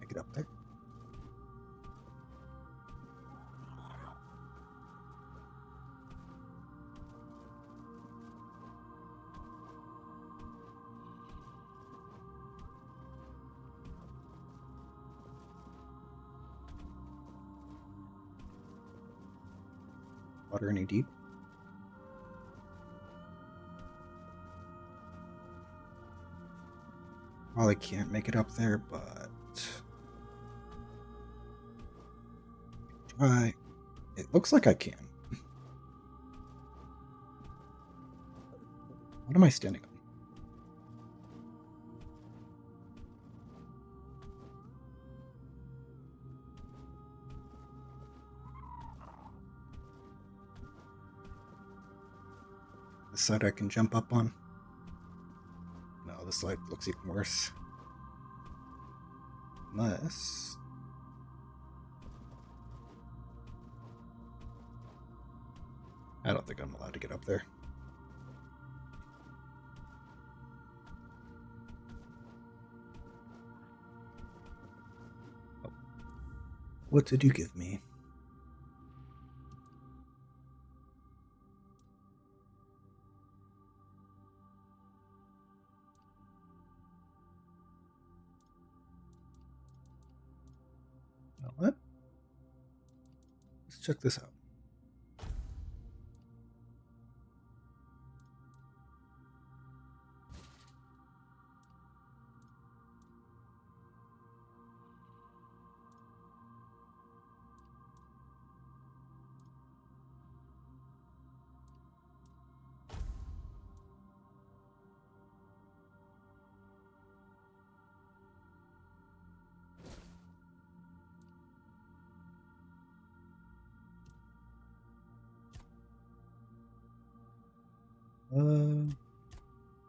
I get up there. Water any deep? Probably can't make it up there, but try. It looks like I can. What am I standing on? This side I can jump up on. No, this side looks even worse. Unless... I don't think I'm allowed to get up there. Oh. What did you give me? What? Let's check this out.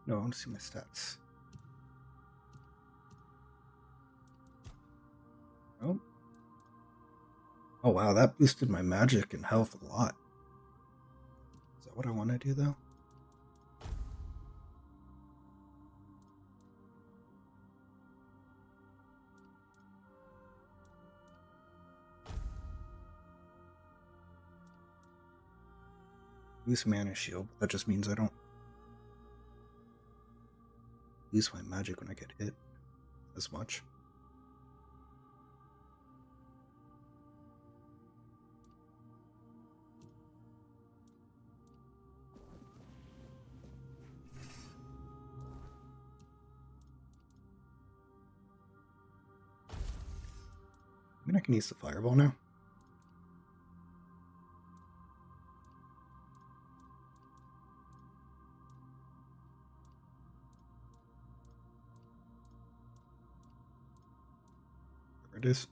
No, I want to see my stats. Oh. Oh wow, that boosted my magic and health a lot. Is that what I want to do though? Use mana shield, but that just means I don't use my magic when I get hit as much. I mean, I can use the fireball now. There it is.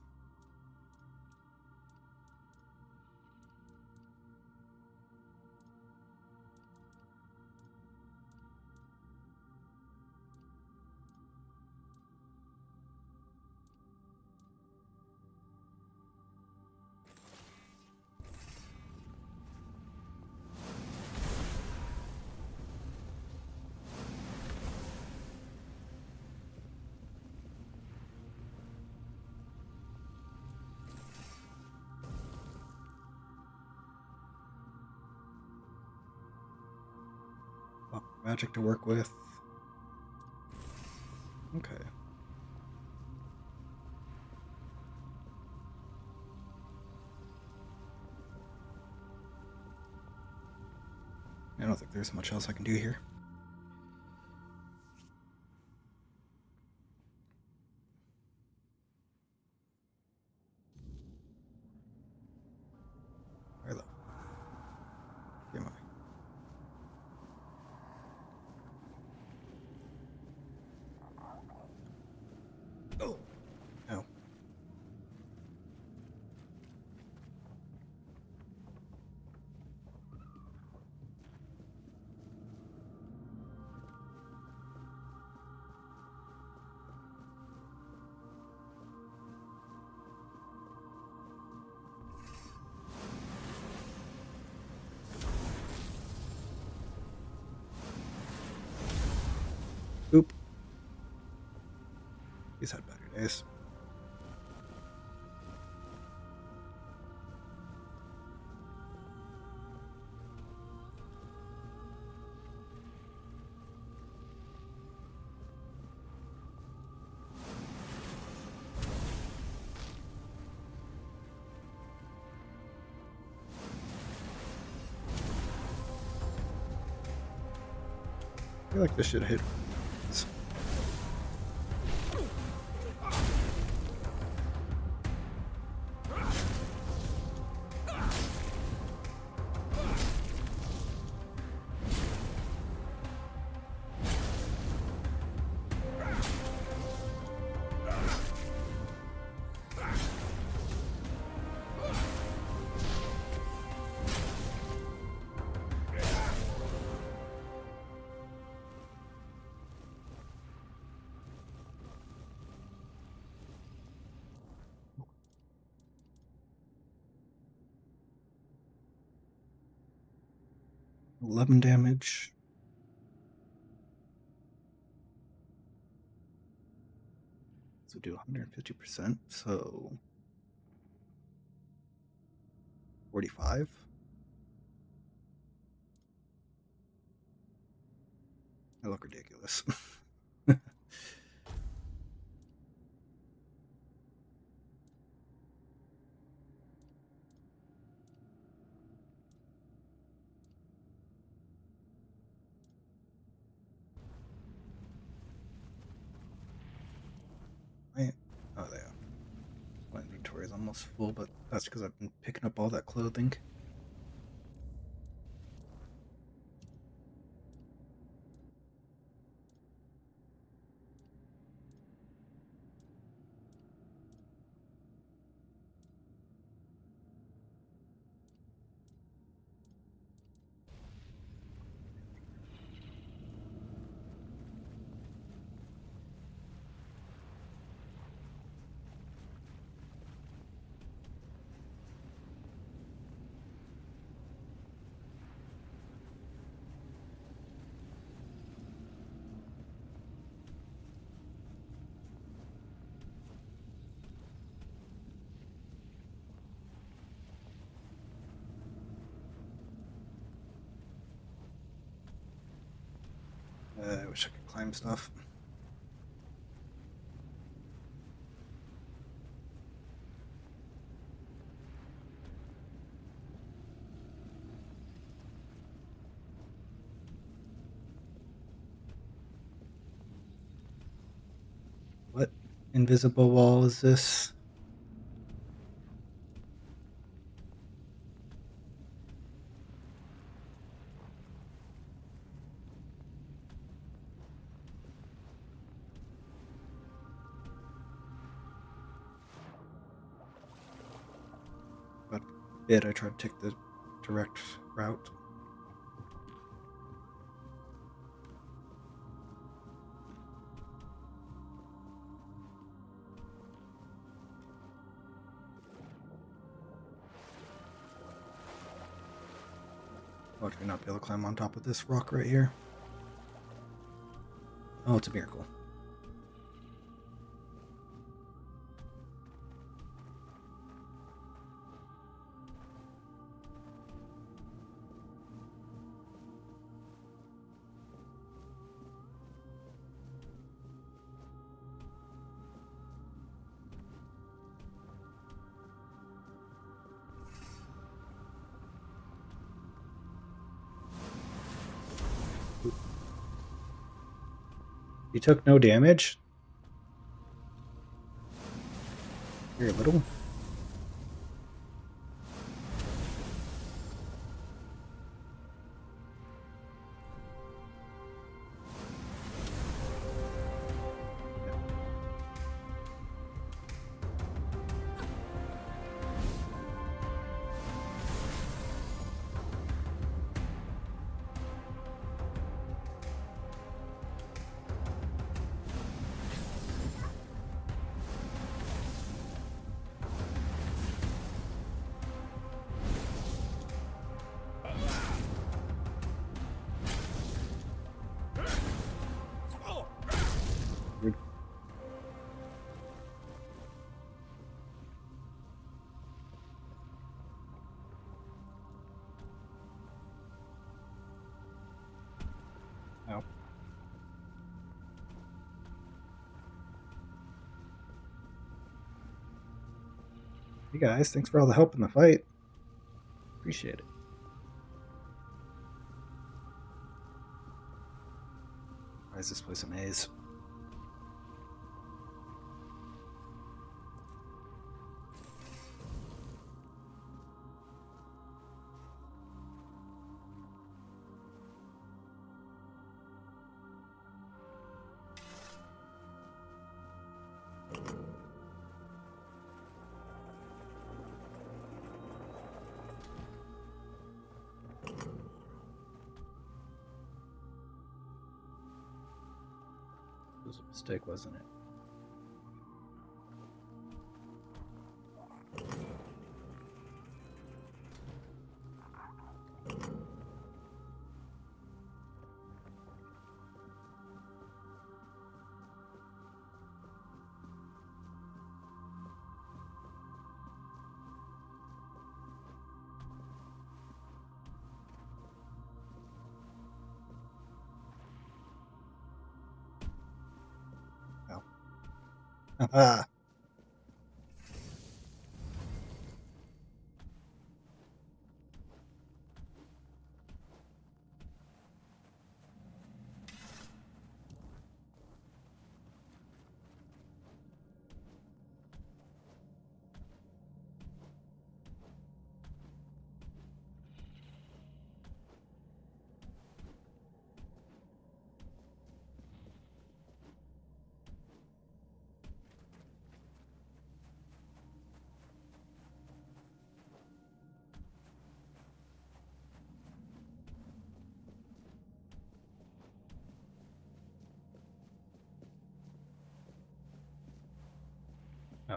Magic to work with. Okay. I don't think there's much else I can do here. Where the... Where am I? Oh! No. Oop. He's had better days. I feel like this should hit. 11 damage. So do 150%, so 45. I look ridiculous. Oh, there. My inventory is almost full, but that's because I've been picking up all that clothing. I wish I could climb stuff. What invisible wall is this? God forbid I try to take the direct route. Watch me not be able to climb on top of this rock right here. Oh, it's a miracle. You took no damage? You're a little. Ow. Hey guys, thanks for all the help in the fight. Appreciate it. Why is this place a maze? It was a mistake, wasn't it? Haha. Oh.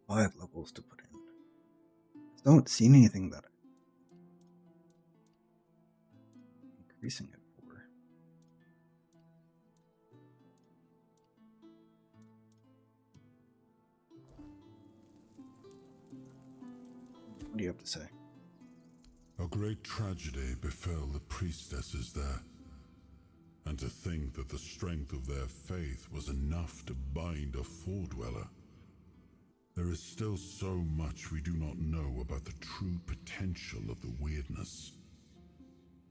5 levels to put in. I don't see anything that I'm increasing it for. What do you have to say? A great tragedy befell the priestesses there, and to think that the strength of their faith was enough to bind a four-dweller. There is still so much we do not know about the true potential of the weirdness.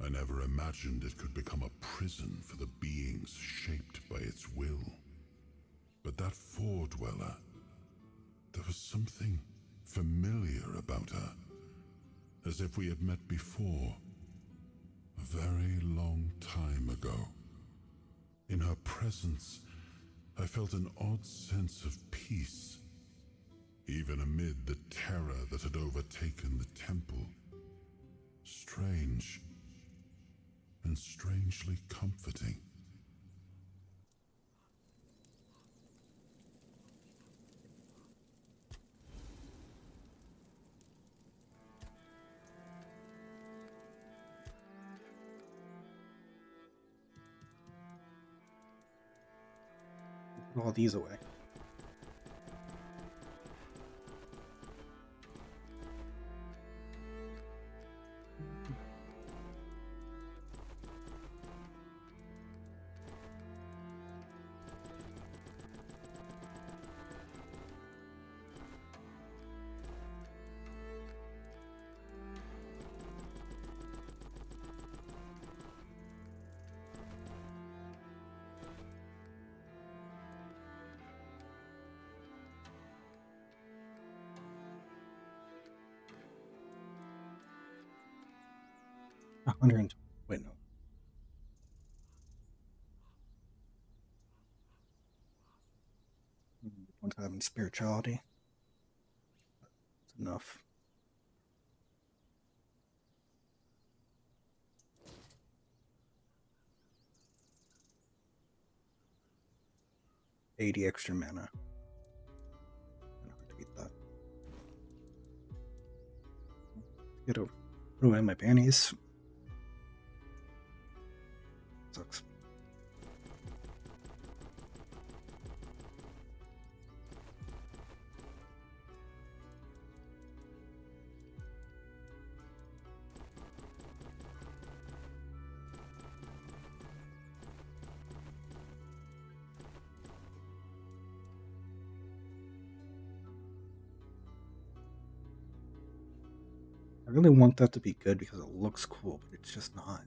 I never imagined it could become a prison for the beings shaped by its will. But that four-dweller, there was something familiar about her, as if we had met before, a very long time ago. In her presence, I felt an odd sense of peace, even amid the terror that had overtaken the temple. Strange, and strangely comforting. Put all these away. Wait, no. One time in spirituality. That's enough. $80 extra mana. I'm not going to beat that. Get over. Put away my panties. Sucks. I really want that to be good because it looks cool, but it's just not.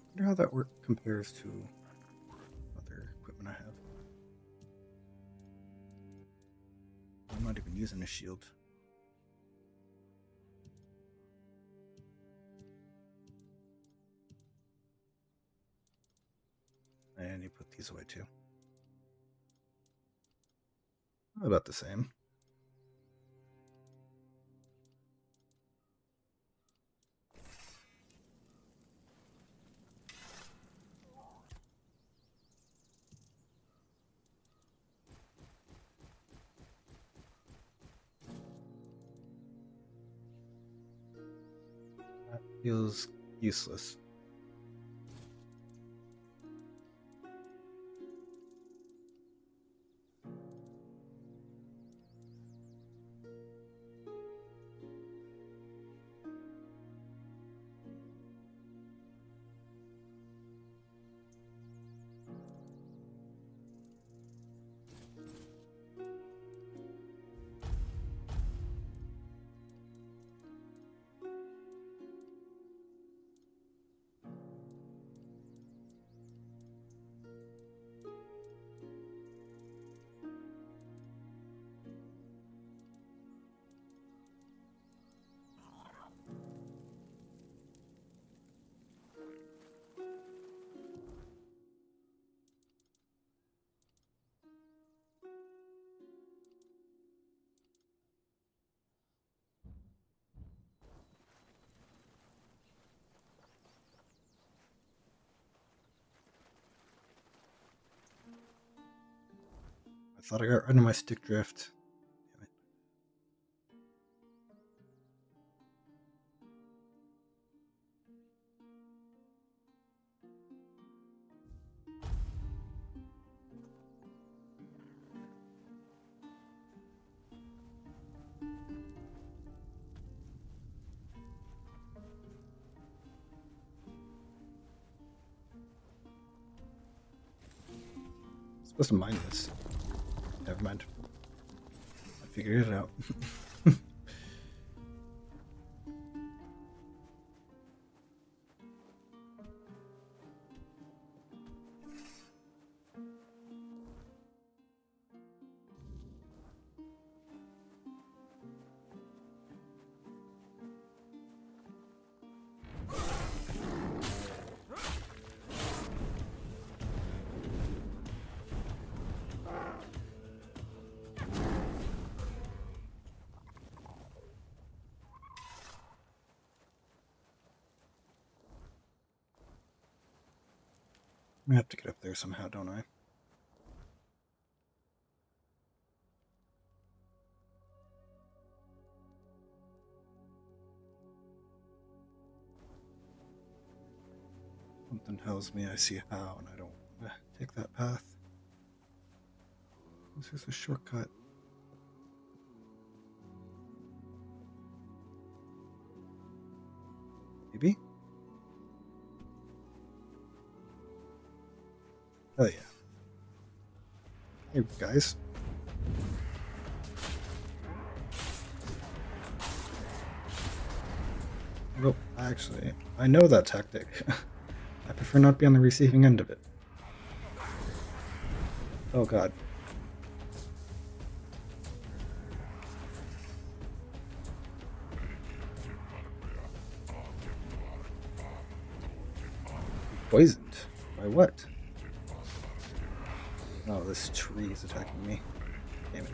I wonder how that compares to other equipment I have. I'm not even using a shield. And you put these away too. About the same. That feels useless. I thought I got rid of my stick drift. Damn it. I'm supposed to mine this. Never mind. I figured it out. I have to get up there somehow, don't I? Something tells me I see how, and I don't want to take that path. This is a shortcut. Maybe? Oh yeah. Hey guys. Well, actually, I know that tactic. I prefer not be on the receiving end of it. Oh god. Poisoned? By what? Oh, this tree is attacking me. Damn it.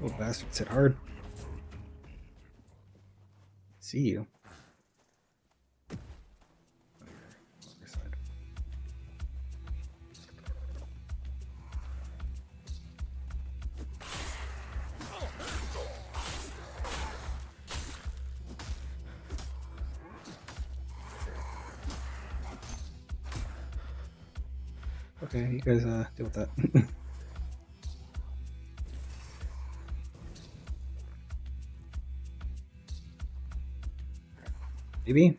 Oh, bastards hit hard. See you. Other side. Okay, you guys deal with that. Maybe?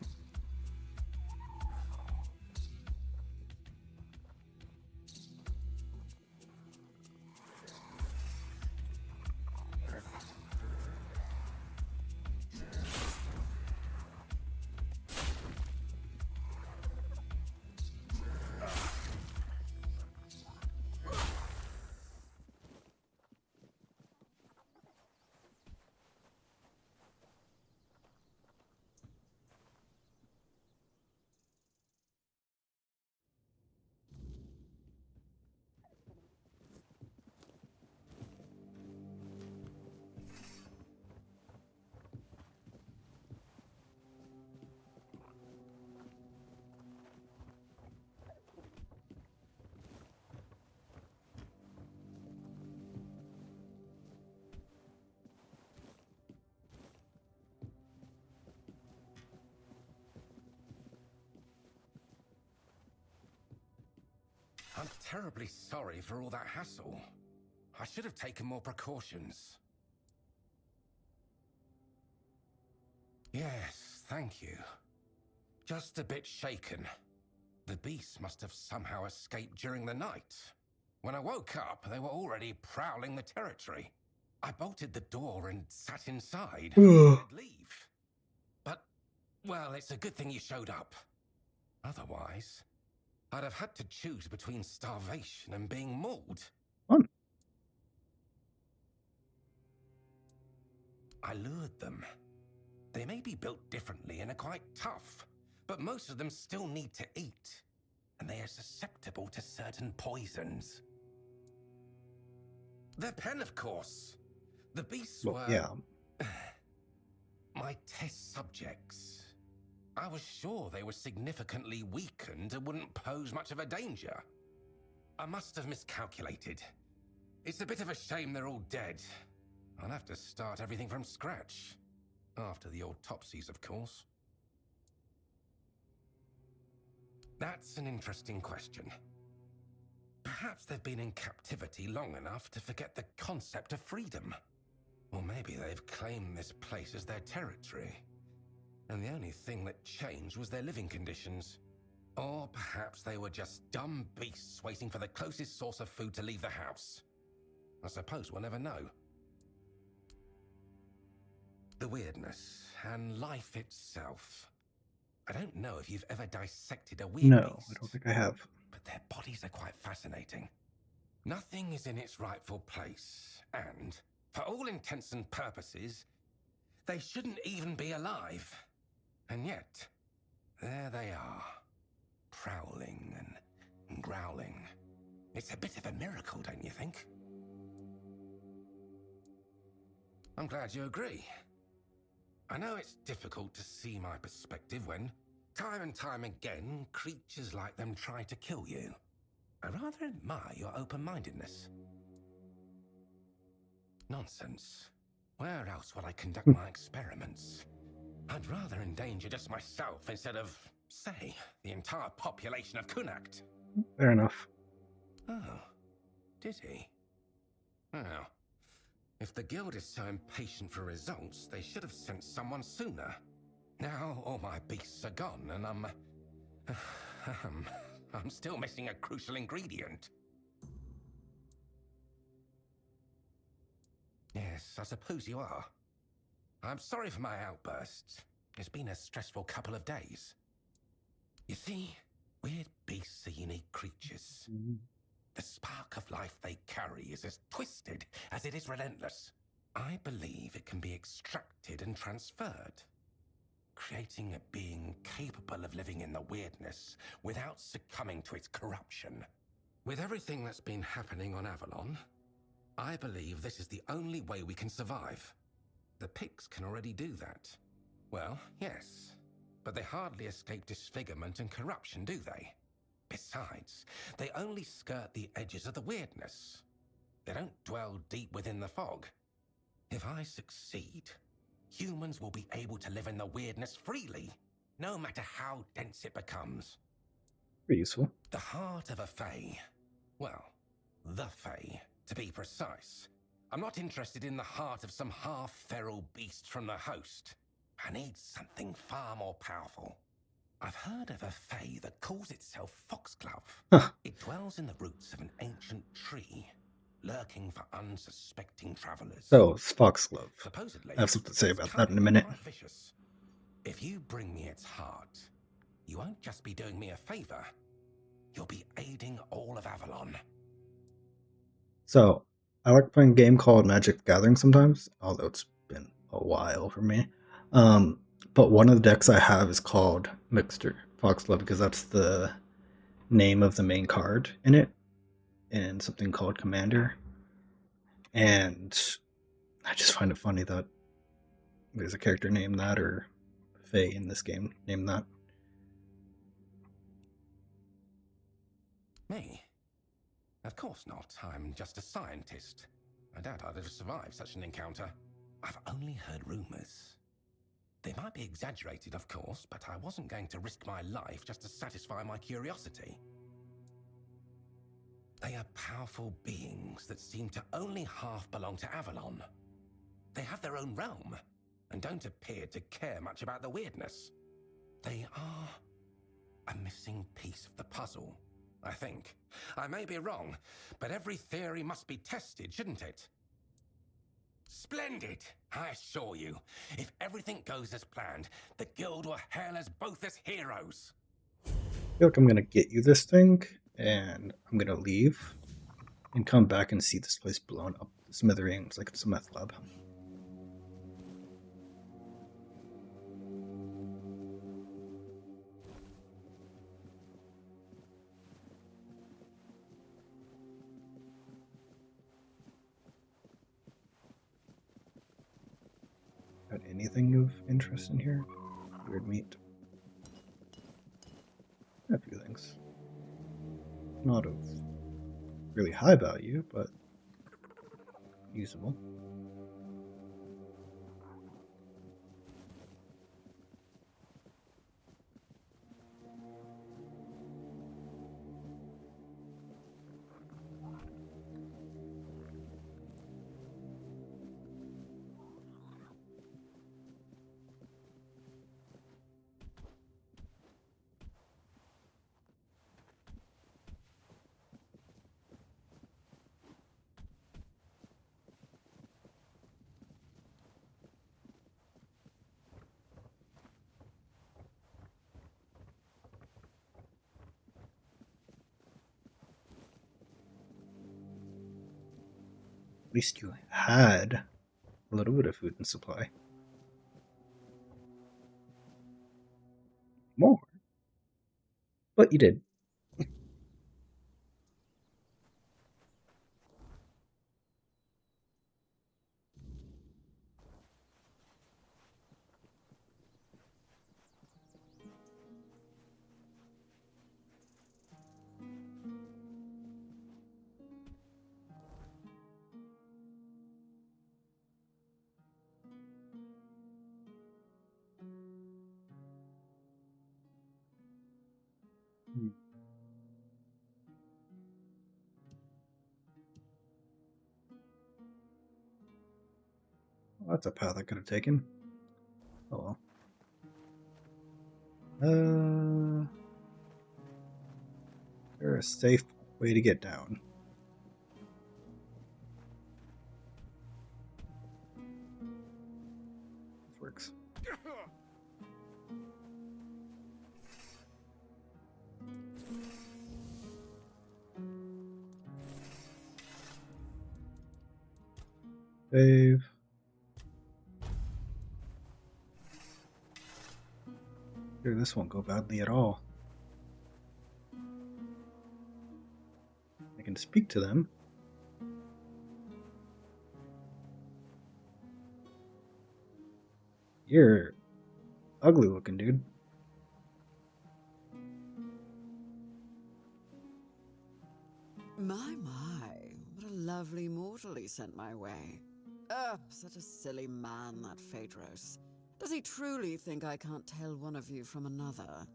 I'm terribly sorry for all that hassle. I should have taken more precautions. Yes, thank you. Just a bit shaken. The beasts must have somehow escaped during the night. When I woke up, they were already prowling the territory. I bolted the door and sat inside. I'd leave. But, well, it's a good thing you showed up. Otherwise, I'd have had to choose between starvation and being mauled. I lured them. They may be built differently and are quite tough, but most of them still need to eat, and they are susceptible to certain poisons. Their pen, of course. The beasts were... Yeah. my test subjects. I was sure they were significantly weakened and wouldn't pose much of a danger. I must have miscalculated. It's a bit of a shame they're all dead. I'll have to start everything from scratch. After the autopsies, of course. That's an interesting question. Perhaps they've been in captivity long enough to forget the concept of freedom. Or maybe they've claimed this place as their territory, and the only thing that changed was their living conditions. Or perhaps they were just dumb beasts waiting for the closest source of food to leave the house. I suppose we'll never know. The weirdness and life itself. I don't know if you've ever dissected a weird beast. No, I don't think I have. But their bodies are quite fascinating. Nothing is in its rightful place, and, for all intents and purposes, they shouldn't even be alive. And yet, there they are, prowling and growling. It's a bit of a miracle, don't you think? I'm glad you agree. I know it's difficult to see my perspective when, time and time again, creatures like them try to kill you. I rather admire your open-mindedness. Nonsense. Where else would I conduct my experiments? I'd rather endanger just myself instead of, say, the entire population of Kunakt. Fair enough. Oh, did he? Well, if the guild is so impatient for results, they should have sent someone sooner. Now all my beasts are gone, and I'm still missing a crucial ingredient. Yes, I suppose you are. I'm sorry for my outbursts. It's been a stressful couple of days. You see, weird beasts are unique creatures. The spark of life they carry is as twisted as it is relentless. I believe it can be extracted and transferred, creating a being capable of living in the weirdness without succumbing to its corruption. With everything that's been happening on Avalon, I believe this is the only way we can survive. The pigs can already do that. Well, yes, but they hardly escape disfigurement and corruption, do they? Besides, they only skirt the edges of the weirdness. They don't dwell deep within the fog. If I succeed, humans will be able to live in the weirdness freely, no matter how dense it becomes. Pretty useful. The heart of a Fae. Well, the Fae, to be precise. I'm not interested in the heart of some half-feral beast from the host. I need something far more powerful. I've heard of a Fae that calls itself Foxglove. It dwells in the roots of an ancient tree, lurking for unsuspecting travelers. So, it's Foxglove. Supposedly, I have something to say it's about that in a cunning and minute. quite vicious. If you bring me its heart, you won't just be doing me a favor. You'll be aiding all of Avalon. So, I like playing a game called Magic the Gathering sometimes, although it's been a while for me. But one of the decks I have is called Mixter Foxglove because that's the name of the main card in it, and something called Commander. And I just find it funny that there's a character named that, or Fae in this game named that. Me? Of course not. I'm just a scientist. I doubt I'd have survived such an encounter. I've only heard rumors. They might be exaggerated, of course, but I wasn't going to risk my life just to satisfy my curiosity. They are powerful beings that seem to only half belong to Avalon. They have their own realm, and don't appear to care much about the weirdness. They are a missing piece of the puzzle, I think. I may be wrong, but every theory must be tested, shouldn't it? Splendid! I assure you, if everything goes as planned, the guild will hail us both as heroes. I feel like I'm gonna get you this thing, and I'm gonna leave and come back and see this place blown up to smithereens like it's a meth lab. Got anything of interest in here? Weird meat. A few things. Not of really high value, but usable. At least you had a little bit of food and supply. More. But you did. Well, that's a path I could have taken. Oh well. There's a safe way to get down. This works. Save. Here, this won't go badly at all. I can speak to them. You're ugly looking, dude. My, what a lovely mortal he sent my way. Oh, such a silly man, that Phaedros. Does he truly think I can't tell one of you from another?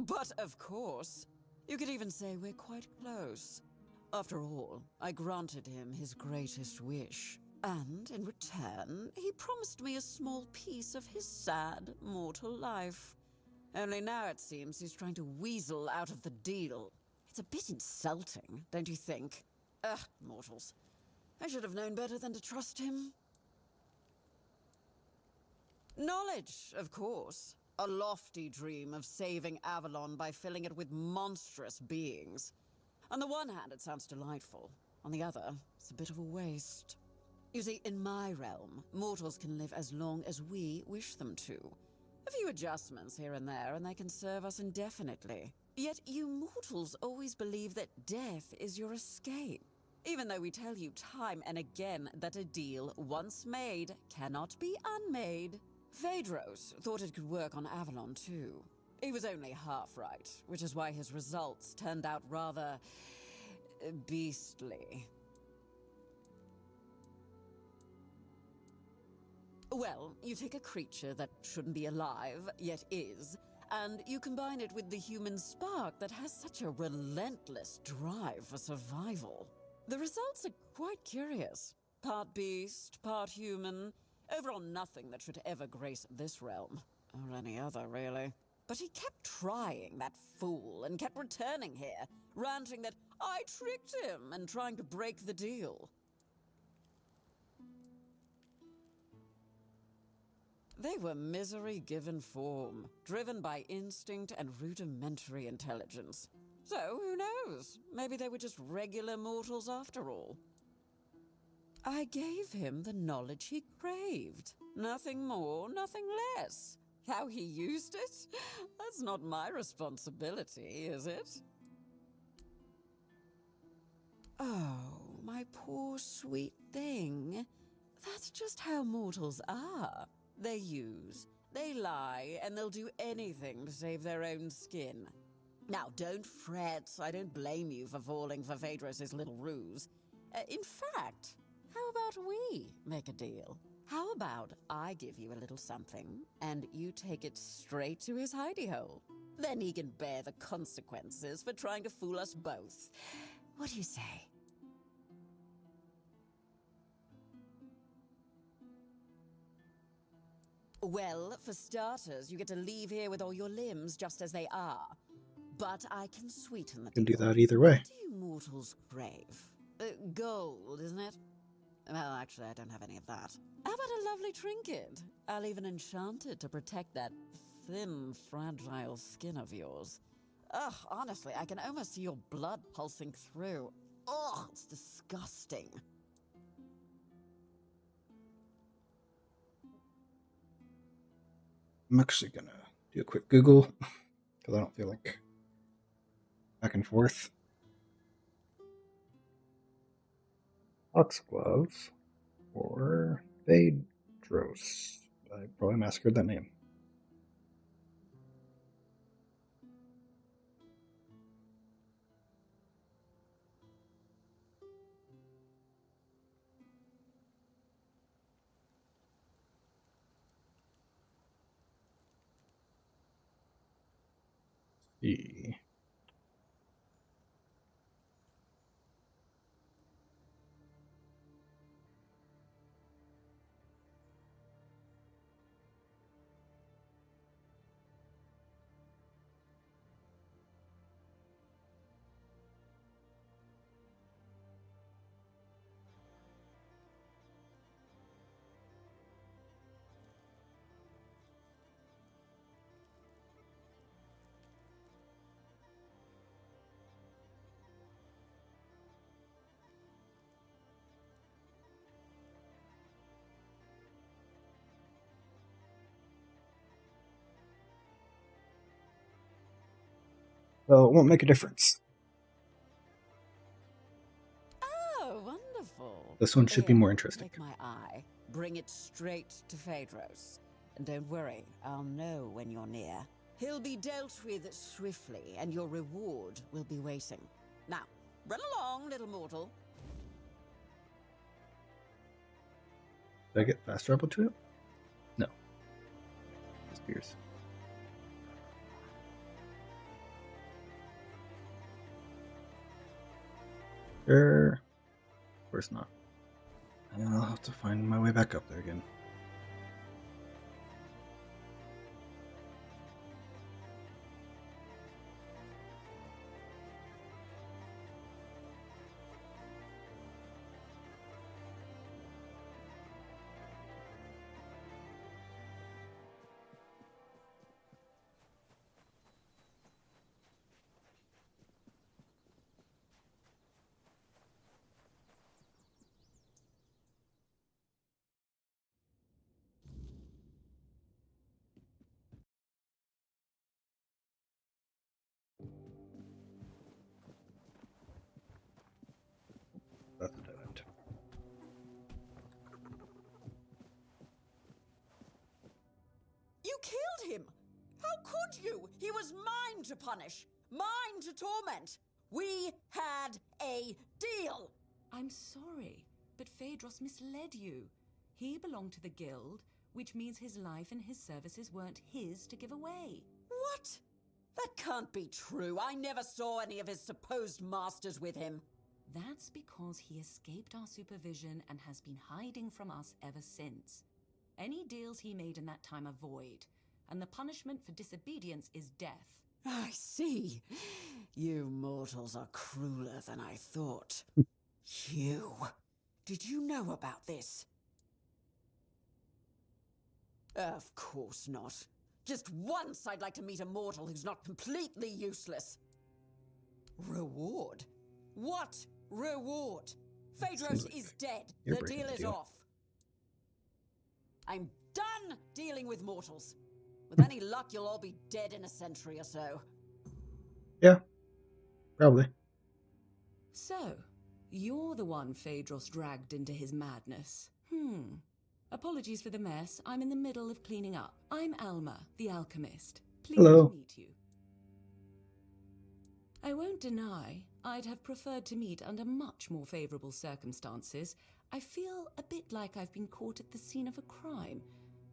But of course, you could even say we're quite close. After all, I granted him his greatest wish. And in return, he promised me a small piece of his sad, mortal life. Only now it seems he's trying to weasel out of the deal. It's a bit insulting, don't you think? Ugh, mortals. I should have known better than to trust him. Knowledge, of course. A lofty dream of saving Avalon by filling it with monstrous beings. On the one hand, it sounds delightful. On the other, it's a bit of a waste. You see, in my realm, mortals can live as long as we wish them to. A few adjustments here and there, and they can serve us indefinitely. Yet you mortals always believe that death is your escape. Even though we tell you time and again that a deal once made cannot be unmade. Phaedros thought it could work on Avalon too. He was only half right, which is why his results turned out rather beastly. Well, you take a creature that shouldn't be alive, yet is, and you combine it with the human spark that has such a relentless drive for survival. The results are quite curious. Part beast, part human. Overall nothing that should ever grace this realm. Or any other, really. But he kept trying, that fool, and kept returning here, ranting that I tricked him and trying to break the deal. They were misery given form, driven by instinct and rudimentary intelligence. So, who knows? Maybe they were just regular mortals after all. I gave him the knowledge he craved. Nothing more, nothing less. How he used it? That's not my responsibility, is it? Oh, my poor sweet thing. That's just how mortals are. They use, they lie, and they'll do anything to save their own skin. Now, don't fret. I don't blame you for falling for Phaedros' little ruse. In fact, how about we make a deal? How about I give you a little something, and you take it straight to his hidey hole? Then he can bear the consequences for trying to fool us both. What do you say? Well, for starters, you get to leave here with all your limbs just as they are. But I can sweeten the You can do deal. that either way. What do you mortals crave? Gold, isn't it? Well, actually, I don't have any of that. How about a lovely trinket? I'll even enchant it to protect that thin, fragile skin of yours. Ugh, honestly, I can almost see your blood pulsing through. Ugh, it's disgusting. I'm actually gonna do a quick Google because I don't feel like back and forth. Foxglove or Phaedros. I probably massacred that name. See. Well, it won't make a difference. Oh, wonderful. This one should be more interesting. Take my eye. Bring it straight to Phaedros. And don't worry, I'll know when you're near. He'll be dealt with swiftly, and your reward will be waiting. Now, run along, little mortal. Did I get fast travel to it? No. Spears. Sure. Of course not. And I'll have to find my way back up there again. That's what I went. You killed him! How could you? He was mine to punish, mine to torment. We had a deal. I'm sorry, but Phaedros misled you. He belonged to the guild, which means his life and his services weren't his to give away. What? That can't be true. I never saw any of his supposed masters with him. That's because he escaped our supervision and has been hiding from us ever since. Any deals he made in that time are void, and the punishment for disobedience is death. I see. You mortals are crueler than I thought. You. Did you know about this? Of course not. Just once I'd like to meet a mortal who's not completely useless. Reward? What reward? Phaedros is dead. The deal is off. I'm done dealing with mortals. With any luck, you'll all be dead in a century or so. Yeah, probably. So, you're the one Phaedros dragged into his madness. Apologies for the mess. I'm in the middle of cleaning up. I'm Alma, the alchemist. Pleased to meet you. I won't deny, I'd have preferred to meet under much more favorable circumstances. I feel a bit like I've been caught at the scene of a crime,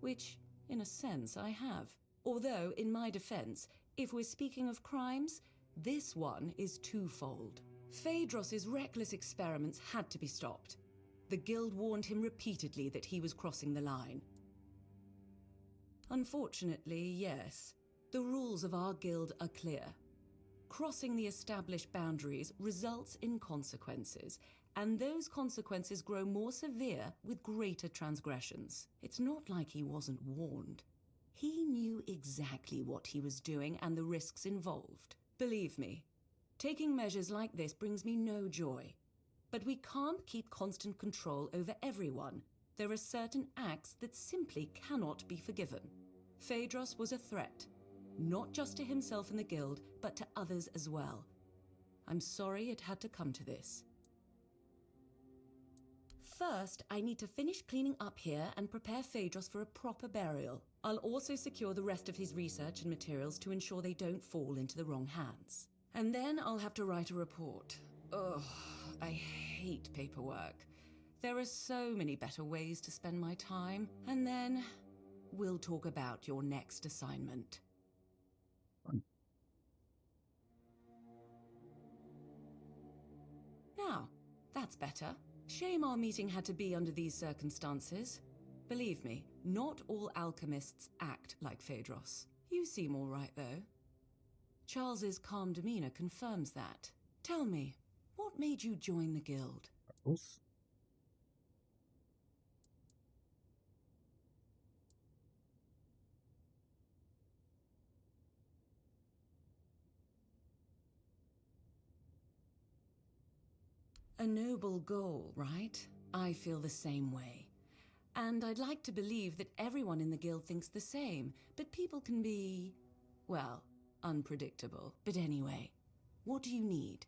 which, in a sense, I have. Although, in my defense, if we're speaking of crimes, this one is twofold. Phaedros' reckless experiments had to be stopped. The guild warned him repeatedly that he was crossing the line. Unfortunately, yes, the rules of our guild are clear. Crossing the established boundaries results in consequences, and those consequences grow more severe with greater transgressions. It's not like he wasn't warned. He knew exactly what he was doing and the risks involved. Believe me, taking measures like this brings me no joy. But we can't keep constant control over everyone. There are certain acts that simply cannot be forgiven. Phaedros was a threat, not just to himself and the guild, but to others as well. I'm sorry it had to come to this. First, I need to finish cleaning up here and prepare Phaedros for a proper burial. I'll also secure the rest of his research and materials to ensure they don't fall into the wrong hands. And then I'll have to write a report. Ugh, I hate paperwork. There are so many better ways to spend my time. And then we'll talk about your next assignment. Now, that's better. Shame our meeting had to be under these circumstances. Believe me, not all alchemists act like Phaedros. You seem all right, though. Charles's calm demeanor confirms that. Tell me, what made you join the guild? A noble goal, right? I feel the same way. And I'd like to believe that everyone in the guild thinks the same, but people can be, well, unpredictable. But anyway, what do you need?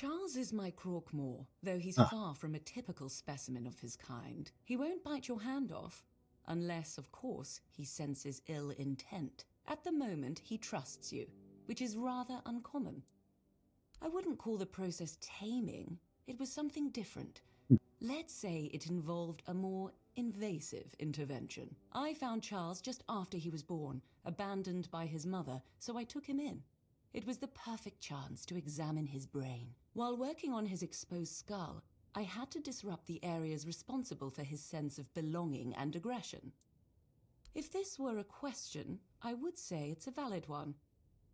Charles is my Croakmore, though he's far from a typical specimen of his kind. He won't bite your hand off, unless, of course, he senses ill intent. At the moment, he trusts you, which is rather uncommon. I wouldn't call the process taming. It was something different. Let's say it involved a more invasive intervention. I found Charles just after he was born, abandoned by his mother, so I took him in. It was the perfect chance to examine his brain. While working on his exposed skull, I had to disrupt the areas responsible for his sense of belonging and aggression. If this were a question, I would say it's a valid one.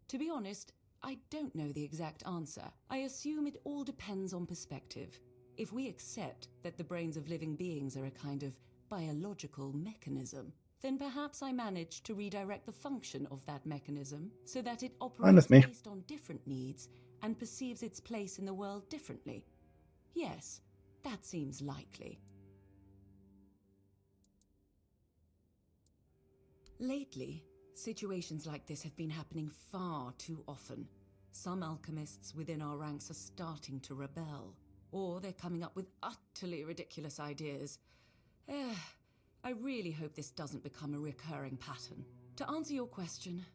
To be honest, I don't know the exact answer. I assume it all depends on perspective. If we accept that the brains of living beings are a kind of biological mechanism, then perhaps I managed to redirect the function of that mechanism so that it operates based on different needs and perceives its place in the world differently. Yes, that seems likely. Lately, situations like this have been happening far too often. Some alchemists within our ranks are starting to rebel, or they're coming up with utterly ridiculous ideas. I really hope this doesn't become a recurring pattern. To answer your question,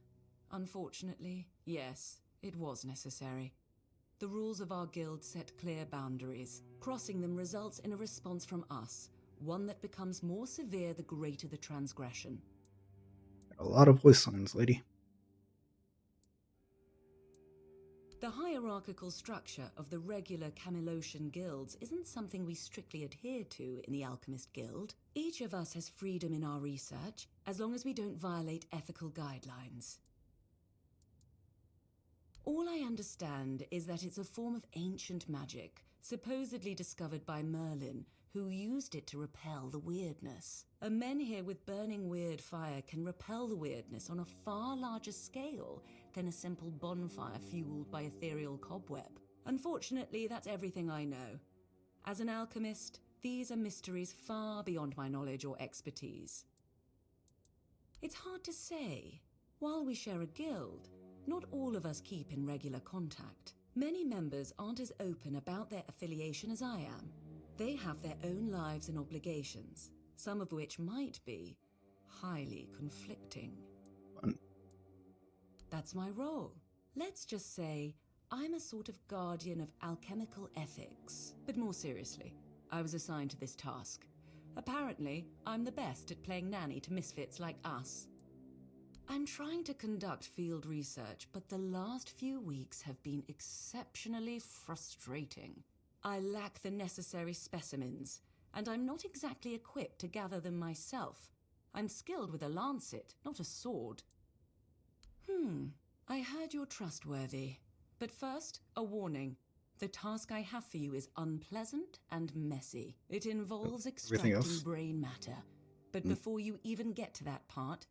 unfortunately, yes, it was necessary. The rules of our guild set clear boundaries. Crossing them results in a response from us, one that becomes more severe the greater the transgression. A lot of voice lines, lady. The hierarchical structure of the regular Camelosian guilds isn't something we strictly adhere to in the Alchemist Guild. Each of us has freedom in our research, as long as we don't violate ethical guidelines. All I understand is that it's a form of ancient magic, supposedly discovered by Merlin, who used it to repel the weirdness. A menhir with burning weird fire can repel the weirdness on a far larger scale than a simple bonfire fueled by ethereal cobweb. Unfortunately, that's everything I know. As an alchemist, these are mysteries far beyond my knowledge or expertise. It's hard to say. While we share a guild, not all of us keep in regular contact. Many members aren't as open about their affiliation as I am. They have their own lives and obligations, some of which might be highly conflicting. That's my role. Let's just say I'm a sort of guardian of alchemical ethics. But more seriously, I was assigned to this task. Apparently, I'm the best at playing nanny to misfits like us. I'm trying to conduct field research, but the last few weeks have been exceptionally frustrating. I lack the necessary specimens, and I'm not exactly equipped to gather them myself. I'm skilled with a lancet, not a sword. I heard you're trustworthy. But first, a warning. The task I have for you is unpleasant and messy. It involves extracting brain matter. But before you even get to that part,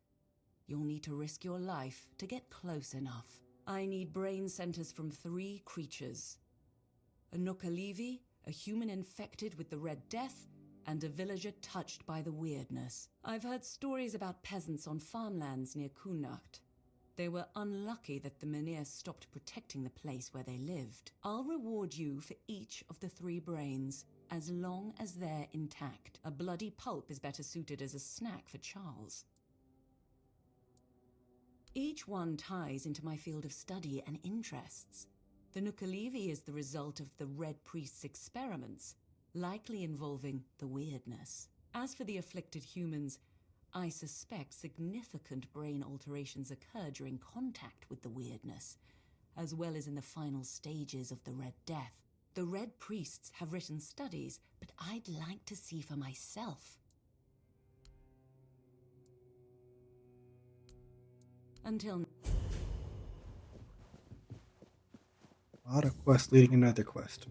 you'll need to risk your life to get close enough. I need brain centers from 3 creatures. A Nookalivi, a human infected with the Red Death, and a villager touched by the weirdness. I've heard stories about peasants on farmlands near Kunacht. They were unlucky that the Menhir stopped protecting the place where they lived. I'll reward you for each of the 3 brains, as long as they're intact. A bloody pulp is better suited as a snack for Charles. Each one ties into my field of study and interests. The Nookalivi is the result of the Red Priest's experiments, likely involving the weirdness. As for the afflicted humans, I suspect significant brain alterations occur during contact with the weirdness, as well as in the final stages of the Red Death. The Red Priests have written studies, but I'd like to see for myself. Until A lot of quests leading another quest.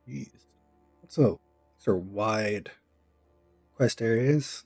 Jeez. So, these are wide quest areas.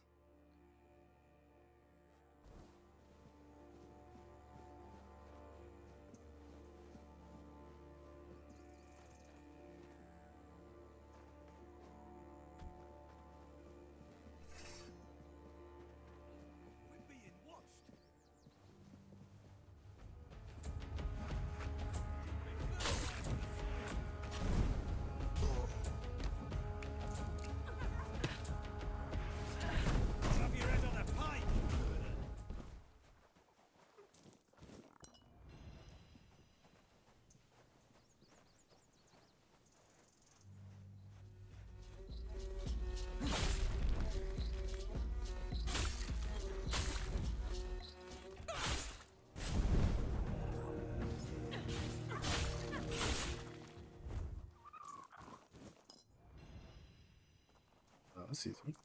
This is easy.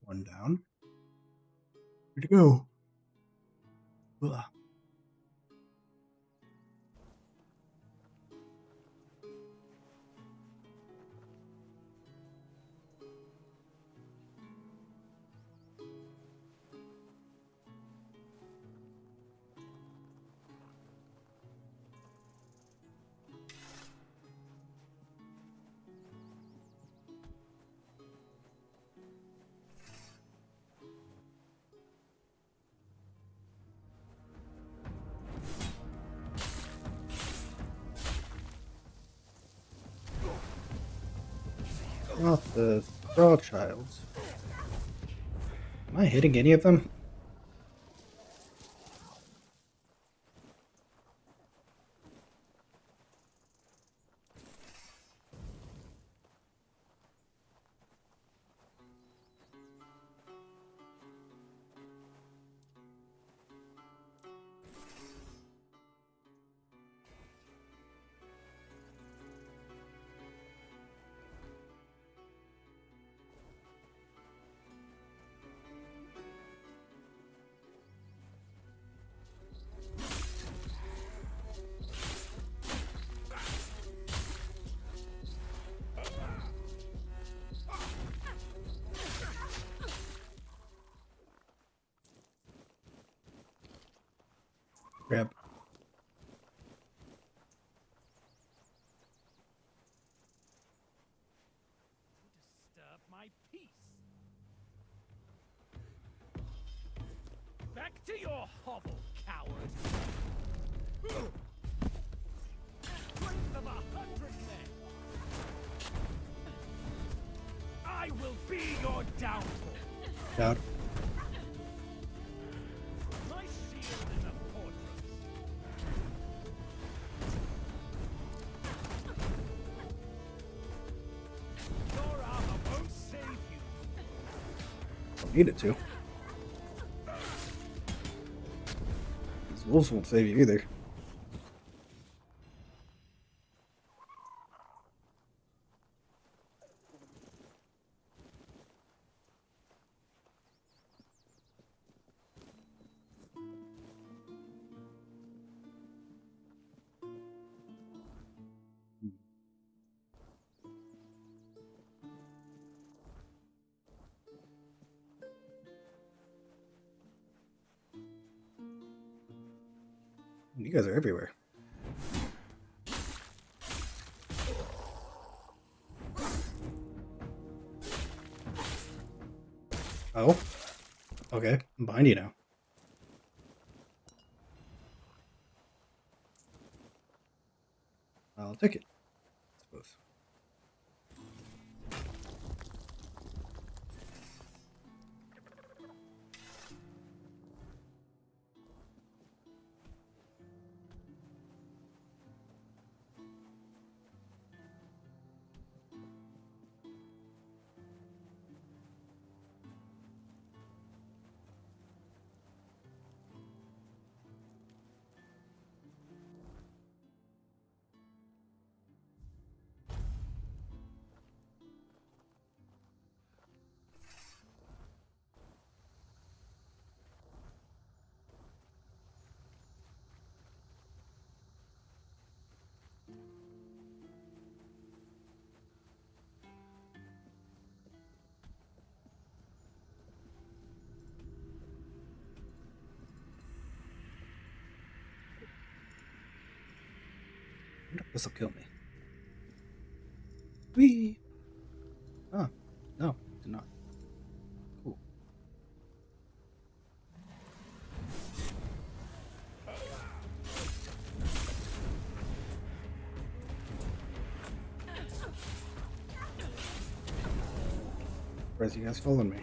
One down. Where'd it go? Ugh. Not the Rothschilds. Am I hitting any of them? Grab. Disturb my peace. Back to your hovel, coward. Strength of 100 men. I will be your downfall. Down. My shield is a fortress. Your armor won't save you. Don't need it to. These wolves won't save you either. You guys are everywhere. Oh. Okay, I'm behind you now. I'll take it, I suppose. I wonder if this will kill me. Whee! Oh, no, it did not. Cool. Surprised you guys following me.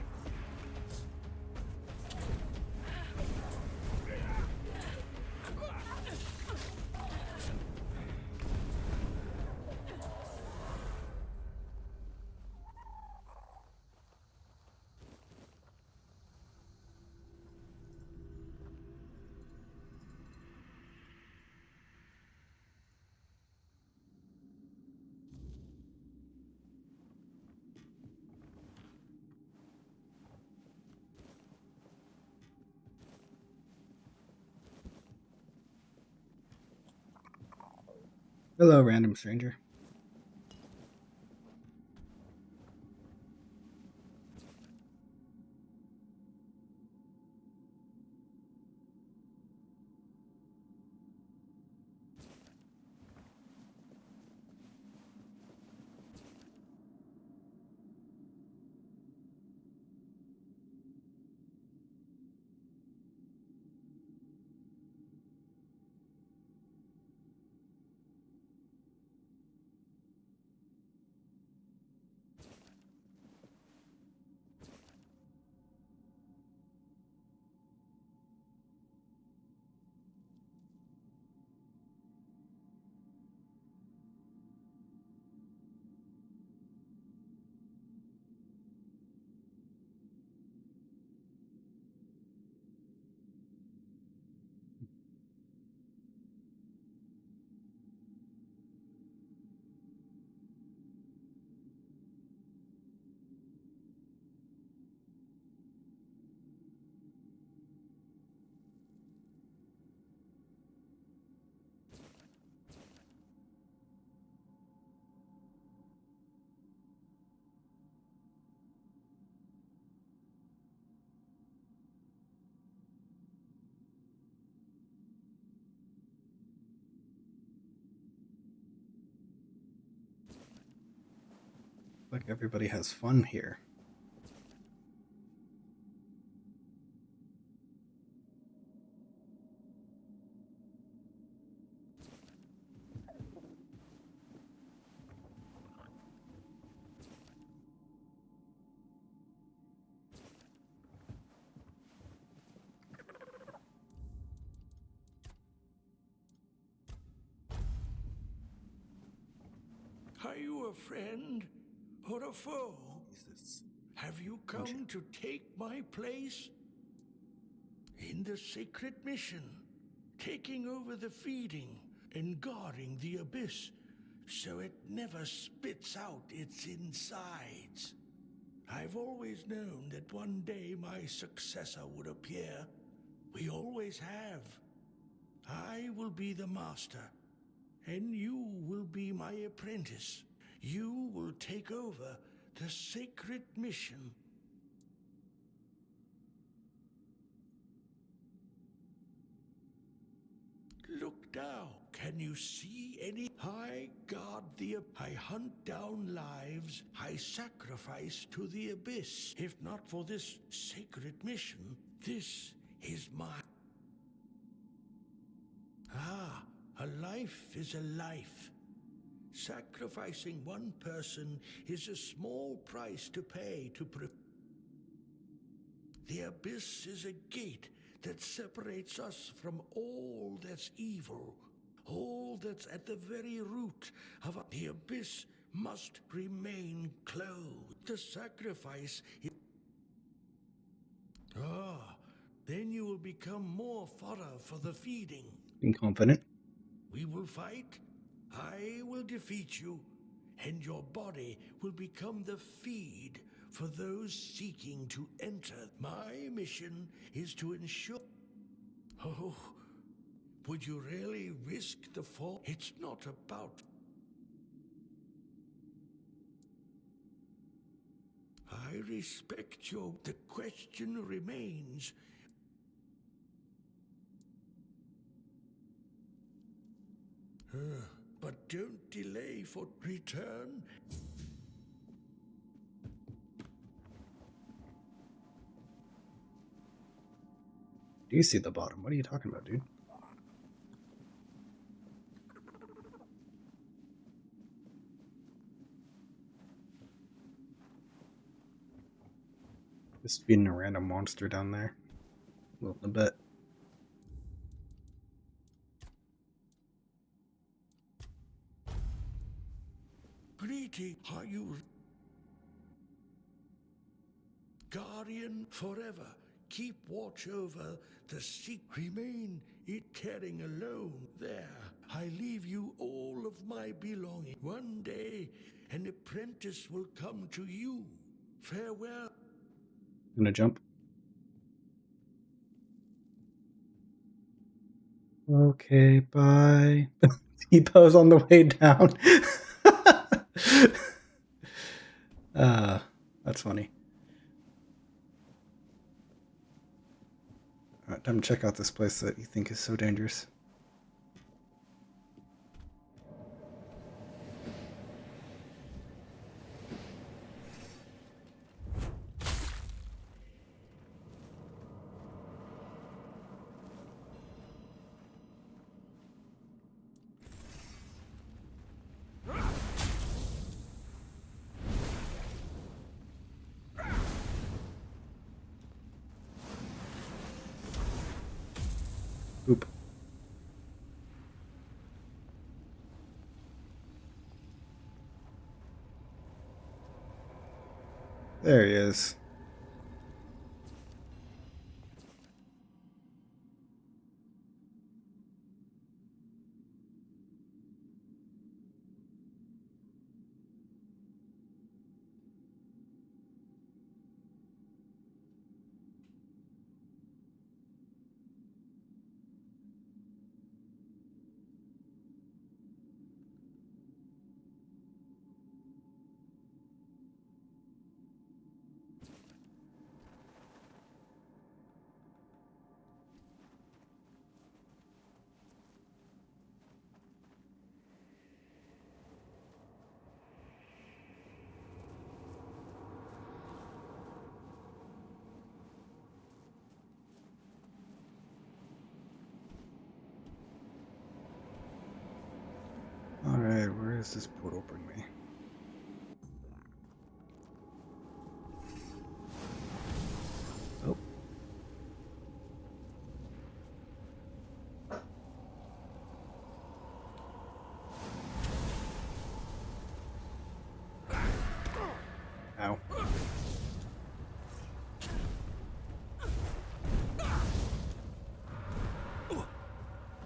Hello, random stranger. Like everybody has fun here. Are you a friend or a foe? Have you come to take my place? In the sacred mission, taking over the feeding and guarding the abyss so it never spits out its insides. I've always known that one day my successor would appear. We always have. I will be the master, and you will be my apprentice. You will take over the sacred mission. Look down. Can you see any? I guard I hunt down lives. I sacrifice to the abyss. If not for this sacred mission, this is my... Ah, a life is a life. Sacrificing one person is a small price to pay to The abyss is a gate that separates us from all that's evil, all that's at the very root of the abyss must remain closed. The sacrifice is... Ah, then you will become more fodder for the feeding. Being confident. We will fight. I will defeat you, and your body will become the feed for those seeking to enter. My mission is to ensure... Oh, would you really risk the fall? It's not about... I respect your... The question remains... But don't delay for return. Do you see the bottom? What are you talking about, dude? Just feeding a random monster down there. A little bit. Greeting, are you... Guardian forever. Keep watch over the secret. Remain it caring alone. There, I leave you all of my belongings. One day, an apprentice will come to you. Farewell. Gonna jump. Okay, bye. T-pose on the way down. That's funny. Alright, time to check out this place that you think is so dangerous. Oop. There he is. Alright, where does this portal bring me? Oh. Ow.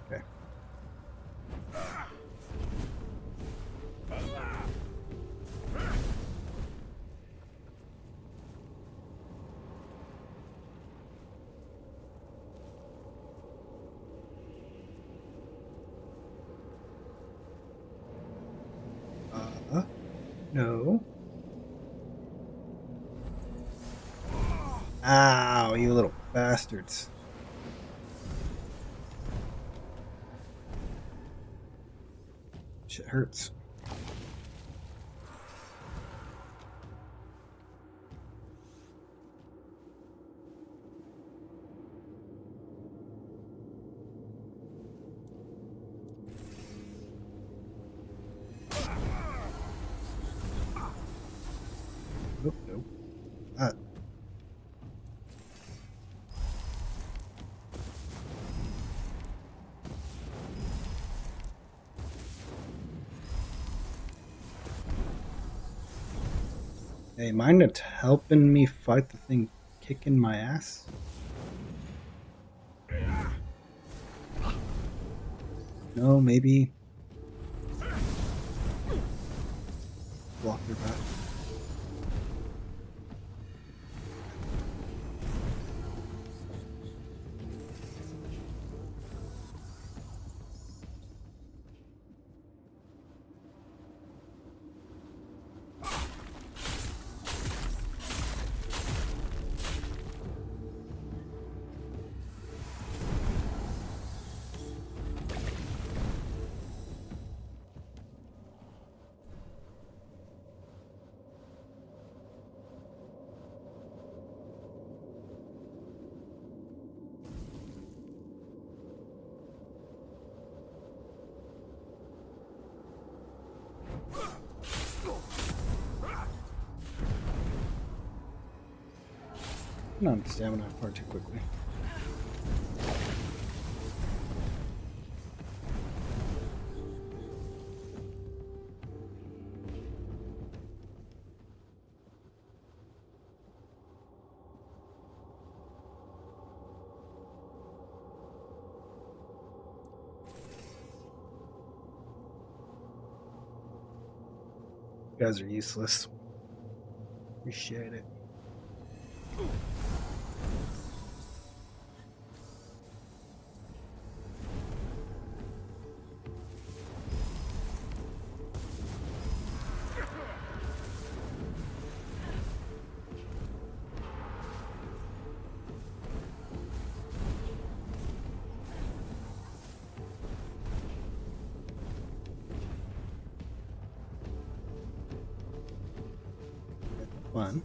Okay. No. Ow, you little bastards. Shit hurts. Nope, nope. Hey, mind it helping me fight the thing kicking my ass? No, maybe. Block your back. Not stamina far too quickly. You guys are useless. Appreciate it. fun.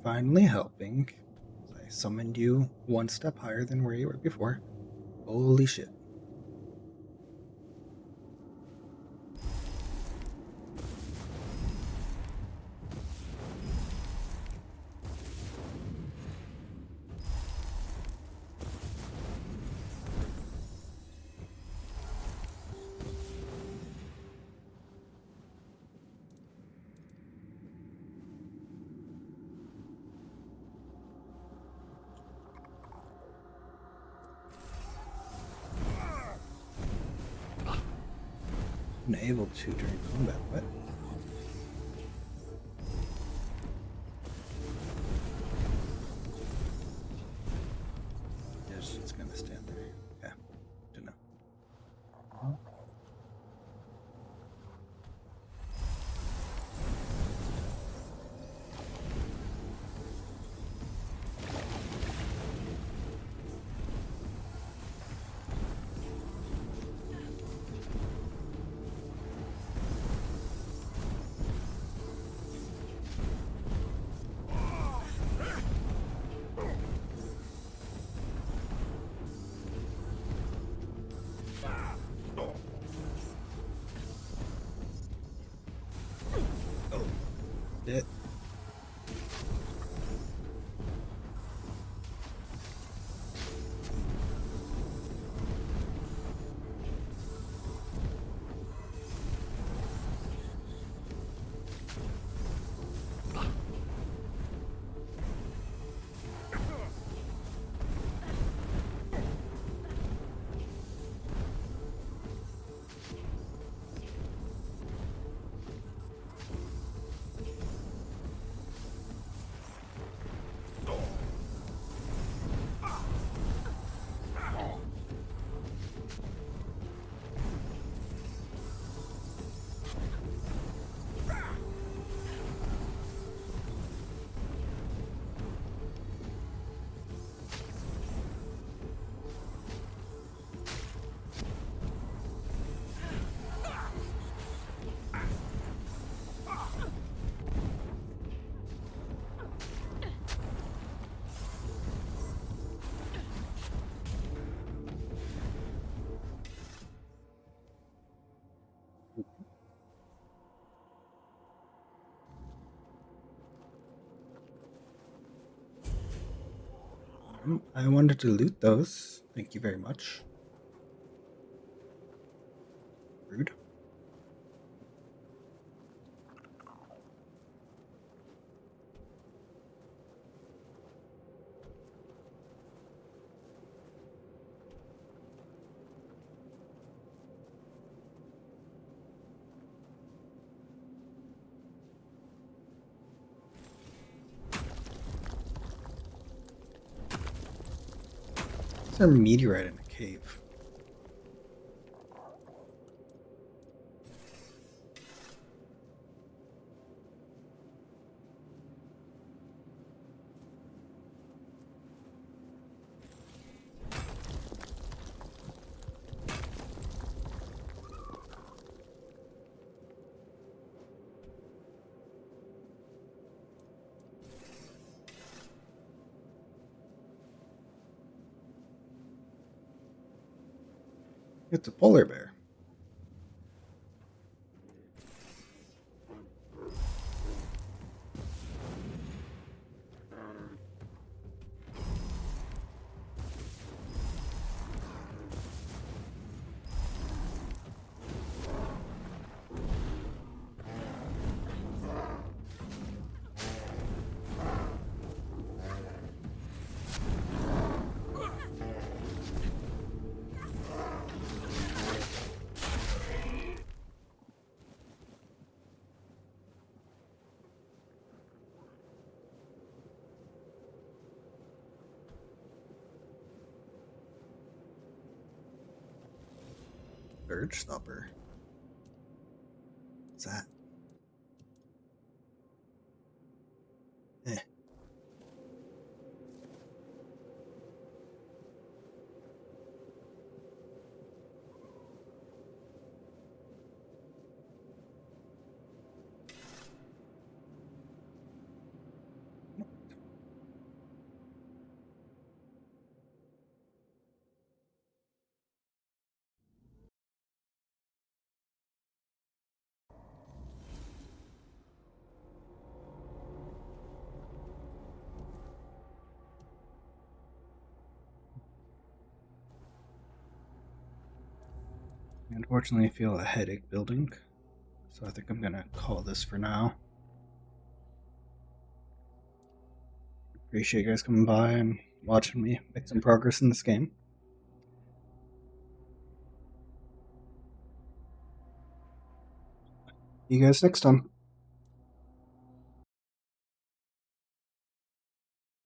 Finally helping. I summoned you one step higher than where you were before. Holy shit. Unable to during combat. What? Yes, it's gonna stand there. Yeah, don't know. It. I wanted to loot those. Thank you very much. Rude. Is there a meteorite in a cave? It's a polar bear. Urge Stopper. What's that? Eh. Unfortunately, I feel a headache building, so I think I'm gonna call this for now. Appreciate you guys coming by and watching me make some progress in this game. See you guys next time.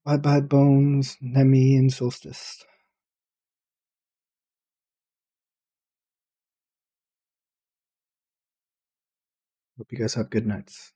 Bye bye, Bones, Nemi, and Solstice. Hope you guys have good nights.